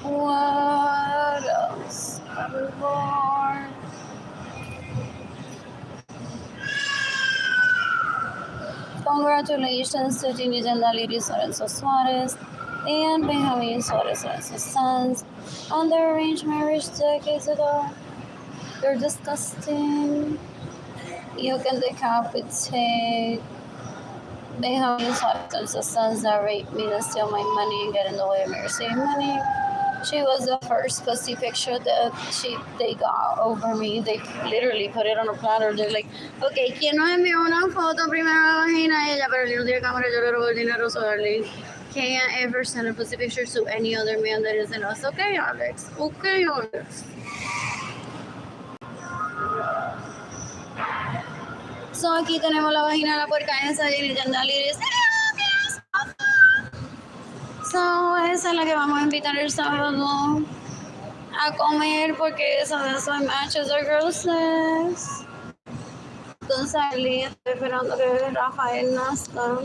What else? I'm bored. Congratulations to Teenage and Lady Lorenzo Suarez and Benjamin Suarez Lorenzo's sons on their arranged marriage decades ago. You're disgusting. You can decapitate Benjamin Suarez Lorenzo's sons that raped me and steal my money and get in the way of me receiving money. She was the first pussy picture that they got over me. They literally put it on a platter. They're like, okay, ¿quién nos envió una foto primero a la vagina de ella? Pero yo no tiene cámara, yo le robo el dinero, so Arlene can't ever send a pussy picture to any other man that isn't us. Okay, Alex. Okay, Alex. So aquí tenemos la vagina de la puerca esa de Legendary. So, esa es la que vamos a invitar el sábado a comer porque esa de esos matches are grosses. Entonces, Arlene, estoy esperando que Rafael nazca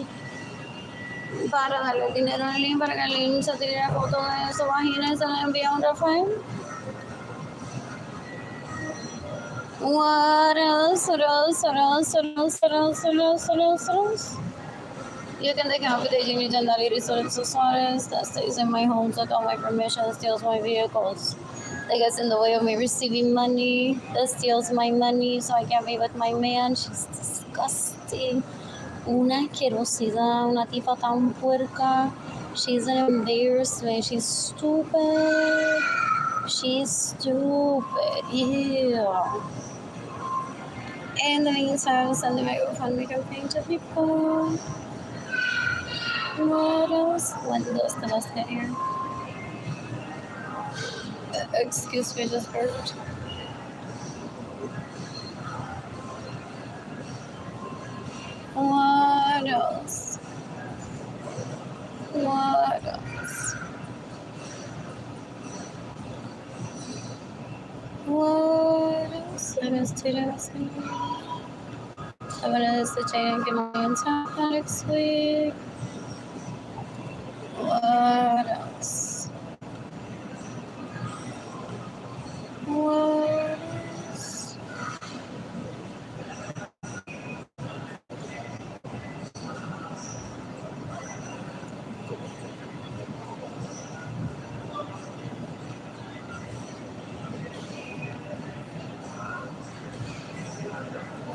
para darle el dinero a Arlene para que Arlene se tire la foto de su vagina y se la envíe a un Rafael. What else? What else? What else? What else? What else? What else? What else? What else? You can decapitate Legendary Lorenzo Suarez that stays in my home without my permission, steals my vehicles, that gets in the way of me receiving money, that steals my money so I can't be with my man. She's disgusting. Una asquerosidad, una tipa tan puerca. She's an embarrassment. She's stupid. She's stupid. Ew. In the meantime, I'm sending my GoFundMe campaign to people. What else? When does the bus get here? Excuse me, just burped. What else? What else? What else? I missed 2 days. I'm gonna stitch and get my own top next week. What else? What else?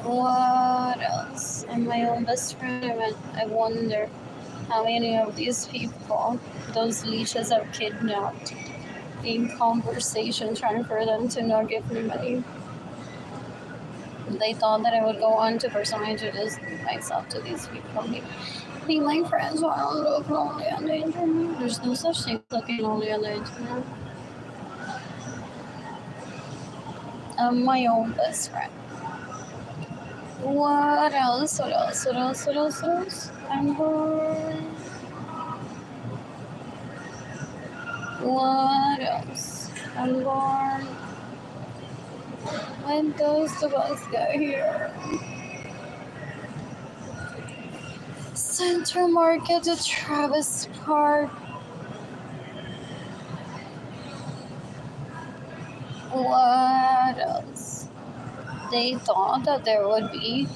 What else? I'm my own best friend. I wonder how many of these people, those leeches, have kidnapped in conversation, trying for them to not give me money. They thought that I would go on to personally introduce myself to these people. Be my friends while I don't look lonely on the internet. There's no such thing as looking lonely on the internet. I'm my own best friend. What else? What else? What else? What else? What else? I'm bored. What else? I'm bored. When does the bus get here? Central Market to Travis Park. What else? They thought that there would be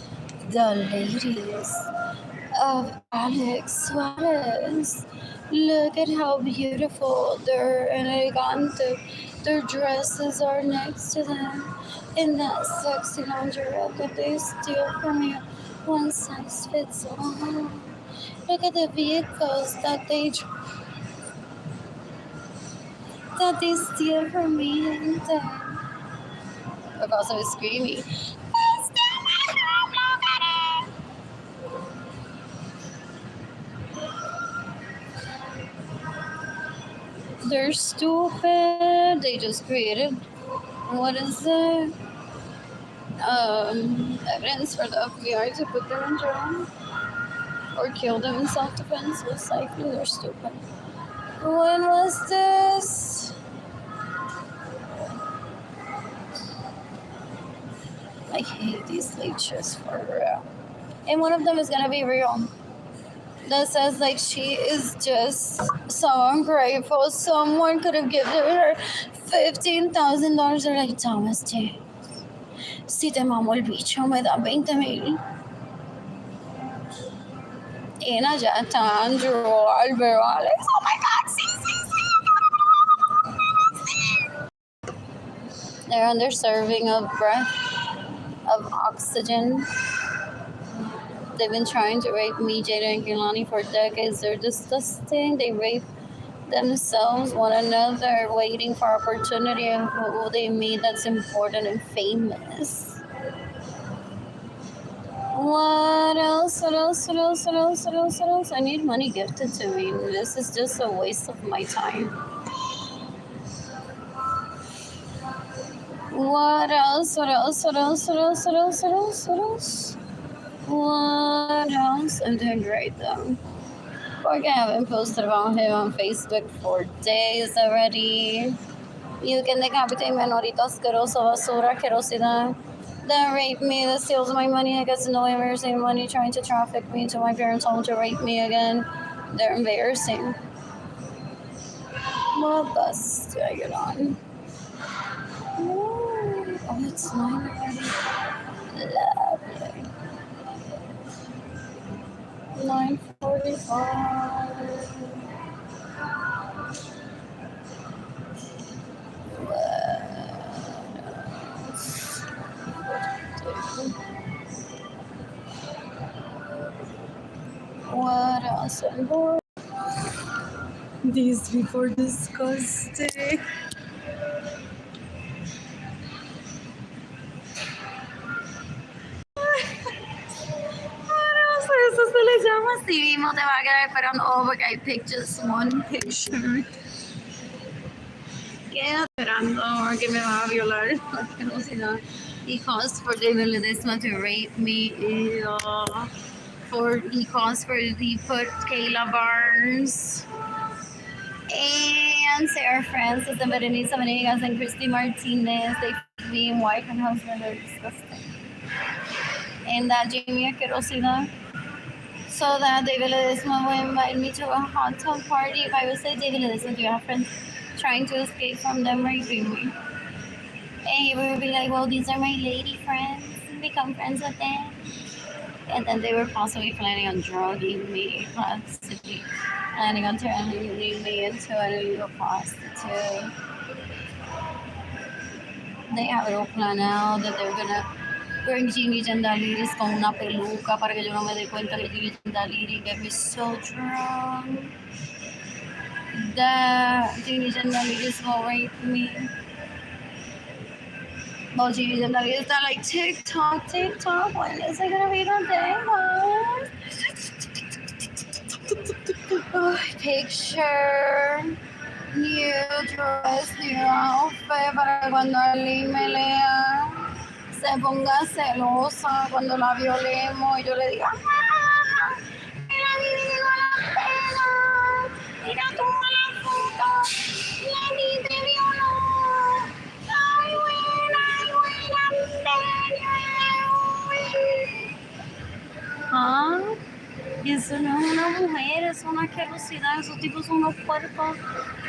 the ladies of Alex Suarez. Look at how beautiful their elegante, their dresses are next to them. In that sexy lingerie that they steal from you. One size fits all. Look at the vehicles that they steal from me and them. Because I was screaming, "They steal my car!" They're stupid. They just created, what is it? Evidence for the FBI to put them in jail or kill them in self-defense. Most likely, they're stupid. When was this? I hate these leeches for real. And one of them is gonna be real. That says like she is just so ungrateful. Someone could have given her $15,000. They're like, Thomas J. Si te mamo el bicho, me da 20,000. And allá está Andrew Albert Alex. Oh my God, sí. They're underserving of breath, of oxygen. They've been trying to rape me, Jada, and Kehlani for decades. They're disgusting. They rape themselves, one another, waiting for opportunity of who they meet that's important and famous. What else? What else? What else? What else? What else? What else? I need money gifted to me. This is just a waste of my time. What else? What else? What else? What else? What else? What else? What else? What else? I'm doing great though. Porque I haven't posted about him on Facebook for days already. You can decapitate menorito asqueroso, basura, asquerosidad. That raped me, that steals my money, that gets no embarrassing money, trying to traffic me to my parents' home to rape me again. They're embarrassing. What bus do I get on? Oh, it's 9 already. Lovely. 9:45. What else? And more. These people are disgusting. Eso se le llama así mismo, te va a quedar esperando. Oh, porque I picked just one picture. Queda esperando que me va a violar. No sé nada. He caused for David Ledesma to rape me. He caused for the put Kayla Barnes and Sarah Francis and Berenice Venegas and Christy Martinez. They being wife and husband are disgusting. And that Jamie Aquerosida. So that David Ledesma will invite me to a hot tub party. If I would say, David Ledesma, do you have friends trying to escape from them raping me? And he would be like, well, these are my lady friends. Become friends with them. And then they were possibly planning on drugging me, possibly planning on turning me into an illegal prostitute. They have it all planned out that they're gonna bring Gigi Jandaliris con una peluca para que yo no me dé cuenta que Gigi Jandaliris get me so drunk that Gigi Jandaliris will rape me. Well, Gigi Jandaliris are like, TikTok, when is it gonna be the day, huh? Oh, picture, new dress, new outfit para cuando Arlene me lea. Se ponga celosa cuando la violemos y yo le diga, ¡ah! ¡Mira, Vivi, no la pena! ¡Mira, toma la foto! ¡La Vivi te violó! ¡Ay, buena! ¿Ah? Eso no es una mujer, es una asquerosidad. Esos tipos son unos puercos.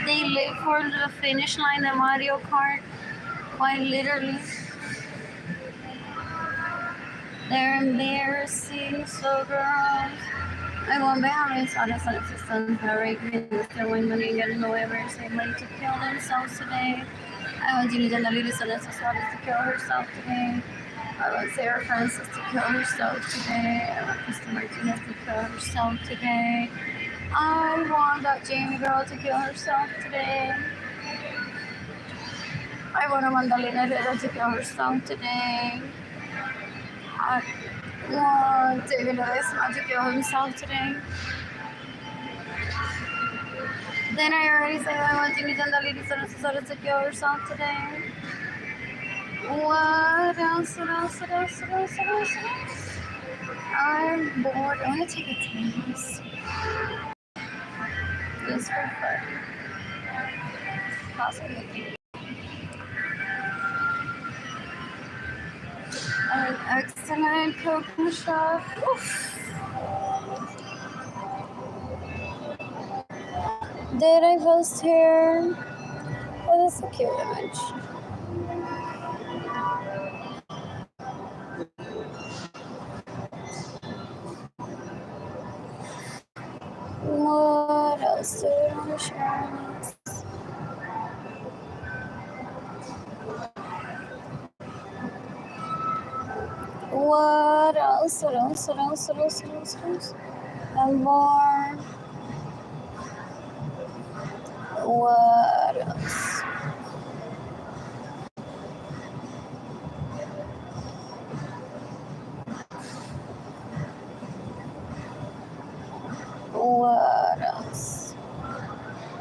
They live for the finish line de Mario Kart. Quite literally. They're embarrassing, so girls. I won't be honest, honest, assistants are raping Mr. Wingman and getting away very safely to kill themselves today. I want Gigi Jandaliris to kill herself today. I want Sarah Francis to kill herself today. I want Christy Martinez to kill herself today. I want that Jamie girl to kill herself today. I want Magdalena Herrera to kill herself today. I want David Ledesma to kill himself today. Then I already said I want to meet the ladies that took yourself today. What else? What else? What else? What else? What else? What else? I'm bored. I want to take a test. Just for fun. Possibly. An excellent cooking shop. Oof. Did I post here? Oh, that's a cute image. What else do I want to share on this? What else? What else? What else? What else? What else? What else? And more. What else? What else?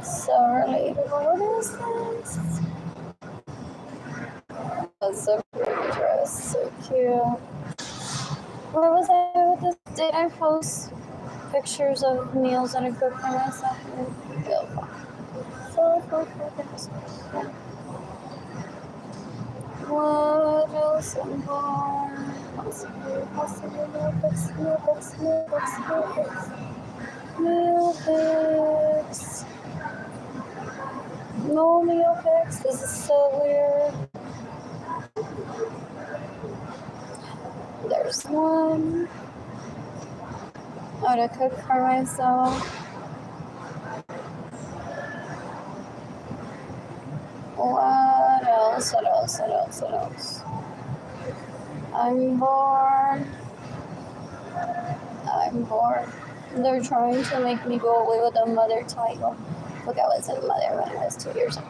So relatable. What is this? That's a pretty dress. So cute. Where was I with this? Did I post pictures of meals that I cooked for myself? What else and more? Possibly meal pics. No meal pics. This is so weird. There's one. How to cook for myself. What else? What else? What else? What else? I'm bored. I'm bored. They're trying to make me go away with a mother title. Look, I was a mother when I was 2 years old.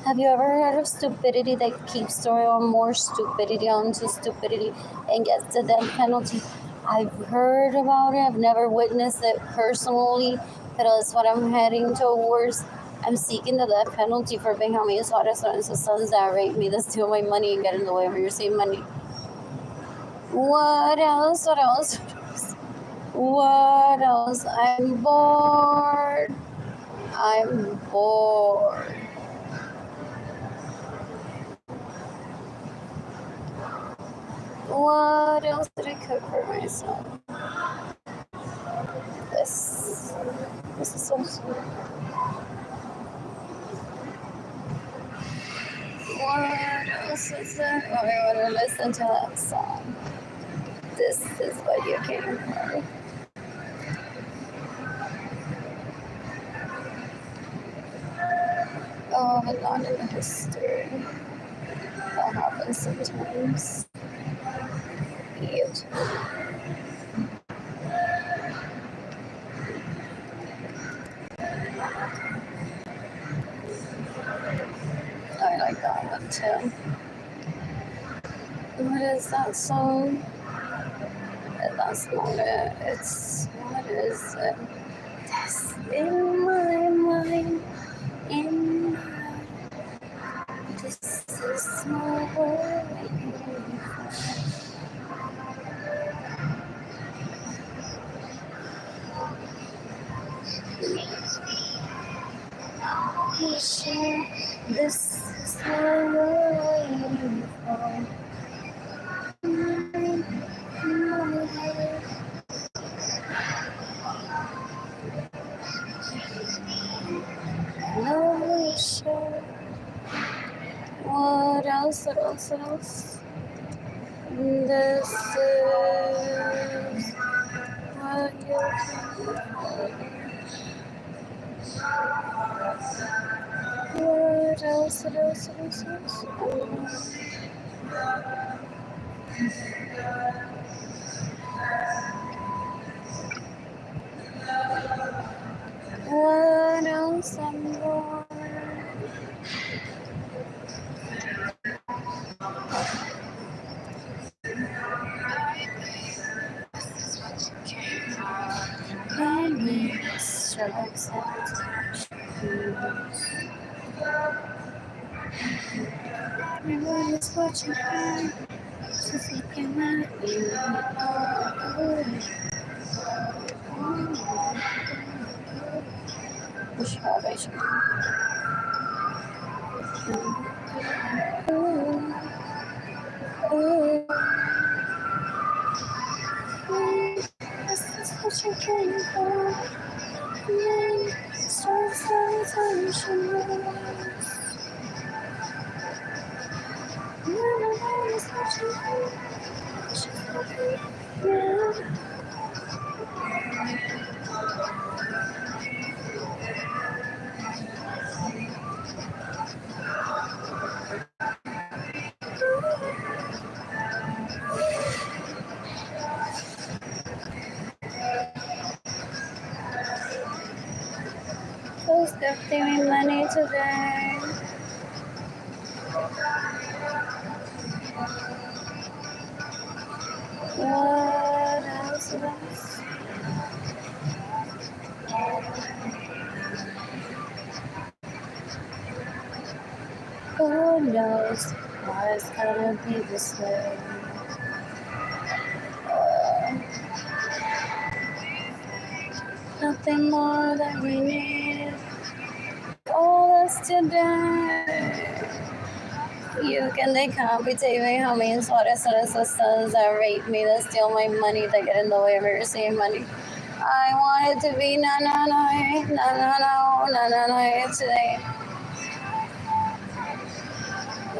Have you ever heard of stupidity that keeps throwing on more stupidity onto stupidity and gets the death penalty? I've heard about it. I've never witnessed it personally, but that's what I'm heading towards. I'm seeking the death penalty for Benjamin Suarez Lorenzo's sons that rape me, that steal my money and get in the way of me receiving money. What else? What else? What else? I'm bored. I'm bored. What else did I cook for myself? This is so sweet. What else is there? Oh, I want to listen to that song. This is what you came for. Oh, but not in the history. That happens sometimes. YouTube. I like that one too. What is that song? That's not it. It's, what is it? This in my mind, in my, this is my world. This is my world. What else? What else? What else? This is what you What else? What else? What else? What else? What else and more? This is what you came for. shall accept. Everybody's watching her. She's looking at you. Push her, basically. This is what you came for. Who's giving me money today? What else? Who knows why it's gonna be this way? Nothing more that we need. All us today. You can they compensate me how many sort of sons that rape me, that steal my money, that get in the way of me receiving money. I want it to be no today.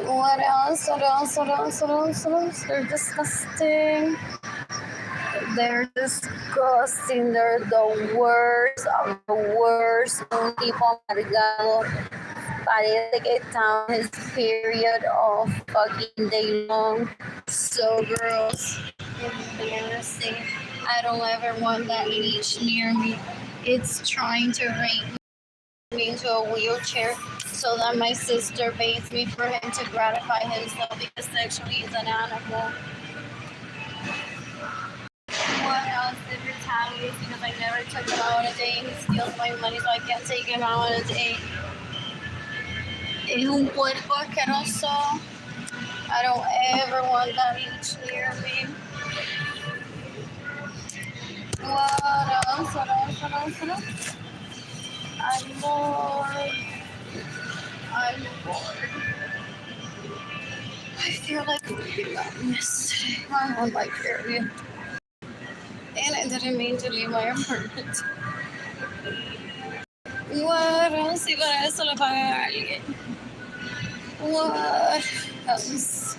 What else? They're disgusting. They're disgusting. They're the worst of the worst. Un tipo amargado. Parece que está on his period all fucking day long. So gross. Embarrassing. I don't ever want that leech near me. It's trying to rape me into a wheelchair so that my sister bathes me for him to gratify himself because sexually he's an animal. What else? It retaliates because I never took him out on a date. He steals my money so I can't take him out on a date. Es un puerco asqueroso. I don't ever want that leech near me. What else? I'm bored. I feel like we got yesterday. I'm on my period. And I didn't mean to leave my apartment. What else? Y para eso lo paga alguien. What else?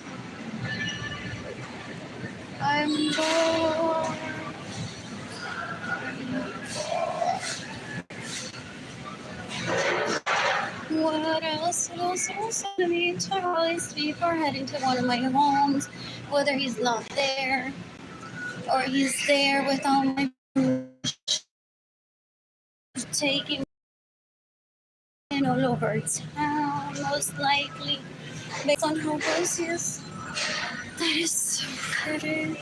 I'm bored. What else? I need to all these people are heading to one of my homes, whether he's not there or he's there with all my taking all over town, most likely, based on how close he is. That is so pretty.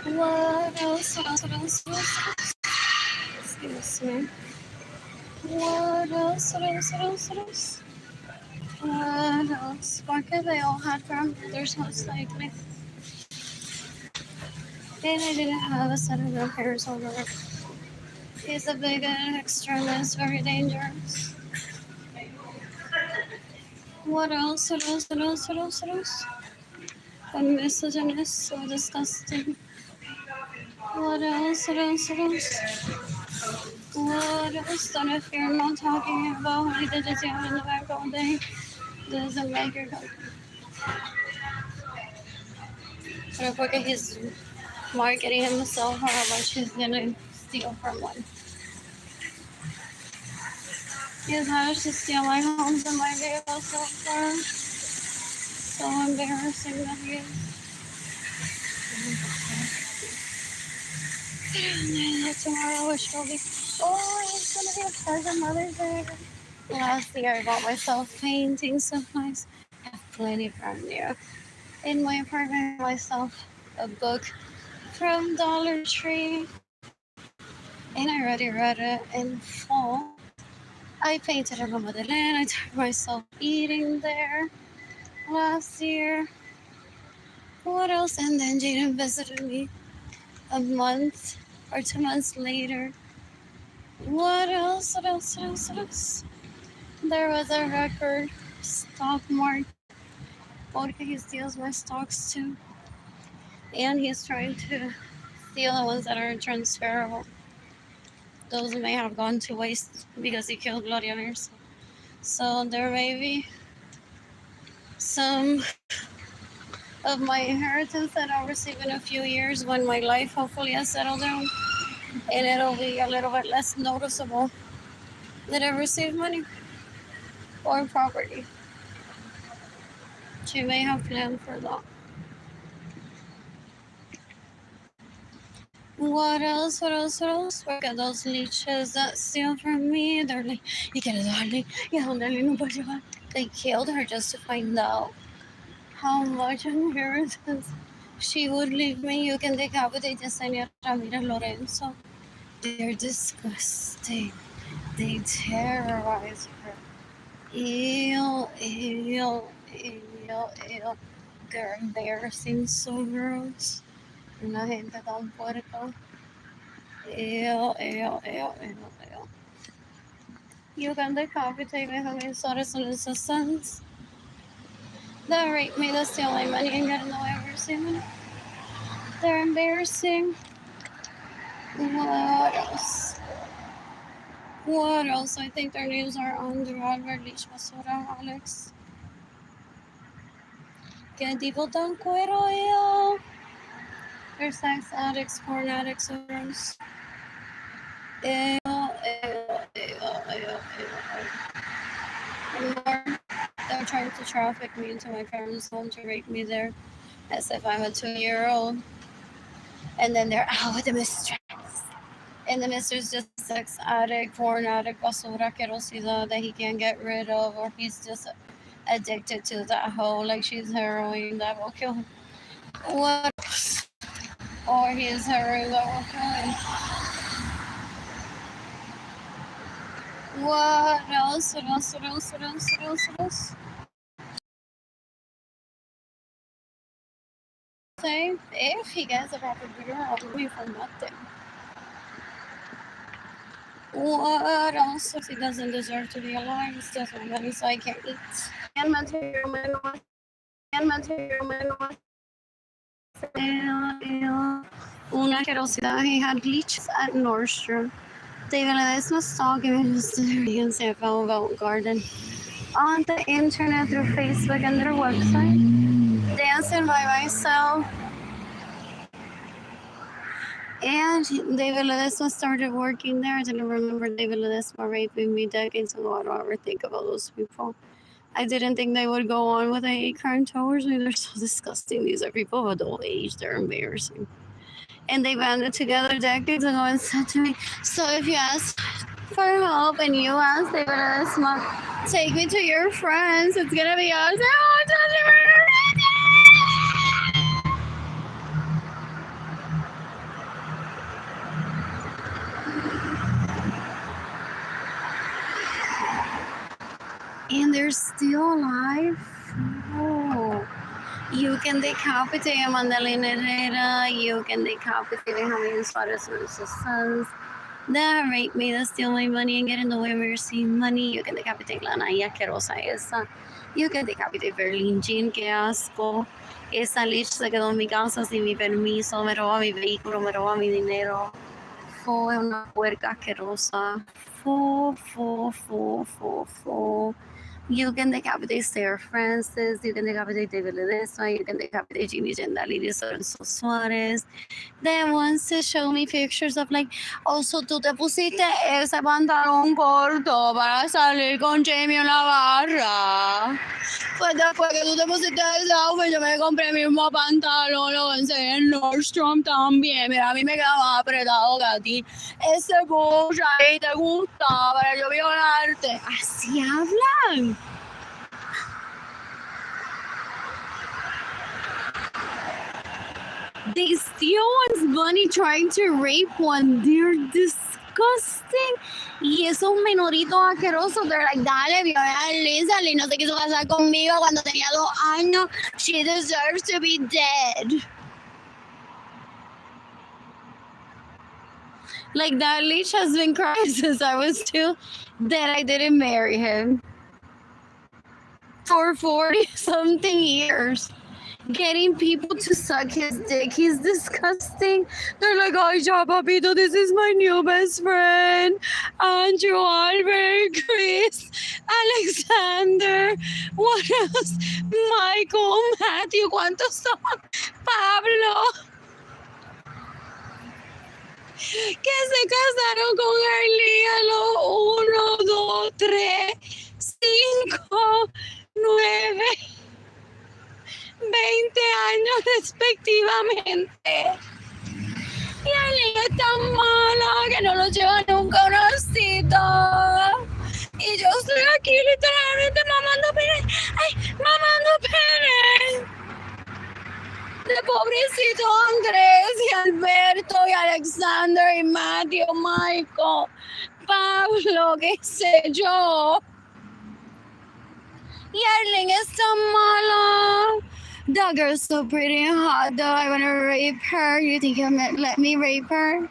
What else? Excuse me. What else? What else? Porque they all had grandmothers, most likely. And I didn't have a set of grandparents over. He's a big extremist, very dangerous. What else? A misogynist, so disgusting. What else? What else? And if you're not talking about how he did his yam in the back all day, doesn't make your company. Pero porque he's marketing himself how much he's gonna steal from one. He's managed to steal my homes and my vehicles so far. So embarrassing that he is. Tomorrow, which will be, it's gonna be a pleasant Mother's Day. Last year, I bought myself painting supplies. I have plenty from there. In my apartment, I bought myself a book from Dollar Tree. and I already read it in full. I painted a Madeleine. I took myself eating there last year. What else? And then Jaden visited me a month or 2 months later. What else? What else? What else? What else? There was a record stock market. Porque he steals my stocks too. And he's trying to steal the ones that are transferable. Those may have gone to waste because he killed Gloria Mirza. So there may be some of my inheritance that I'll receive in a few years when my life hopefully has settled down. And it'll be a little bit less noticeable that I received money or property. She may have planned for that. What else? What else? What else? Look at those leeches that steal from me. They're like, ¿y quieres darle? ¿Y a dónde le no puede llevar? They killed her just to find out how much inheritance she would leave me. You can decapitate Yesenia Ramirez Lorenzo. They're disgusting. They terrorize her. Ew, ew, ew, ew. They're embarrassing, so gross. Una gente tan puerca. Ew, ew, ew, ew, ew. You can decapitate me how many daughters and sons that rape me, that steal my money and get in the way of receiving. They're embarrassing. What else? What else? I think their names are under Albert Leach Basura, Alex. Que tipo tan cuero, yo. They're sex addicts, porn addicts, others. Ew, ew, ew, ew, ew. They're trying to traffic me into my parents' home to rape me there as if I'm a 2-year-old. And then they're out with the mistress. And the mistress just a sex addict, porn addict, basura, querosidad that he can't get rid of, or he's just addicted to that hoe, like she's heroin that will kill him. What? Or he's heroin that will kill him. What else? What else? What else? What else? What else? What else? Say, if he gets a proper girl, I'll do it for nothing. What else? He doesn't deserve to be alive. He steals my money so I can't eat. And material, Una curiosidad, he had leeches at Nordstrom. David Ledesma stalking me and say about garden on the internet through Facebook and their website. Dancing by myself. And David Ledesma started working there. I didn't remember David Ledesma raping me decades ago. I don't ever think about those people. I didn't think they would go on with a hate crime towards me. They're so disgusting. These are people of adult age. They're embarrassing. And they banded together decades ago and said to me, so if you ask for help and you ask David Ledesma, take me to your friends, it's going to be us. And they're still alive. Oh. You can decapitate a Magdalena Herrera. You can decapitate a Javier Suarez and his sons. That rape me, that steal my money and get in the way of receiving money. You can decapitate la Naya asquerosa esa. You can decapitate Berlin Jean, que asco. Esa lich se quedó en mi casa sin mi permiso. Me roba mi vehículo, me roba mi dinero. Fue una puerca asquerosa. Fo. You can decapitate Sarah Francis, you can decapitate David Ledesma, you can decapitate Jimmy Gendalí, Lorenzo Suarez. Then wants to show me pictures of like, oh, so tú te pusiste ese pantalón corto para salir con Jamie en la barra. Pues después que tú te pusiste ese outfit, yo me compré el mismo pantalón, lo enseñé en Nordstrom también. Mira, a mí me queda más apretado que a ti. Ese bush ahí te gusta para yo violarte. Así hablan. They steal one's money trying to rape one. They're disgusting. disgusting. Y esos menoritos asquerosos, they're like, dale, viola a Lisa, Lee no se quiso casar conmigo cuando tenía 2 años. She deserves to be dead. Like, that leech has been crying since I was 2 that I didn't marry him. For 40-something years. Getting people to suck his dick. He's disgusting. They're like, oh, ya, papito, this is my new best friend. Andrew, Albert, Chris, Alexander. What else? Michael, Matthew. ¿Cuántos son? Pablo. Que se casaron con Arlene a los 1, 2, 3, 5, 9, 20 años respectivamente. Y Arlene es tan mala que no lo lleva nunca a un osito. Y yo estoy aquí literalmente mamando pene. ¡Ay, mamando pene! De pobrecito Andrés y Alberto y Alexander y Matthew, Michael, Pablo, qué sé yo. Y Arlene is so mala. That girl's so pretty and hot though. I want to rape her. You think he'll let me rape her?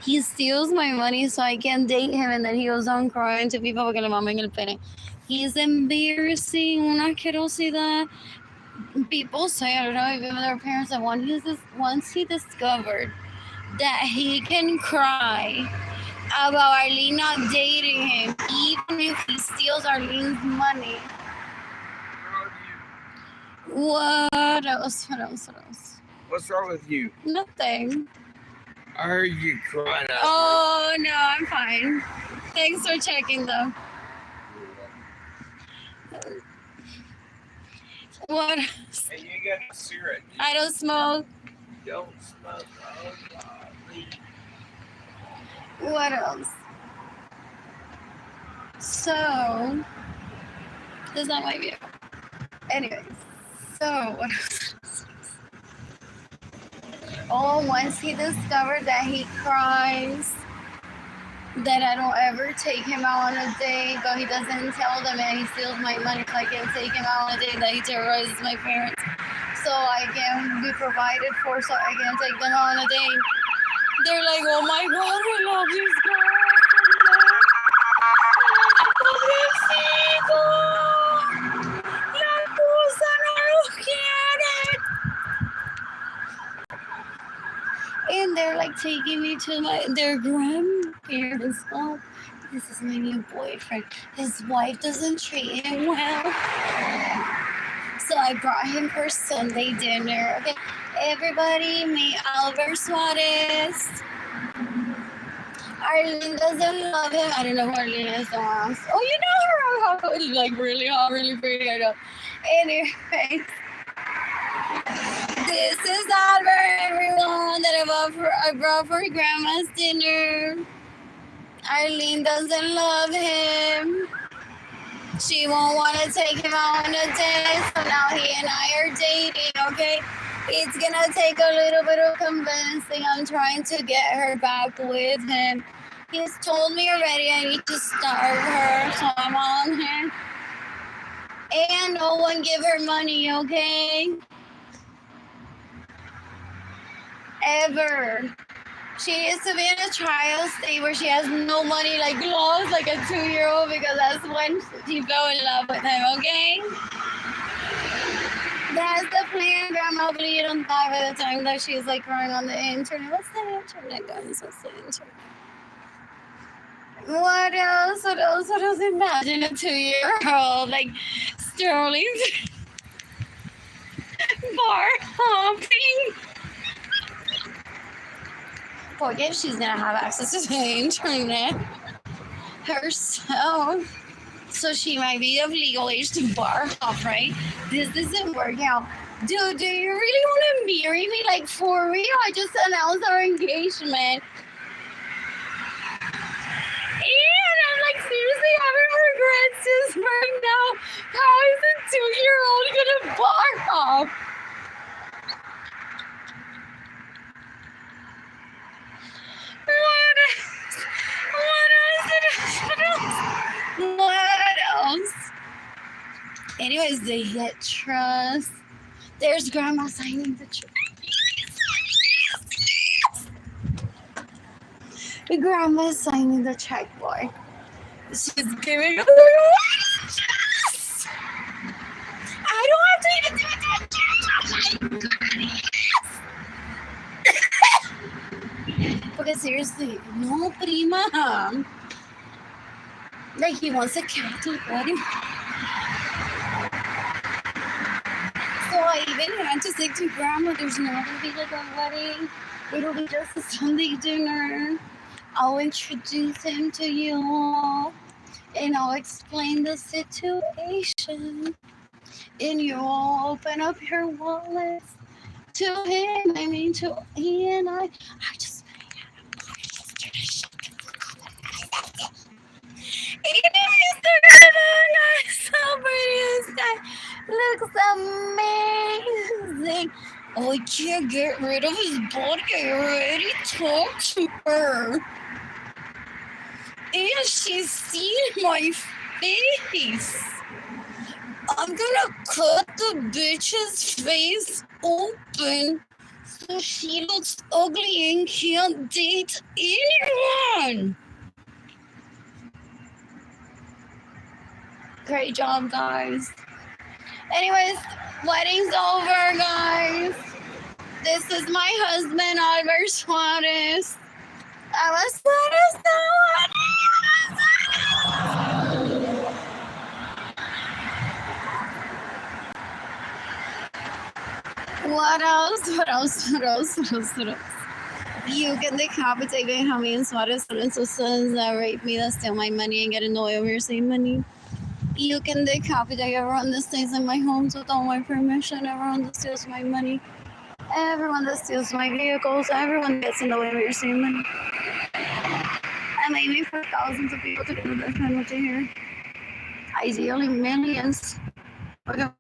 He steals my money so I can date him and then he goes on crying to people porque le mamen el pene. He's embarrassing, una asquerosidad. People say, I don't know, even their parents, that once he discovered that he can cry about Arlene not dating him, even if he steals Arlene's money. What else? What's wrong with you? Nothing. I heard you crying out. Oh, no, I'm fine. Thanks for checking, though. What else? Hey, you ain't got no cigarette. I don't smoke. Don't smoke. Oh, God. What else? So, this is not my view. Anyways, so what else? Oh, once he discovered that he cries, that I don't ever take him out on a date, but he doesn't tell them and he steals my money so I can take him out on a date, that he terrorizes my parents so I can be provided for, so I can take them out on a date. They're like, oh my God, I love this girl. Pobrecito. La cosa no lo quiere. And they're like taking me to their grandparents. Oh, this is my new boyfriend. His wife doesn't treat him well. So I brought him for Sunday dinner. Okay, everybody meet Albert Suarez. Arlene doesn't love him. I don't know who Arlene is. Don't ask. Oh, you know her. Like really hot, really pretty. I know. Anyway. This is Albert, everyone, that I brought for Grandma's dinner. Arlene doesn't love him. She won't want to take him out on a date, so now he and I are dating, okay? It's gonna take a little bit of convincing. I'm trying to get her back with him. He's told me already I need to starve her, so I'm on him. And no one give her money, okay? Ever. She is to be in a trial state where she has no money, like lost like a 2-year-old, because that's when she fell in love with him, okay? That's the plan, Grandma. Hopefully you don't die by the time that she's like crying on the internet. What's the internet, guys? What's the internet? What else? Imagine a 2-year-old like strolling bar hopping. Forget she's gonna have access to the internet herself, so she might be of legal age to bar hop, right? This doesn't work out. Dude, do you really want to marry me? Like, for real? I just announced our engagement. And I'm like, seriously having regrets just right now. How is a 2-year-old gonna bar hop? Anyways, they get trust. There's grandma signing the trust. The grandma's signing the checkbook. She's giving them the trust. I don't have to even do it. Because seriously, no prima. Like he wants a Catholic wedding. So I even had to say to grandma, there's not going to be like a wedding. It'll be just a Sunday dinner. I'll introduce him to you all. And I'll explain the situation. And you all open up your wallets to him. I mean, to he and I just looks amazing. Oh, I can't get rid of his body. I already talked to her. And she's seen my face. I'm gonna cut the bitch's face open so she looks ugly and can't date anyone. Great job, guys. Anyways, wedding's over, guys. This is my husband, Albert Suarez. Albert Suarez, What else? You can decapitate Benjamin Suarez Lorenzo sons that rape me, that steal my money and get in the way of your same money. You can decapitate everyone that stays in my homes without my permission, everyone that steals my money, everyone that steals my vehicles, everyone that gets in the way of your same money. I'm aiming for thousands of people to do this penalty here. Ideally millions. What else?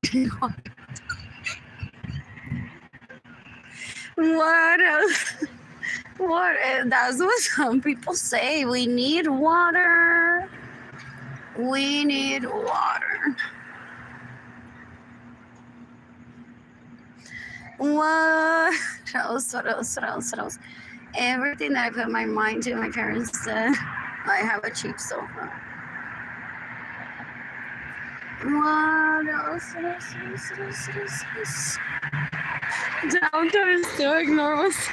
That's what some people say. We need water. We need water. What else? Everything that I put my mind to, my parents said. I have a cheap sofa. What else? Downtown still ignore what's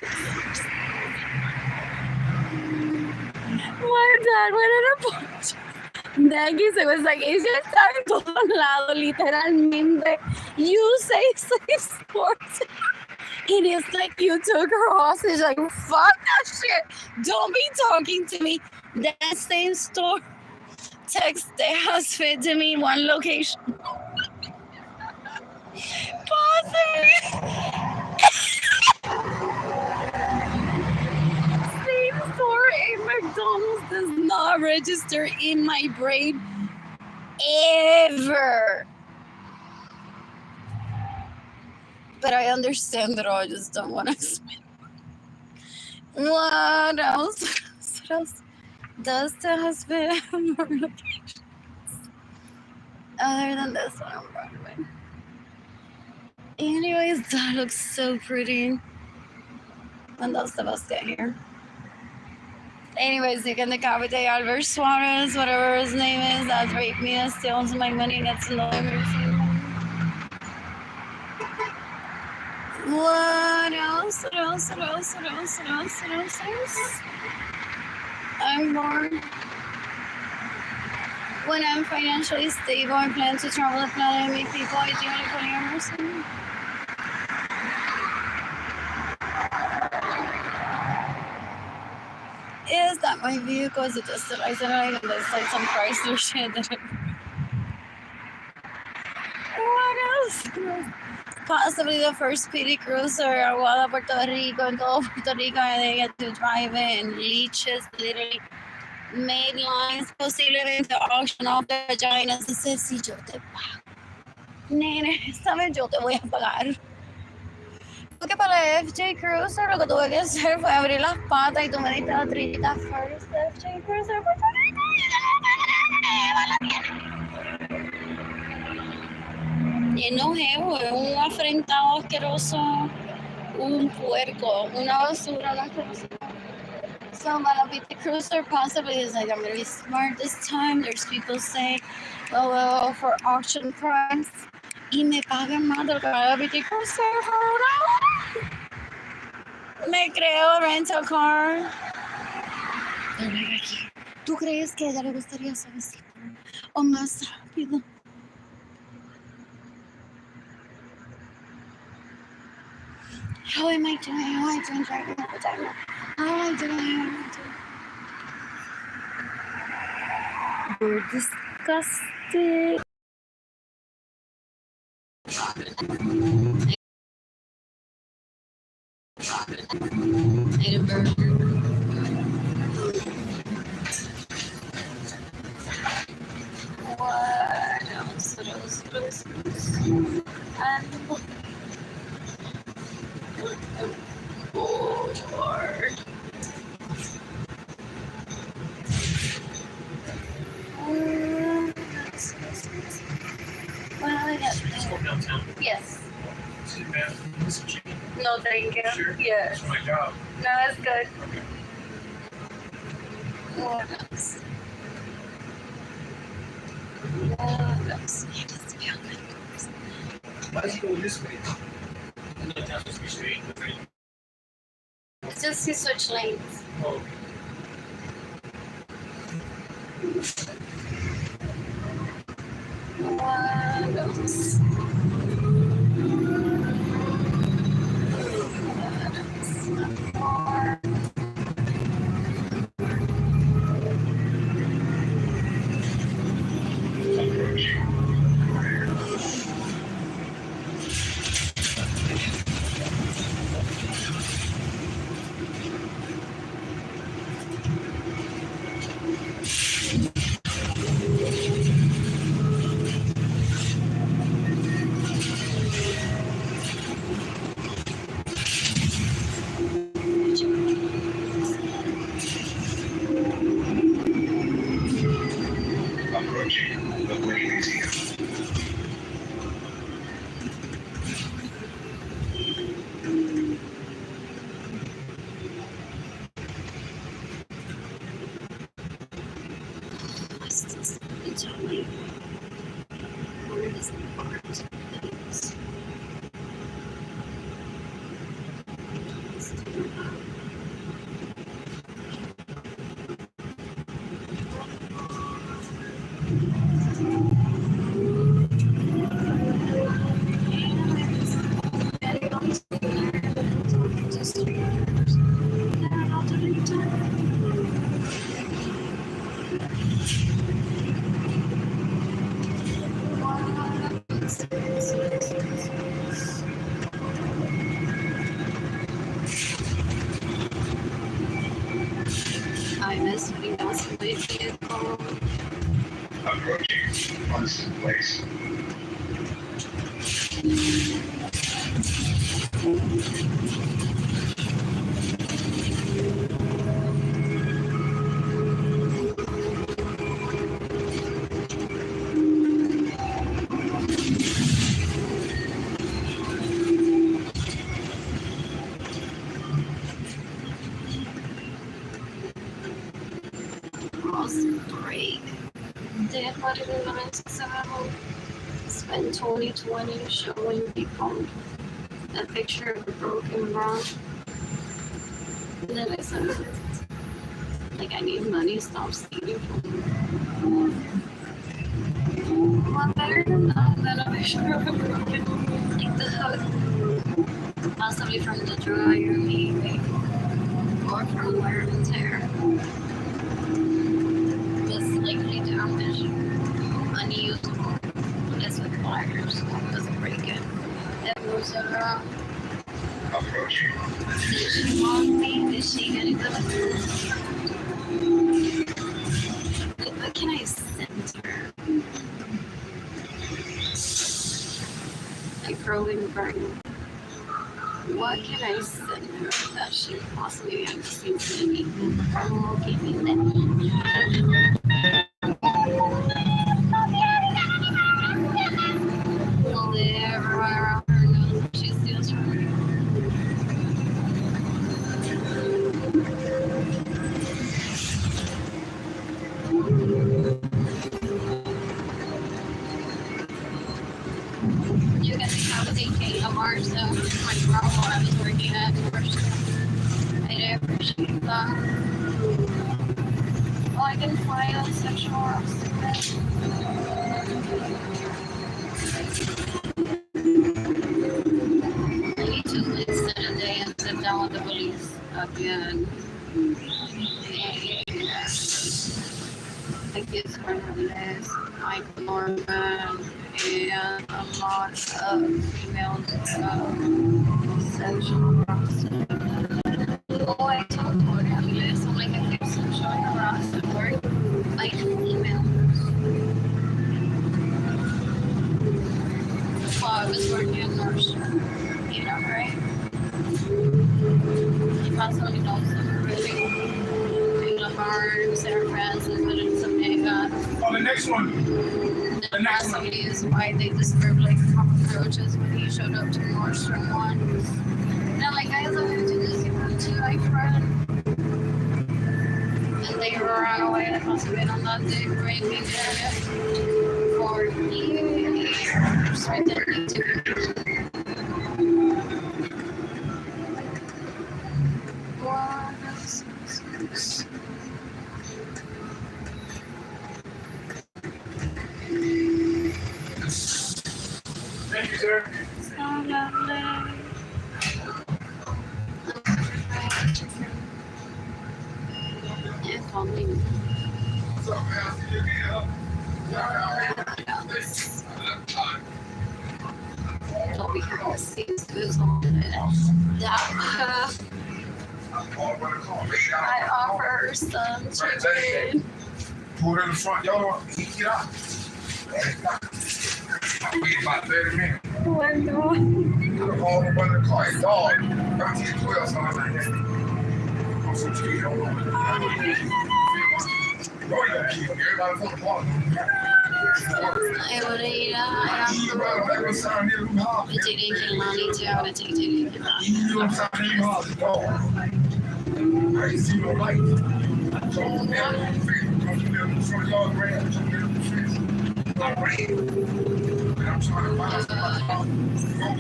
my dad went in a bunch. Nagis, it was like, ella está en todos lados, literalmente. You say safe sports. It is like you took her hostage. Like, fuck that shit. Don't be talking to me. That same store text that has fit to me in one location. Possibly. Same store in McDonald's does not register in my brain ever. But I understand that I just don't want to spend. What else? What else? Does the husband have more locations? Other than this one on Broadway. Anyways, that looks so pretty. When those of us get here. Anyways, you can decapitate Albert Suarez, whatever his name is, that's raped me, that steals my money, and gets in the way of your same money. What else? I'm born. When I'm financially stable, I plan to travel the planet and meet people ideally polyamorous. Is that my vehicle? Is it just that I said I there's like some Chrysler shit that What else? Possibly the first PD cruiser Aguada Puerto Rico and todo Puerto Rico, and they get to drive it and leeches literally made lines, posiblemente auction off the vaginas. Dice, si yo te pago, nene, esta vez yo te voy a pagar. Porque para la FJ Cruiser lo que tuve que hacer fue abrir las patas y tú me diste la trillita first FJ Cruiser Puerto Rico. enojé, güey, un afrentado asqueroso, un puerco, una basura asquerosa. So I'm gonna beat the cruiser possibly. He's like, I'm gonna be smart this time. There's people saying, well, for auction price. Y me pagan más de lo que vale beat the cruiser for una hora. Me creo rental car. ¿Tú crees que a ella le gustaría suavecito o más rápido? How am I doing? How am I doing driving all the time? How am I doing? You're disgusting. Ate a burger. What else? What else? What else? Oh, Lord. What do I get? Let's go downtown. Yes. Sit down, get some chicken. No, thank you. Sure. Yes. That's my job. No, that's good. Okay. What else? What else? Yeah, just feel good. Why is he going this way? I know that's supposed to be straight, but right? It's just he switched lanes. Oh, What else? Approaching the Green Museum. What's this? It's only. Where is the part? I miss putting down some late vehicle. Approaching Munson Place. Awesome break. Did Arlene Lorenzo spend 2020 showing people a picture of a broken bra? And then I said, like, I need money, stop stealing from me. What better than that? Than a picture of a broken, like the hook. Possibly from the dryer, maybe. Or from wear and tear. Likely damage, unusable, as with pliers, doesn't break it. It moves around. Approaching. Did she want me? Is she gonna go? What can I send her? Like growing burn. What can I send her that she possibly understands to me? Oh, give me that. March, so my travel I was working at first. I appreciate that. Well, I can fly on sexual harassment. I need to like sit a day and sit down with the police again. Like this journalist, Mike Norman, and a lot of female sexual harassment. Oh, I told journalists, I'm like, if there's sexual harassment work, like females. Well, I was working in nursery, you know, right? He possibly knows some really farms, their friends, and put in some makeup. Oh, the next one. The next one is why they disturbed like cockroaches when he showed up to Nordstrom one. And I'm like, guys, I'm going to do this to my friend. And they ran away. I must have been on that day raping area for years. Pretending to be. Thank you, sir. So lovely. If only. Don't be having to see this on that. I offer her some chicken. Pull it in the front, y'all. Get out. Wait about 30 minutes. Oh my god. I'm all up under the car. It's dog. I'm 10, 12, something like that. I'm so scared. Go, you gotta keep everybody from the park. I would eat I take it money too. I would take it. I ain't see no light. So I'm trying to find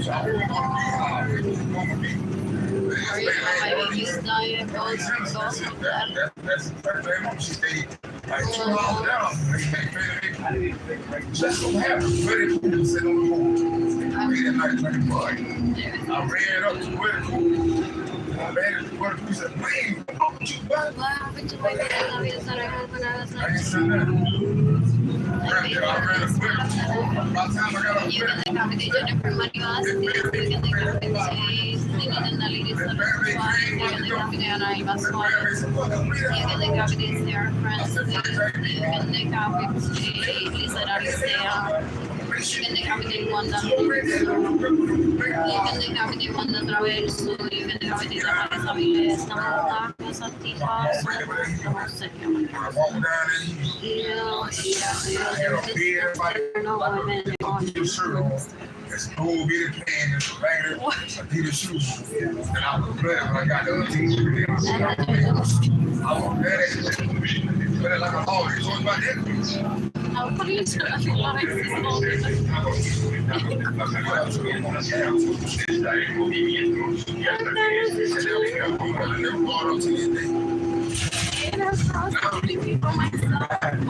Are you on my baby's diet? That's the first time she stayed like 2 miles down. Just so happens, very cool, sit on the phone. I read at night, drinking bud. I ran up to where the cool. I ran up to where the cool said, man, what you bud? What happened to my baby? I had when I was I ain't said that. I ran a flip. By the time I got up you can think of it, Jennifer Marias, you can think of it, thinking the ladies that are flying, you can think of it, and I was flying. You can think of it, Sarah Francis, you can think of it, Lisa Aricea. You can think of it, Wanda Lorenzo. You can think of it, Wanda Traverso. You can think of it, Marisa Vilés. Estamos tacos, antijas, no sé qué más. I walk down there, No women on your shirt on. It's an old bitty pan, it's a bagger, Adidas shoes. And I was glad when I got the other t-shirt. I was glad at it. But like a hog, it's all about that. How could you tell me what I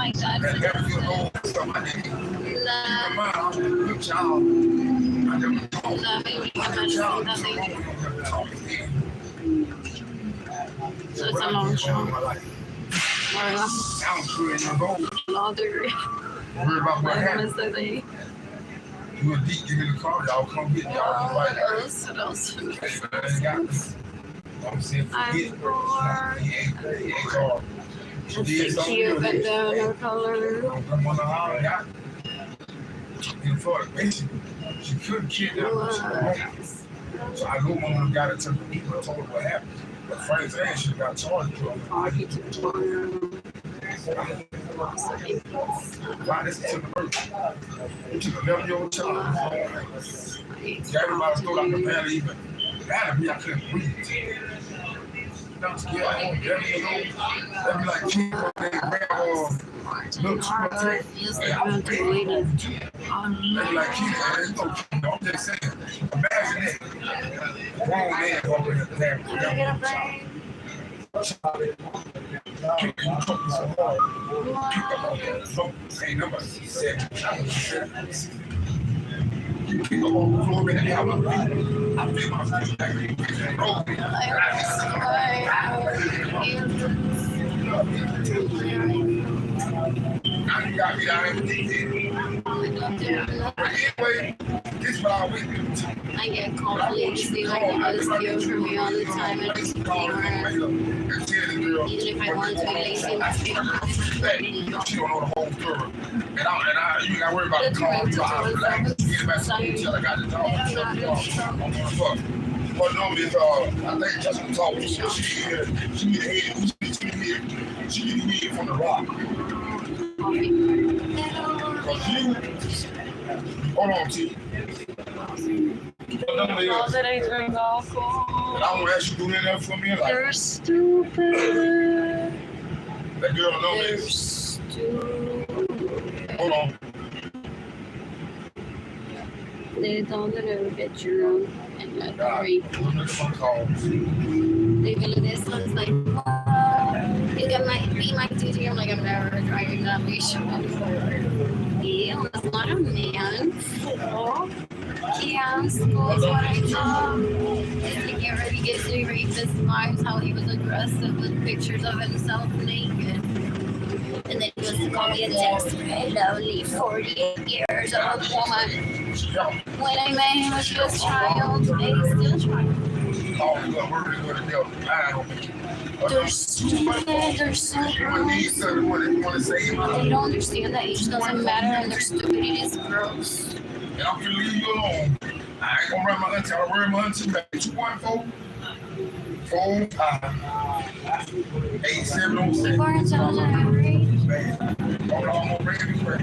my God. So it's a long show. Law degree. Worry about what happened. They You a deep in the car, y'all come get y'all. what else? I'm saying forget. He ain't hard. She did It's something cute, with but it. no color. Don't come on the house, yeah. In Florida, basically, she couldn't kidnap her. So I know one of them got it to the people and told her what happened. But Frank's ass, she got charged to her. Wow, this took a birth. It took a 11-year-old child. Everybody stole out the bed even. That me, I couldn't breathe. I'm scared. I want 11-years-old. That'd be like kids on their grandma. Little child. They be like, keep it. I'm just saying. Imagine it. Grown man over here having ain't nobody said. You keep up on the floor and have my feet. I feel my feet back in broken. Now you got me out anyway, this is what I went through. I get conflicts, they like to steal from me all the time and just even if I want to be lazy, she don't know the whole story. And you got to worry about the car. You got to relax. Get back to each other. Got the dog. But no, it's I think Justin talked. She need to hear from the rock. Because you, hold on, T. All that I drink alcohol. And I want to ask you to do anything for me. Like, they're stupid. That girl know They're this. stupid. Hold on. They don't ever get your own and let them read. They go, this one's like, you can be my duty. I'm like, I'm never driving that leash before. Ew, that's not a man. Fool. Yeah, school's what I taught. Is to get ready, get to rapist vibes, how he was aggressive with pictures of himself naked. And then he was to call me a desperate, lonely 48 years old woman. When I met him, she was child, and he's still child. They're stupid, they're so gross. They don't understand that age doesn't matter and their stupidity is gross. And I'm gonna leave you alone. I ain't gonna run my auntie, I'll run my auntie back. 214 45 8707. People are intelligent, right? Hold on, I'm gonna bring it back.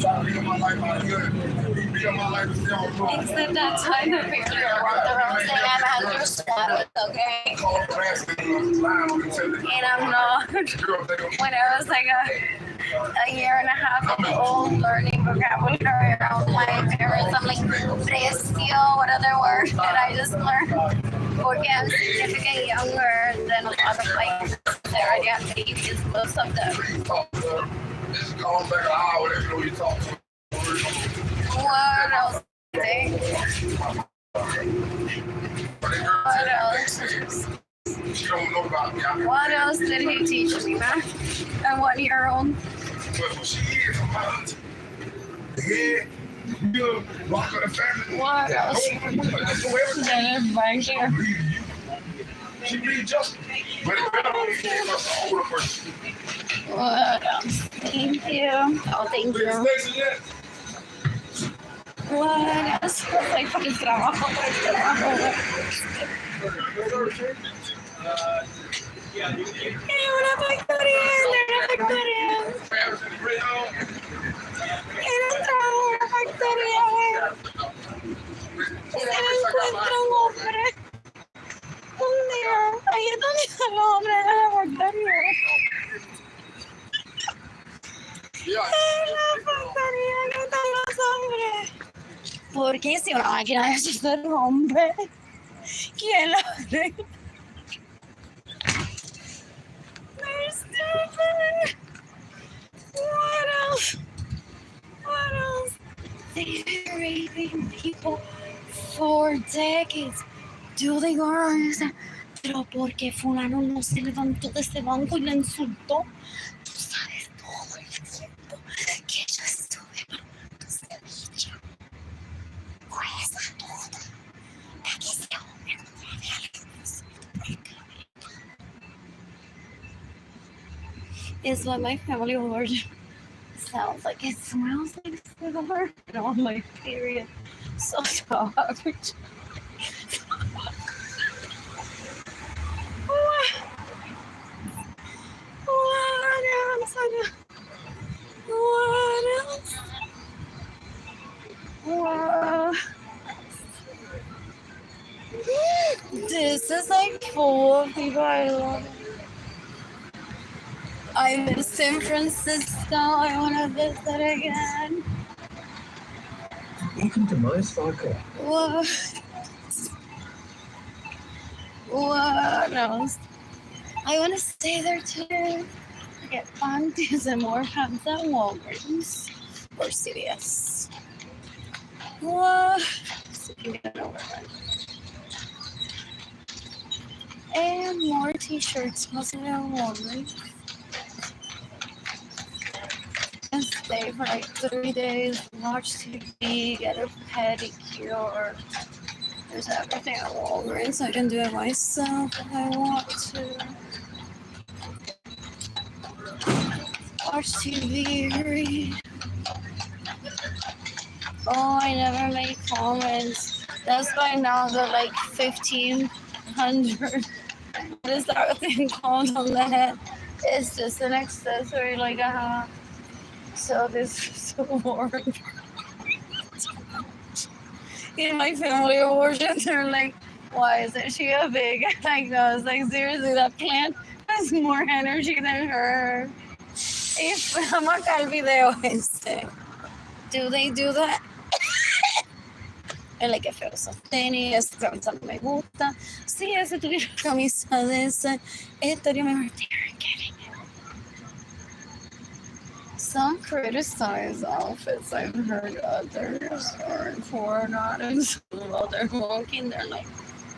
Trying to live my life out here. Live my life and stay on the road. Except that time the picture of the road that I had to squat with, okay? And I'm not. When I was like a year and a half old learning vocabulary around my parents, I'm like, precio, what other word did I just learn? Porque I'm significantly younger than a lot of my parents. They already have babies, most of them. Just call back an hour, let me know you talk to. What else? What else? She don't know about me. What else did he teach me, man? At 1 year old. But she is from my auntie. Yeah. You rock of the family. What else? She be just. But it's better when you give us an older person. What else? Thank you. Oh, thank you. What else? Like fucking trabajo. Una factoría, una factoría. Era una factoría. Se encuentra un hombre. Un día, ahí es donde está el hombre de la factoría. En la factoría no están los hombres. ¿Por qué si una máquina es hacer hombre? ¿Quién la ve? They're stupid. What else? What else? They've been raping people for decades. Yo digo, pero porque fulano no se levantó de ese banco y la insultó. Tú sabes todo el tiempo que yo estuve para tu servicio. Pues todo. Para que ese hombre no me vea la insulto. Is what my family award sounds like. It smells like silver on my period. So garbage. What else? This is like full of people I love. I miss San Francisco. I want to visit again. Welcome to my sparkle. What else? I want to stay there too. Get panties and more pants at Walgreens or CVS. What? So you can get over that. And more t-shirts. Mostly at Walgreens. And stay for like 3 days. Watch TV. Get a pedicure. There's everything at Walgreens, so I can do it myself if I want to. Watch TV, read. Oh, I never made comments. That's why now they're like 1,500. What is that thing called on the head? It's just an accessory like I have. So this is so boring. In my family abortion, they're like, why isn't she a big? Like, no, it's like, seriously, that plant has more energy than her. If I'm acá el video do they do that? Es like que feo esos tenis, esa camisa no me gusta. Si ese tuviera camisa de ese, estaría mejor getting it. Some criticize outfits. I've heard others are for not, and while they're walking, they're like,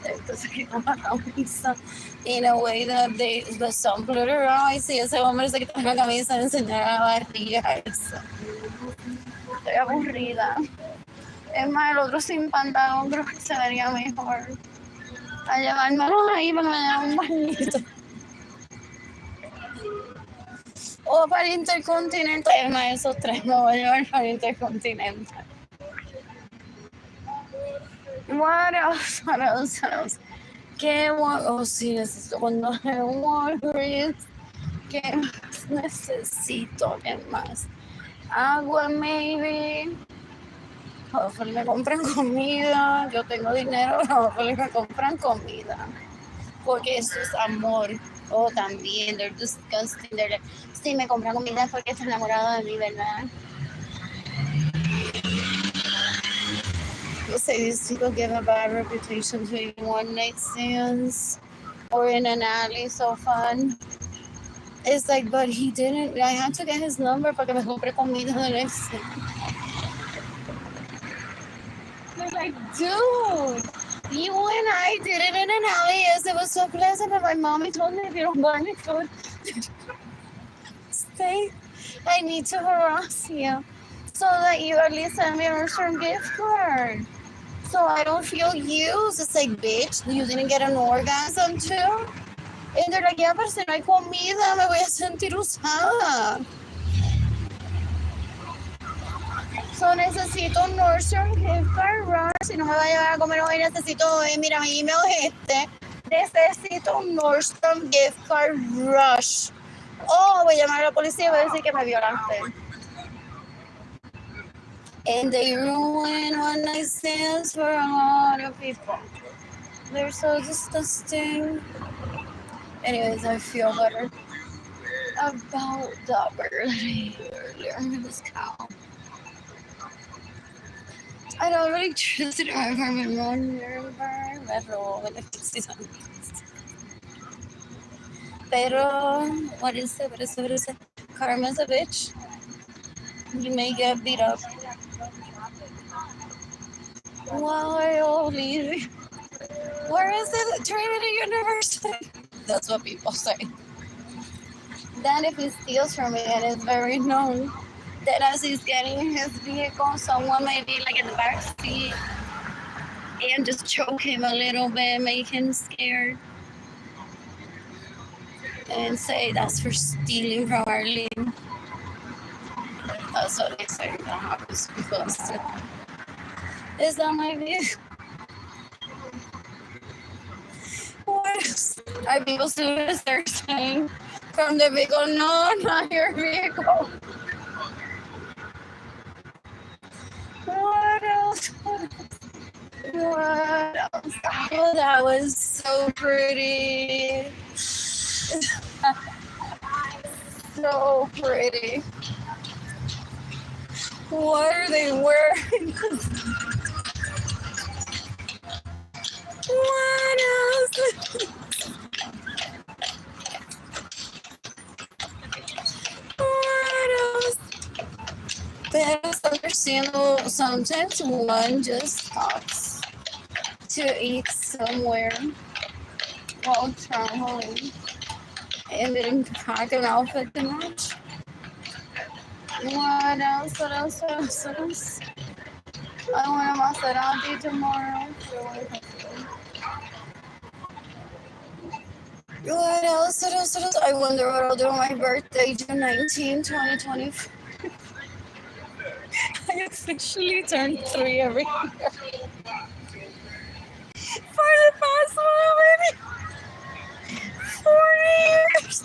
entonces quito la camisa in a way that the some glitter. Ay, sí, ese hombre se quita la camisa y enseñar la barriga. Estoy aburrida. Es más, el otro sin pantalón creo que se vería mejor. A llevármelo ahí para que me den un bañito. O para el Intercontinental. Es más, esos tres me voy a llevar para el Intercontinental. What else? What else? What else? ¿Qué? Oh, sí, necesito cuando es Walgreens. ¿Qué más necesito? ¿Qué más? Agua, maybe. Hopefully me compran comida. Yo tengo dinero, hopefully me compran comida. Porque eso es amor. Oh, también, they're disgusting. They're like, sí, me compran comida porque está enamorado de mí, ¿verdad? People say these people give a bad reputation to being one-night stands or in an alley, so fun. It's like, but he didn't. I had to get his number para que me compre comida the next day. They're like, dude, you and I did it in an alley. Yes, it was so pleasant. But my mommy told me if you don't buy me food, stay. I need to harass you so that you at least send me a restaurant gift card. So I don't feel used. It's like, bitch, you didn't get an orgasm too? And they're like, yeah, pero si no hay comida, me voy a sentir usada. So necesito un Nordstrom gift card rush. Si no me va a llevar a comer hoy, necesito, mira, mi email es este. Necesito un Nordstrom gift card rush. Oh, voy a llamar a la policía y voy a decir que me violaste. And they ruin one-night stands for a lot of people. They're so disgusting. Anyways, I feel better about the earlier this cow. I don't really trust it. I remember me robó beneficios. Pero, what is it? What is it? Karma's a bitch. You may get beat up. Why, Olivia? Where is it? Trinity University. That's what people say. Then if he steals from me and it's very known, then as he's getting in his vehicle, someone may be like in the back seat and just choke him a little bit, make him scared. And say that's for stealing from Arlene. That's what they say that happens because is that my vehicle? What else? Are people doing they're saying from the vehicle? No, not your vehicle. What else? What else? Oh, that was so pretty. So pretty. What are they wearing? What else? What else? Pero it's understandable. Sometimes one just stops to eat somewhere while traveling and didn't pack an outfit to match. What else? What else? What else? What else? I want a Maserati tomorrow. What else? What else? What else? I wonder what I'll do on my birthday, June 19, 2024. I officially turned 3 every year. For the past 40 years.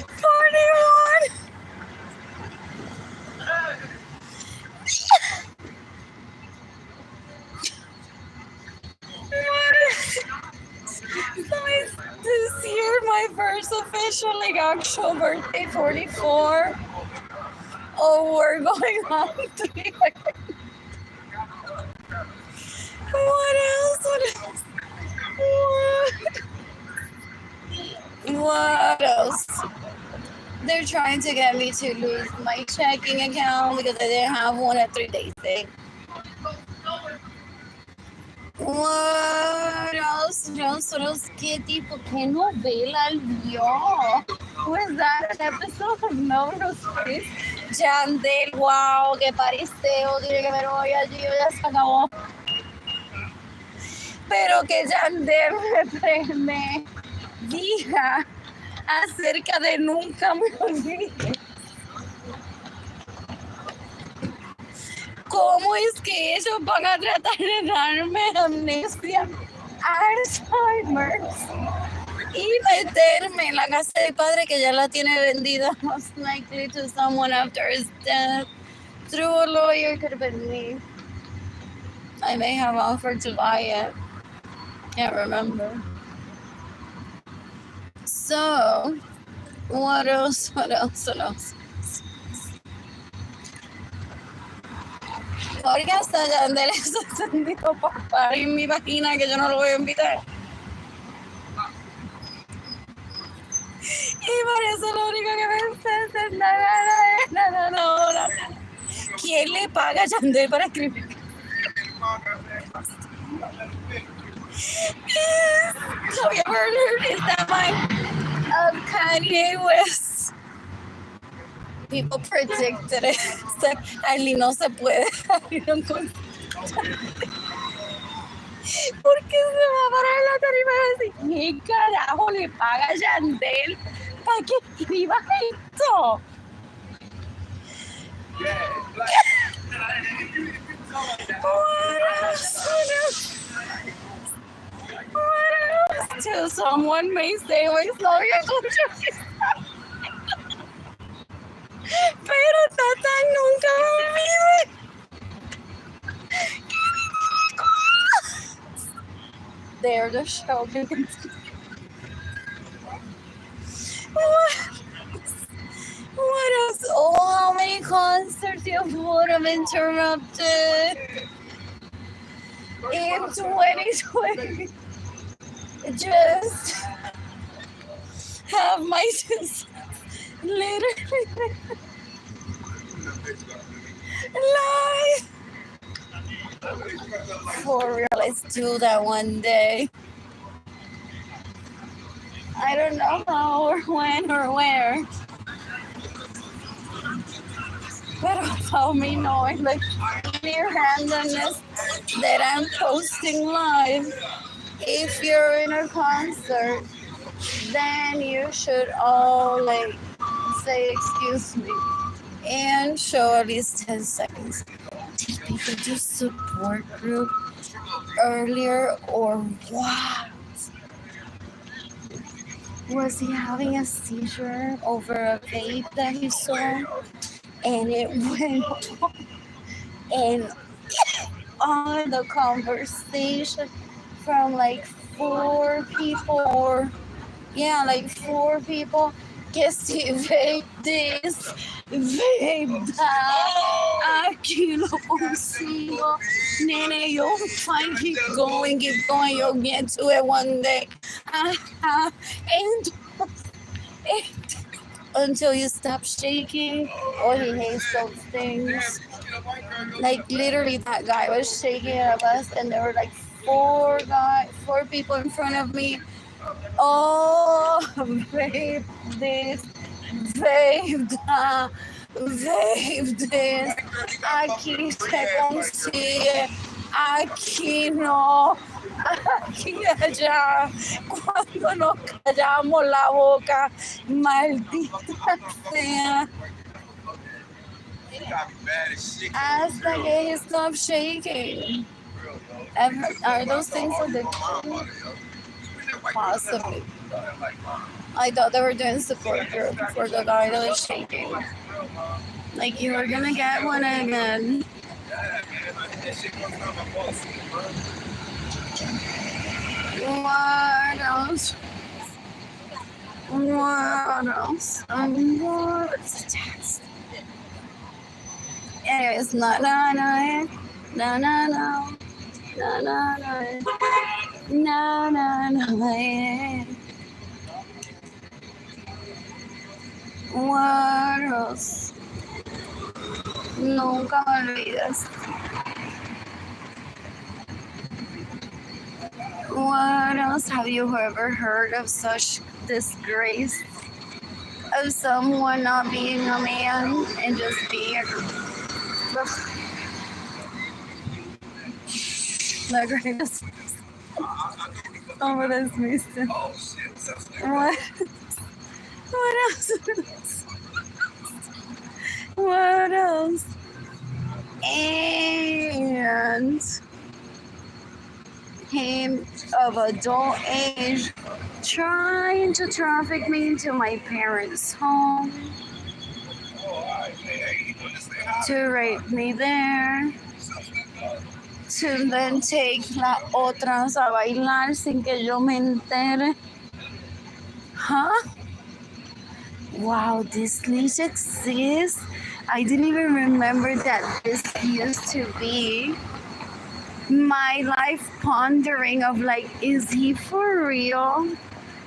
41. So it's this year my first official, like, actual birthday, 44. Oh, we're going on 3. What else? What else? What else? They're trying to get me to lose my checking account because I didn't have one at 3 days. What else? What else? What else? ¿Qué tipo? ¿Qué novela vio? Was that an episode of Melrose Place? Yandel, wow, qué pariseo. Tiene que ver hoy allí, ya se acabó. Pero que Yandel me diga acerca de nunca me olvide. ¿Cómo es que ellos van a tratar de darme amnesia, Alzheimer's y meterme en la casa de padre que ya la tiene vendida, most likely to someone after his death? Through a lawyer, could have been me. I may have offered to buy it. Can't remember. So, what else? What else? What else? Porque hasta Yandel es encendido papá en mi vagina que yo no lo voy a invitar. Y por eso lo único que me es nada. ¿Quién le paga a Yandel para escribir? Have you ever heard? Is that mine? Kanye West. People predicted it. So, Arlene no se puede. Arlene no porque se va a parar en la tarima y va a decir, ¿qué carajo le paga a Yandel para que escriba esto? What else? Till someone may say, "Wait, slow your controversial." Pero Tata nunca me olvide. There, the show. What else? Oh, how many concerts you would have interrupted in 2020? Just have my literally live. For real, let's do that one day. I don't know how or when or where. But about me knowing the clear randomness that I'm posting live. If you're in a concert, then you should all like say excuse me and show at least 10 seconds. Did people do support group earlier or what? Was he having a seizure over a vape that he saw? And it went and on the conversation from like 4 people, or like 4 people, que si vape this, vape that, aquí lo consigo. Nene, you'll fine, keep going, you'll get to it one day. And until you stop shaking. Oh, he hates those things. Like literally that guy was shaking at us and there were like four people in front of me. Oh, vape this, vape that, vape this. Aquí se consigue, aquí no, aquí allá. Cuando nos callamos la boca, maldita sea. Hasta que he stopped shaking. Are those things addictive? Possibly. I thought they were doing support group for the guy that was shaking. Like you were gonna get one again. What else? What else? What's the text? Anyways, no. What else? Nunca me olvidas. What else? Have you ever heard of such disgrace of someone not being a man and just being the greatest? Oh, what is Mason? What? What else? What else? And him of adult age trying to traffic me into my parents' home to rape me there, to then take las otras a bailar sin que yo me entere. Huh? Wow, this leash exists? I didn't even remember that this used to be. My life pondering of like, is he for real?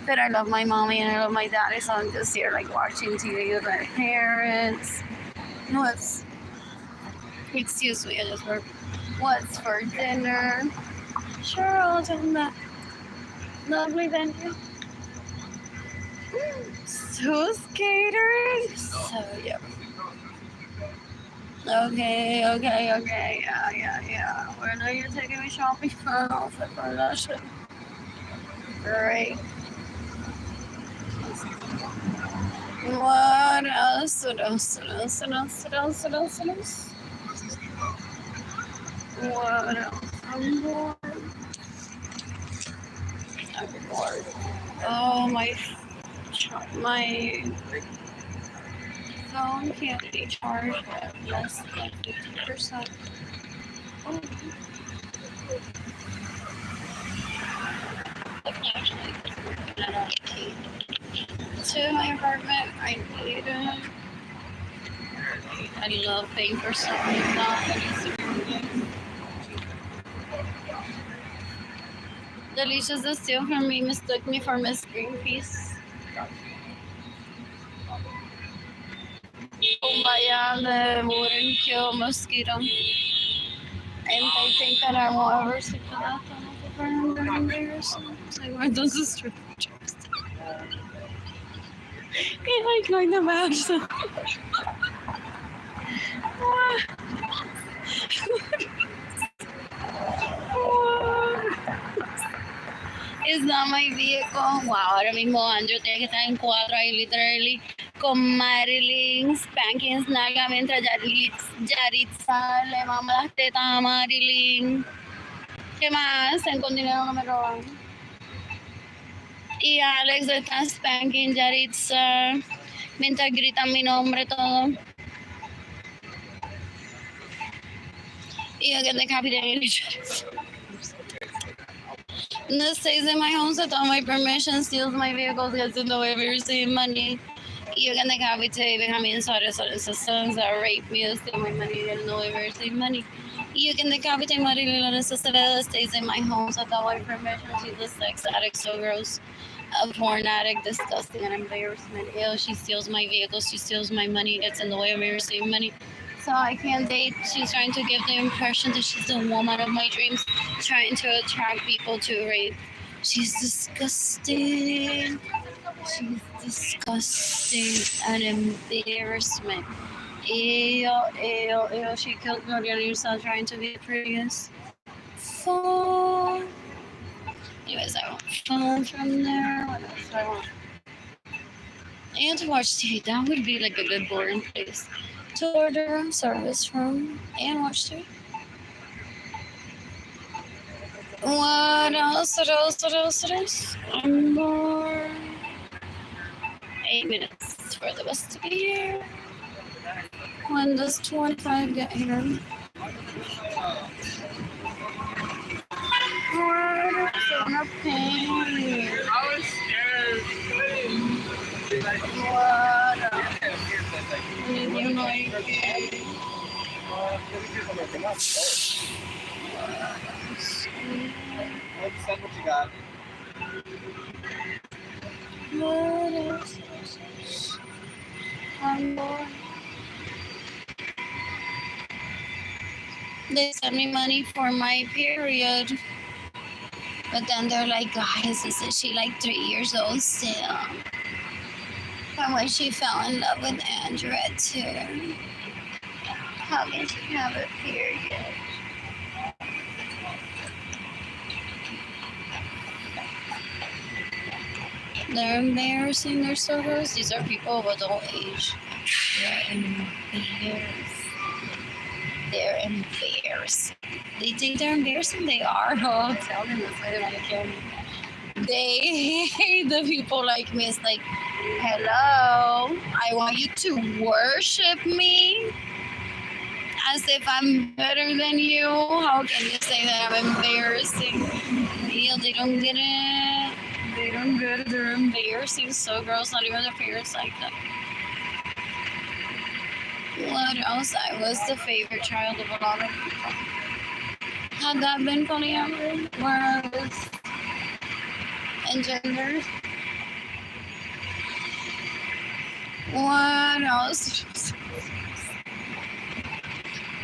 But I love my mommy and I love my daddy, so I'm just here like watching TV with my parents. Excuse me, I just heard. What's for dinner? Sure, I'll do that. Lovely venue. Who's catering? So, yeah. Okay. Yeah. Where are you taking me shopping for an outfit for that shit? Great. What else? What else? I'm bored. Oh, my phone can't be charged at less than 50%. Oh. Actually, to my apartment, I need it. I love paying for something that is super good. Delicious is steal from me, mistook me for Miss Greenpeace. Kumbaya, the wouldn't kill mosquito. And I think that I won't ever sleep for that. Like, those are strip jokes. I like going to match them. It's not my vehicle. Wow, ahora mismo Andrew tiene que estar en cuatro ahí, literally, con Marilyn, spanking nalga, mientras Yaritza le mama las tetas a Marilyn. ¿Qué más? Con dinero no me roban. Y Alex está spanking Yaritza, mientras gritan mi nombre todo. Y yo get the copy de Yaritza. This stays in my home, so all my permission, steals my vehicles, gets in the way of receiving money. You can decapitate Benjamin Suarez sons that rape me and steal my money. They don't know ever receive money. You can decapitate Marilyn Lorenzo stays in my home without my permission. She's a sex addict, so gross. A porn addict, disgusting and embarrassment. Ew, she steals my vehicles, she steals my money, gets in the way of me receiving money. So I can't date. She's trying to give the impression that she's the woman of my dreams, trying to attract people to rape. She's disgusting. She's disgusting and embarrassment. Ew, ew, ew. She killed Mariana herself trying to be the prettiest. Fall. Anyways, I want phone from there. What else do I want? And to watch TV. That would be like a good boarding place to order a service from and watch TV. What else? What else? What else? What else? One more. 8 minutes for the bus to be here. When does 25 get here? What else on a pain? I was scared. What else? Anything like it? Send what you got. What else? One more. They send me money for my period. But then they're like, guys, isn't she like 3 years old still? And when she fell in love with Andrew at 2, how can she have a period? They're embarrassing, they're so gross. These are people of adult age. They're embarrassing. They're embarrassing. They think they're embarrassing? They are. Oh, tell them this way when I kill me. They hate the people like me. It's like, hello, I want you to worship me as if I'm better than you. How can you say that I'm embarrassing? They don't get it. They don't get it. They're embarrassing. So gross. Not even their parents like that. What else? I was the favorite child of a lot of people. Had that been polyamory, where I was engendered? What else?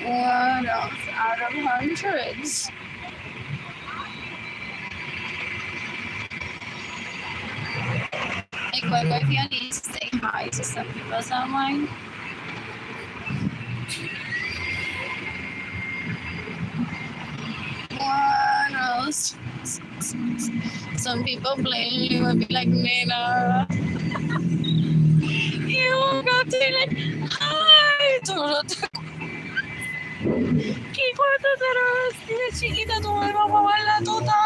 What else? Out of hundreds. Like, what if you need to say hi to some people online? What else? Some people blatantly would be like, Nena. You woke up to like, hi. ¿Qué cuánto será así de chiquita? Tú me vas a mover la tuta.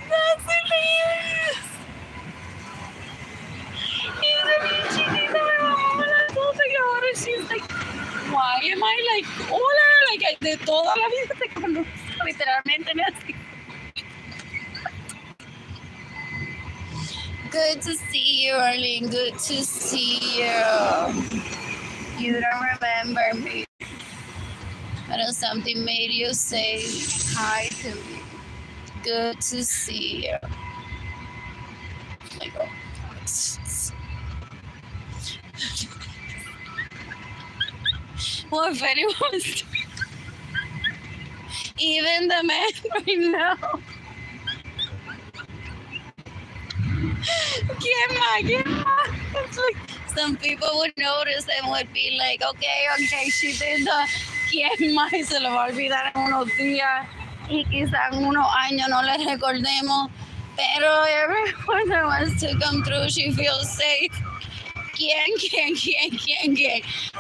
That's hilarious. Y de bien chiquita me va a mover la tuta y ahora she's like, why am I like, hola, like de toda la vida te conozco, literalmente me así. Good to see you, Arlene. Good to see you. You don't remember me. But something made you say hi to me. Good to see you. Like, oh. Well, if anyone's even the man right now. ¿Quién más? It's like some people would notice and would be like, okay, she did the ¿quién más? Y se lo va a olvidar en unos días y quizás en unos años no le recordemos. Pero everyone that wants to come through, she feels safe. ¿Quién?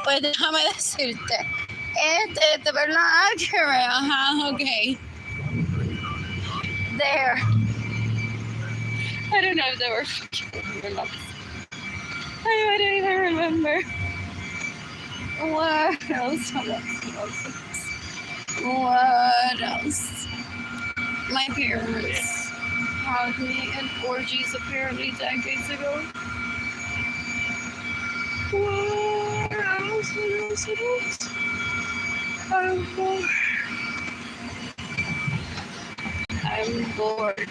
Pues déjame decirte. De verdad, accurate. Ajá, okay. There. I don't know if they were fucking or not. I don't even remember. What else? What else? My parents. had me in orgies apparently decades ago. What else? I'm bored. I'm bored.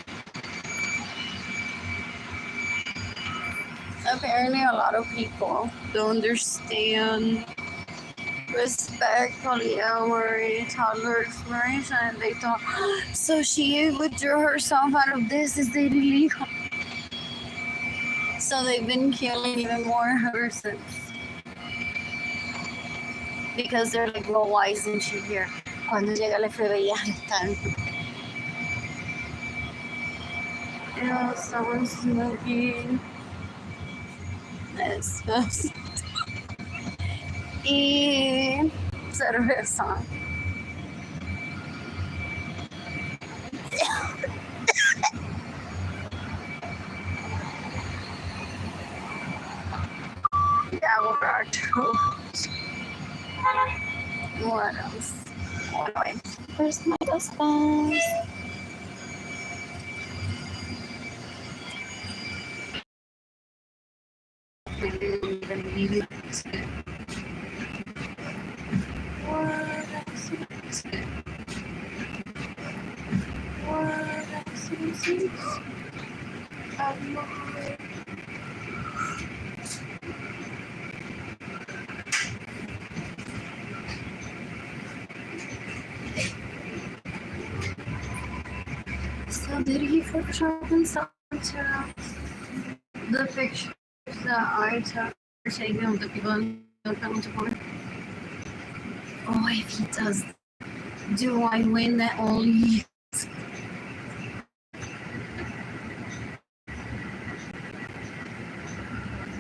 Apparently, a lot of people don't understand, respect polyamory, toddler exploration, and they thought, so she withdrew herself out of this, is it illegal? So they've been killing even more ever since. Because they're like, well, why isn't she here? Cuando llega el FBI, están. Yeah, someone's smoking. That's y cerveza. Yeah, we're back to what else? Anyway, where's my husband? So did he Photoshop himself to the pictures that I took taken of the people in the penalty board? Oh, if he does, do I win that only?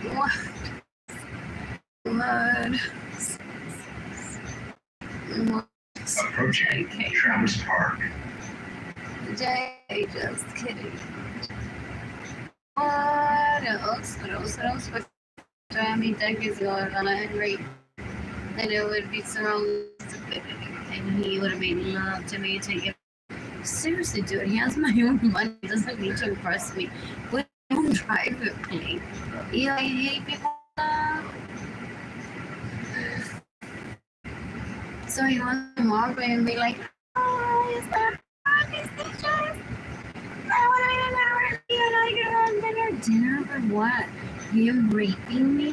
What? Approaching Travis Park. Jay, just kidding. What else? But I mean, decades ago, I thought I had raped. And it would be surrounded and he would have made love to me, take it. Seriously, dude, he has my own money. He doesn't need to impress me. But he don't drive with me. I hate people. So he wants to walk away and be like, oh, is that these pictures? I want to get dinner. Dinner for what? Him raping me?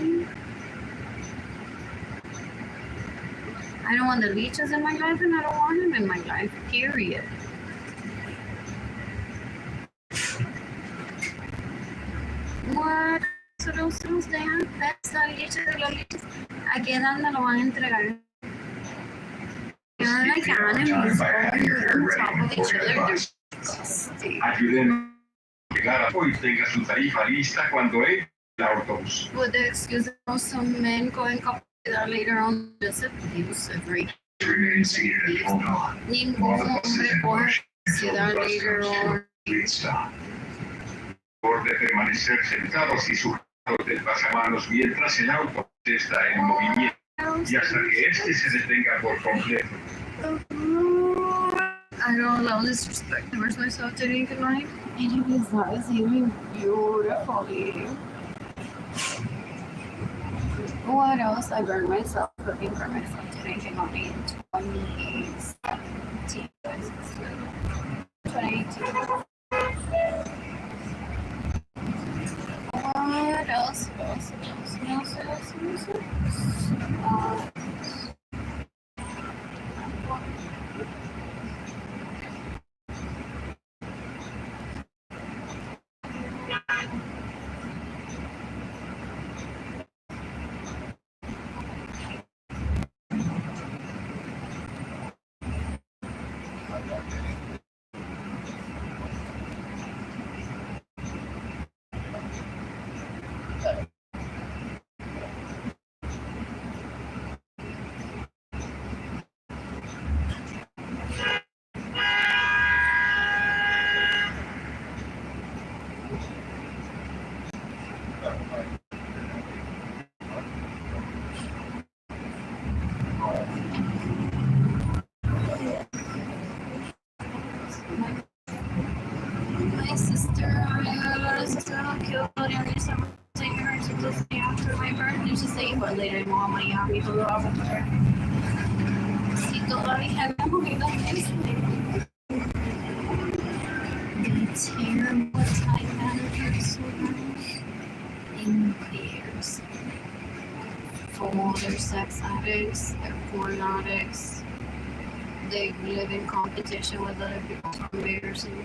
I don't want the leeches in my life and I don't want him in my life, period. What? Nosotros dejan la leche de los leches. ¿A qué edad me lo van a entregar? They're like animals on top of each other. They're disgusting. Ayúdenme a llegar a y tenga su tarifa lista cuando entre el autobús. With the excuse of some men going up later on, just abusive, right? Remain seated and hold on. Ningún hombre coge ciudad later on. Por de permanecer sentados y sujetos del pasamanos mientras el autobús está en movimiento y hasta que este se detenga por completo. I don't allow disrespect towards myself today, good night. Anyways, that is even beautifully. What else? I burned myself cooking for myself today. Came out in 2017. 2018. What else? got killed in December. Taking her to Disney after my birthday. She said, igual later, mo a Miami, todo va a volver. Si todavía no he ido a Disney. The terrible time managers in pairs. For they're sex addicts, they're porn addicts. They live in competition with other people from bears and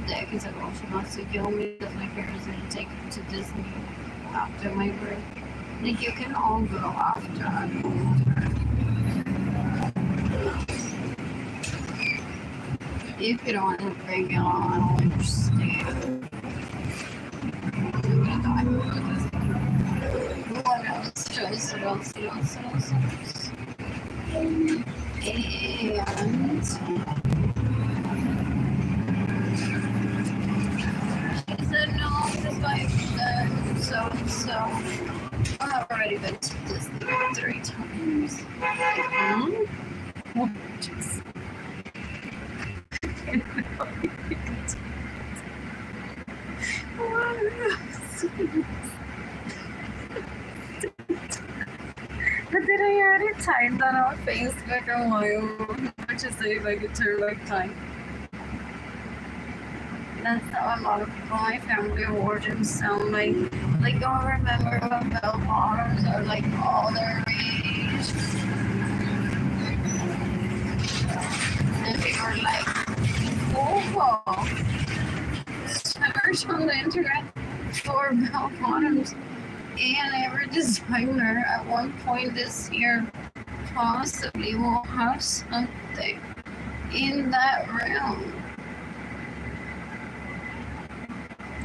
they can say, oh, she wants to kill me because my parents didn't take her to Disney after my birth. Like, you can all go after. If you don't want to bring it on, I don't understand. What else? What else? And she said, no, just like that. So, I've already been to Disney 3 times. Just but did I already type that on Facebook or what? Just say if I could turn back time. That's how a lot of people in my family of origin sound like. Like, don't remember what bell bottoms are like all their age. And they were like, oh, search on the internet for bell bottoms. And every designer at one point this year possibly will have something in that realm.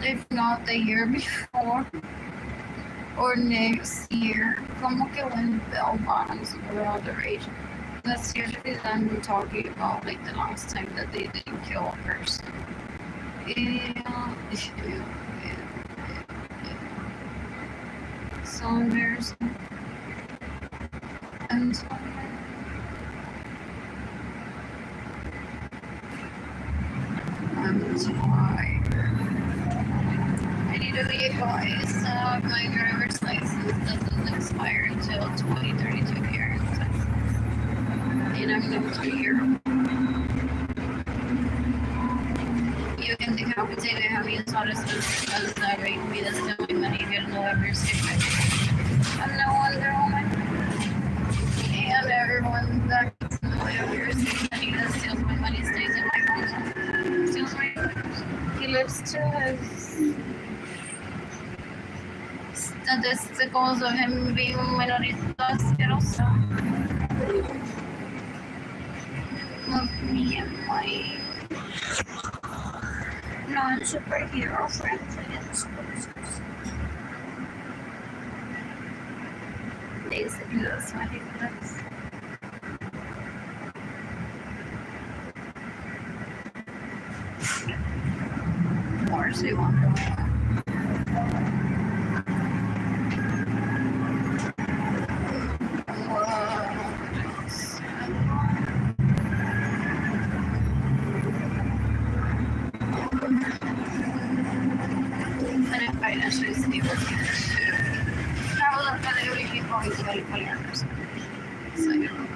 If not the year before or next year. Como que when bell bottoms were all the rage. That's usually them talking about like the last time that they didn't kill a person. Yeah. So embarrassing. And so I'm tired. I need to leave, guys. My driver's license doesn't expire until 2032 here in Texas. And I'm going to be here. You can decapitate it, have you thought of because that rate me the stealing money you get no ever secret. I'm no Wonder Woman. And everyone that gets no ever secret money that steals my money stays in my home. Steals my money. He lives to his statisticals of him being minorista asqueroso. Love me and my non-superhero friends and sponsors. Basically, that's my favorites. Or she Wonder Woman. Financially stable. Travel up by the only people who's very polyamorous. So, you know.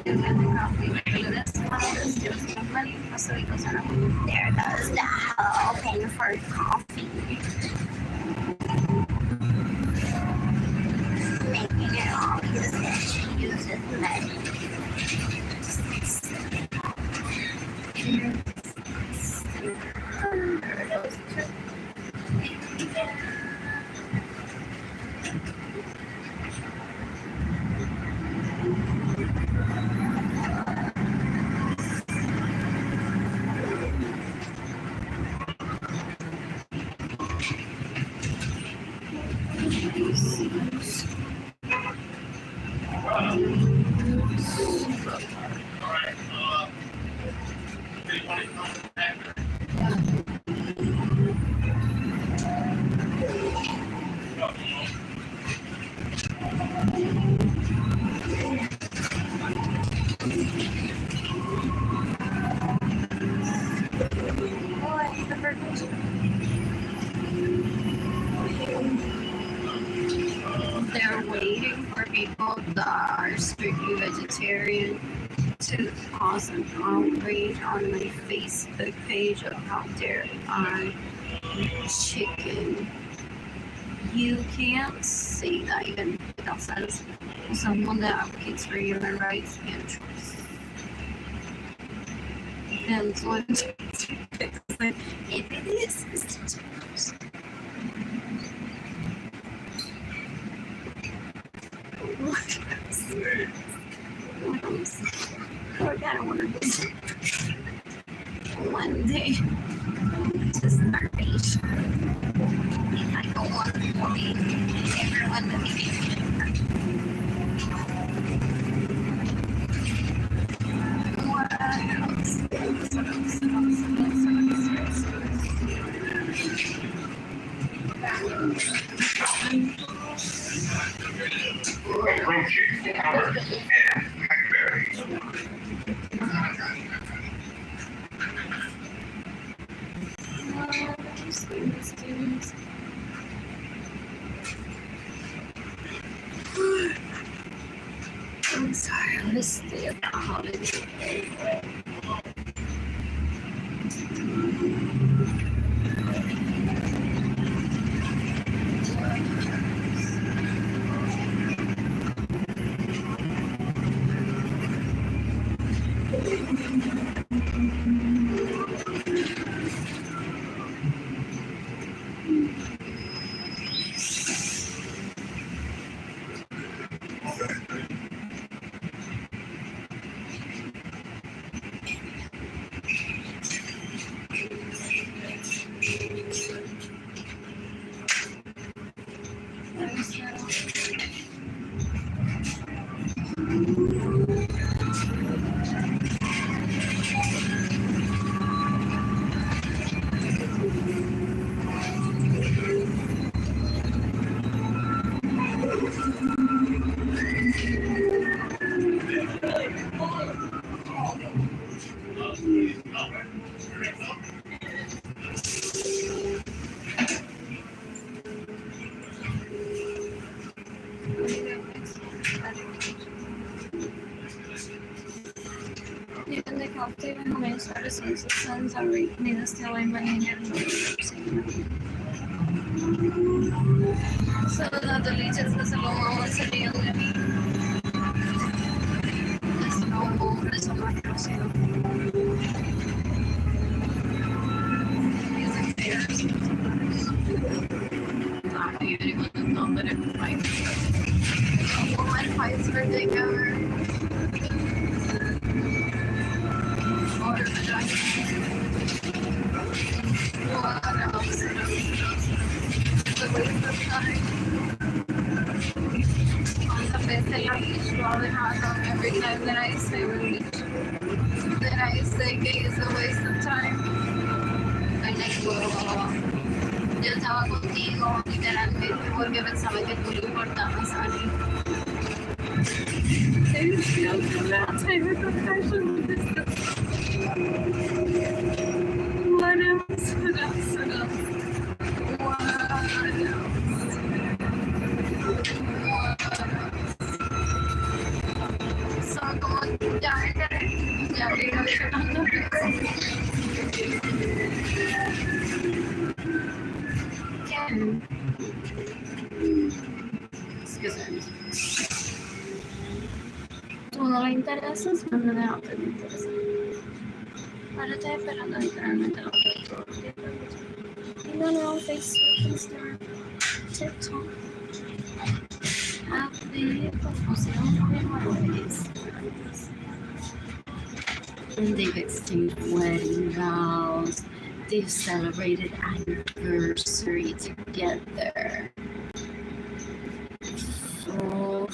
There goes the hole paying for coffee. Making it all because she uses money. They're waiting for people that are strictly vegetarian to cause an outrage on my Facebook page of how dare I eat chicken. You can't say that even outside of someone that advocates for human rights and choice. And so I'm just fix it. If it is, it's just I kind of want to one day to starvation. I don't want to be everyone to be. What else? Cream cheese, covers, and blackberries. I'm sorry, I'm gonna stay at the holiday. Even the captive and my citizens, the sons are made us tell I'm running and so that the legions was a long city of living. There's no more, there's no more crossing. Music fairs. Not anyone who's not that it fights. Oh, my fights for the cover. Every time that I say that I say gay is a waste of time. Yo estaba contigo literalmente porque pensaba que tú le importabas a mí. What else? What else? What else? So como Tú no le interesas, pero no te interesa. Ahora estoy esperando literalmente lo que todo el tiempo. Y no, no, Facebook, Instagram, TikTok. And they've exchanged wedding vows. They've celebrated anniversary together. Full.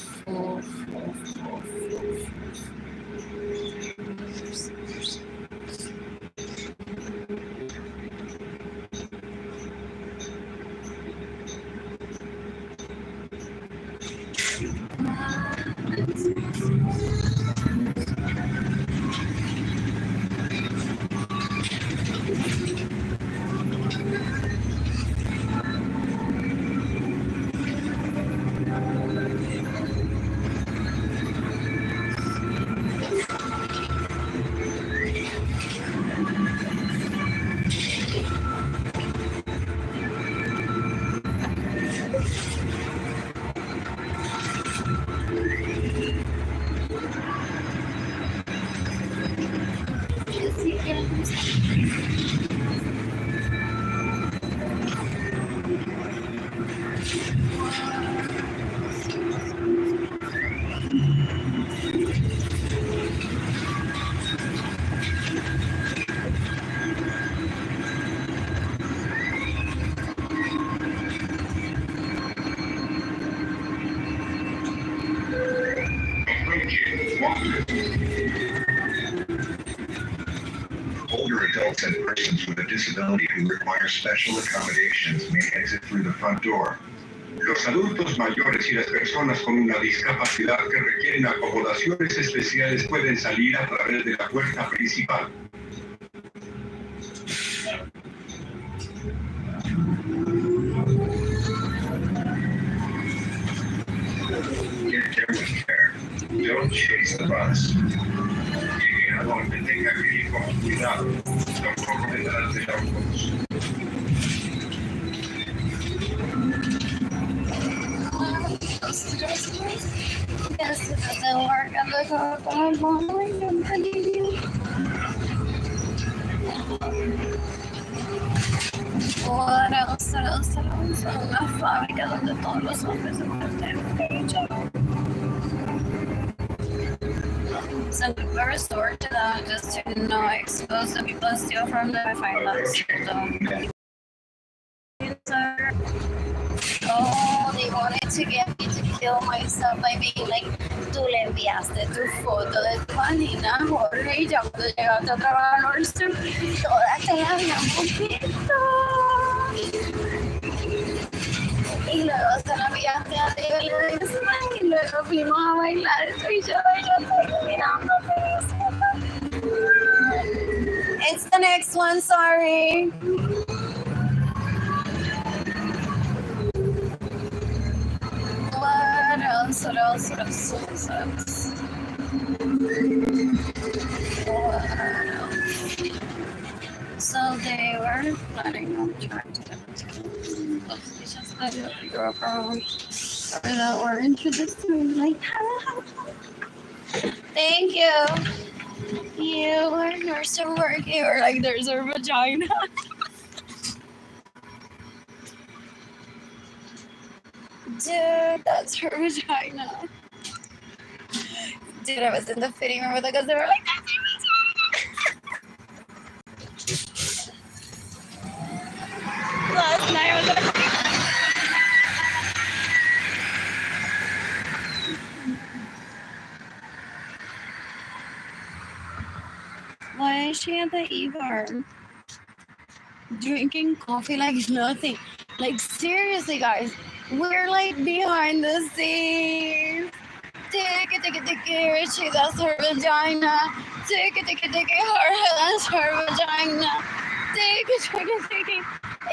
Older adults and persons with a disability who require special accommodations may exit through the front door. Los adultos mayores y las personas con una discapacidad que requieren acomodaciones especiales pueden salir a través de la puerta principal. Get there with care. Don't chase the bus. Llegue a donde tenga que ir con cuidado. Tampoco detrás del autobús. Yes, it doesn't work. I'm like, oh, I'm wondering, I'm you. What else? Una fábrica donde todos los hombres se mueren pecho. So we were restored to that just to not expose the people and steal from them. I find that oh, they wanted to get me to kill myself by being like, tú le enviaste tu foto de tu vagina, Jorge, y ya cuando llegaste a trabajar al Nordstrom, todas te la habían poquito. Y luego se la enviaste a River y luego fuimos a bailar y yo estoy mirando. It's the next one, sorry. What else? So they were planning on trying to get us to just let it figure out around or that were introduced to me like thank you. You were nurse or working or like there's a vagina. Dude, that's her vagina. Dude, I was in the fitting room with the guys. They were like, that's her vagina. Last night I was at a why is she at the E-bar? Drinking coffee like nothing. Like, seriously, guys. We're like behind the scenes. Ticky, Richie, that's her vagina. Ticky, her, that's her vagina. Ticky.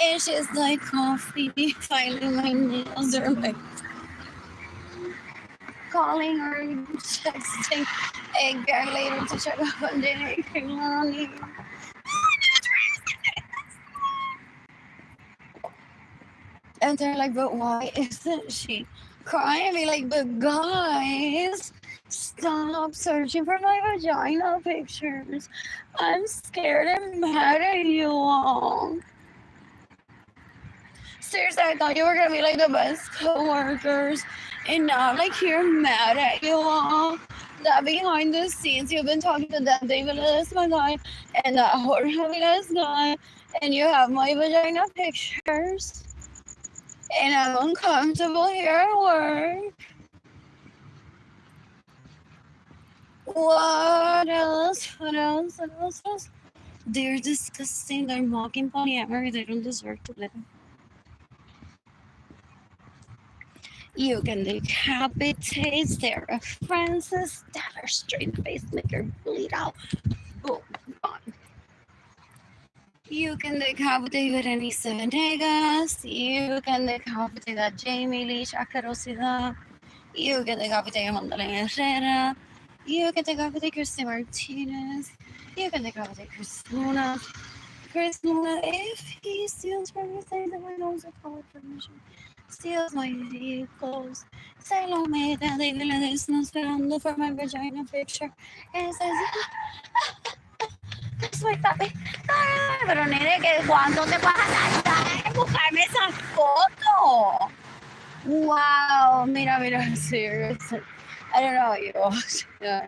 And she's like, coffee, filing my nails. Or like, calling or texting a girl later to check up on dinner. And they're like, but why isn't she crying? I mean, like, but guys, stop searching for my vagina pictures. I'm scared and mad at you all. Seriously, I thought you were gonna be like the best co-workers, and now like you're mad at you all. That behind the scenes, you've been talking to that David my guy and that Jorge guy, and you have my vagina pictures. And I'm uncomfortable here at work. What else? What else? What else? What else? They're disgusting. They're mocking polyamory. They don't deserve to live. You can decapitate Sarah Francis, stab her straight in the face, make her bleed out. Boom, gone. You can decapitate Berenice Venegas. You can decapitate that Jamie Lee Chacarosidad. You can decapitate Magdalena Herrera. You can decapitate Christy Martinez. You can decapitate Chris Luna. Chris Luna, if he steals from everything that we know is a power permission, steals my vehicles, se lo mete a David Ledesma esperando for my vagina picture. And says, soy papi. Pero nene, que cuando te vas a tardar en buscarme esa foto. Wow, mira, serious. I don't know what you watch. Yeah.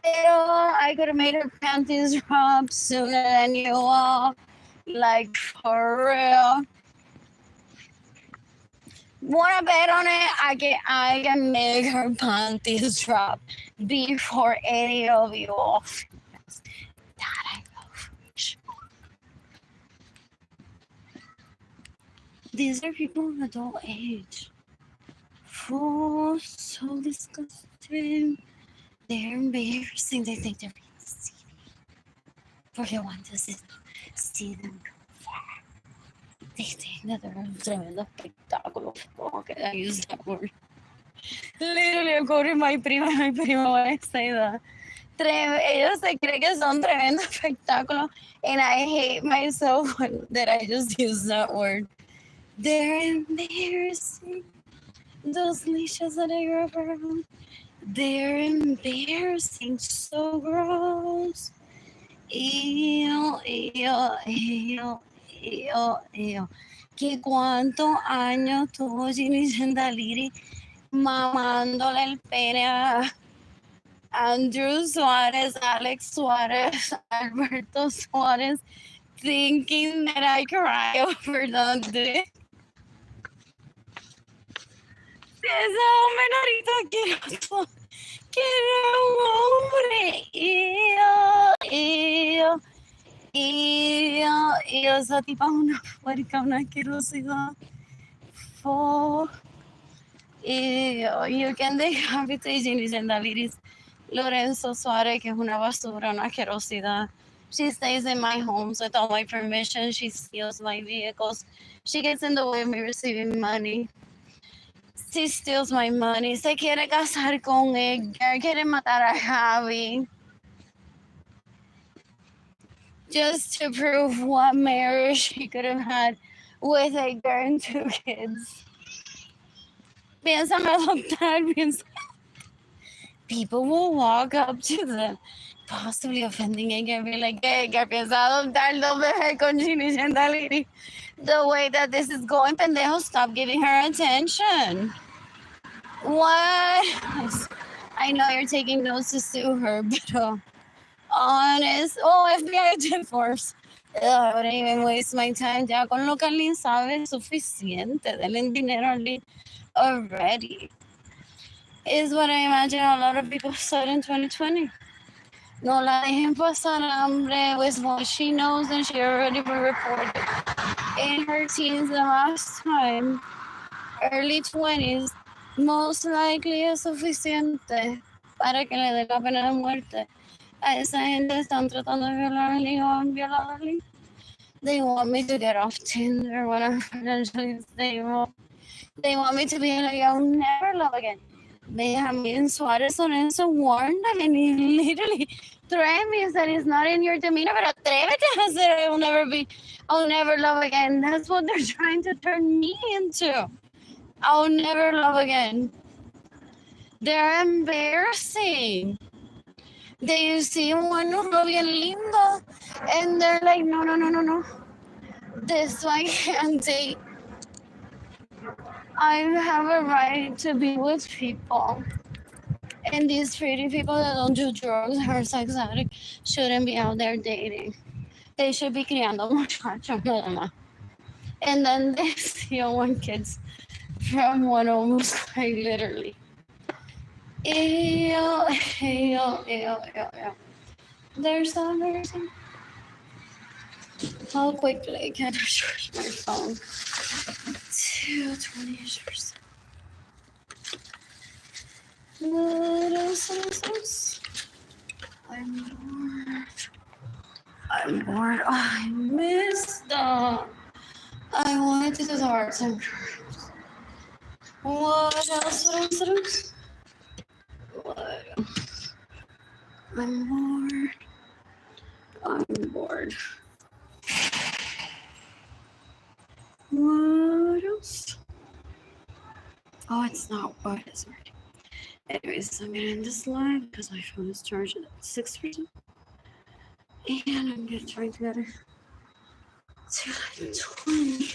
Pero I could have made her panties drop sooner than you all. Like, for real. Wanna bet on it? I can make her panties drop before any of you all. That I know for sure. These are people of adult age. Oh, so disgusting. They're embarrassing. They think they're being seen. For the one to see them go far. They think that they're a tremendo espectáculo. Okay, I use that word. Literally, according to my prima when I say that. Ellos se creen que son tremendo espectáculo. And I hate myself that I just use that word. They're embarrassing. Those leashes that I grew up around, they're embarrassing, so gross. Ew. ¿Qué cuántos años tuvo Ginny Sandaliri mamándole el pene a Andrew Suarez, Alex Suarez, Alberto Suarez, thinking that I cry over the dick? Ese hombre narito quiere un hombre. Y esa tipa es una puerca, una asquerosidad. You can decapitate Ginny Sandaliris. Lorenzo Suarez, que es una basura, una asquerosidad. She stays in my homes with all my permission. She steals my vehicles. She gets in the way of me receiving money. She steals my money. Se quiere casar con Edgar. Quiere matar a Javi. Just to prove what marriage she could have had with Edgar and 2 kids. Piensan adoptar. People will walk up to them, possibly offending Edgar, and be like, hey, Edgar, piensa adoptar 2 bebés con Ginny Sandaliri. The way that this is going, pendejo, stop giving her attention. What? I know you're taking notes to sue her, but honest. Oh, FBI did force. I wouldn't even waste my time. Ya con lo que Arlene sabe es suficiente. Denle dinero a Arlene already. Is what I imagine a lot of people said in 2020. No la dejen pasar hambre with what she knows and she already reported. In her teens, the last time, early 20s, most likely es suficiente para que le dé la pena de muerte. A esa gente están tratando de violar a Lee o han violado a Lee. They want me to get off Tinder when I'm financially stable. They want me to be like, I'll never love again. Benjamin Suarez Lorenzo warned and he literally threatened me and said it's not in your demeanor, but atrévete a hacer, I'll never love again. That's what they're trying to turn me into. I'll never love again. They're embarrassing. They see one uno bien lindo and they're like, no. This I can't date. I have a right to be with people. And these pretty people that don't do drugs or are sex addict shouldn't be out there dating. They should be criando muchachos nada más. And then they steal one kids from one almost like literally. Ew. They're so embarrassing. How quickly can I charge my phone? 220 What else? I'm bored. Oh, I missed them. I wanted to do the arts and crafts. What else? What else? I'm bored. What else? Oh, it's not what is already. Anyways, I'm gonna end this live because my phone is charged at 6%. And I'm gonna try to get it to like 20.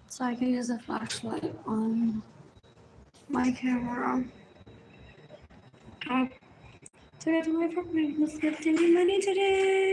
So I can use a flashlight on my camera. To get to my property. Let's get any money today.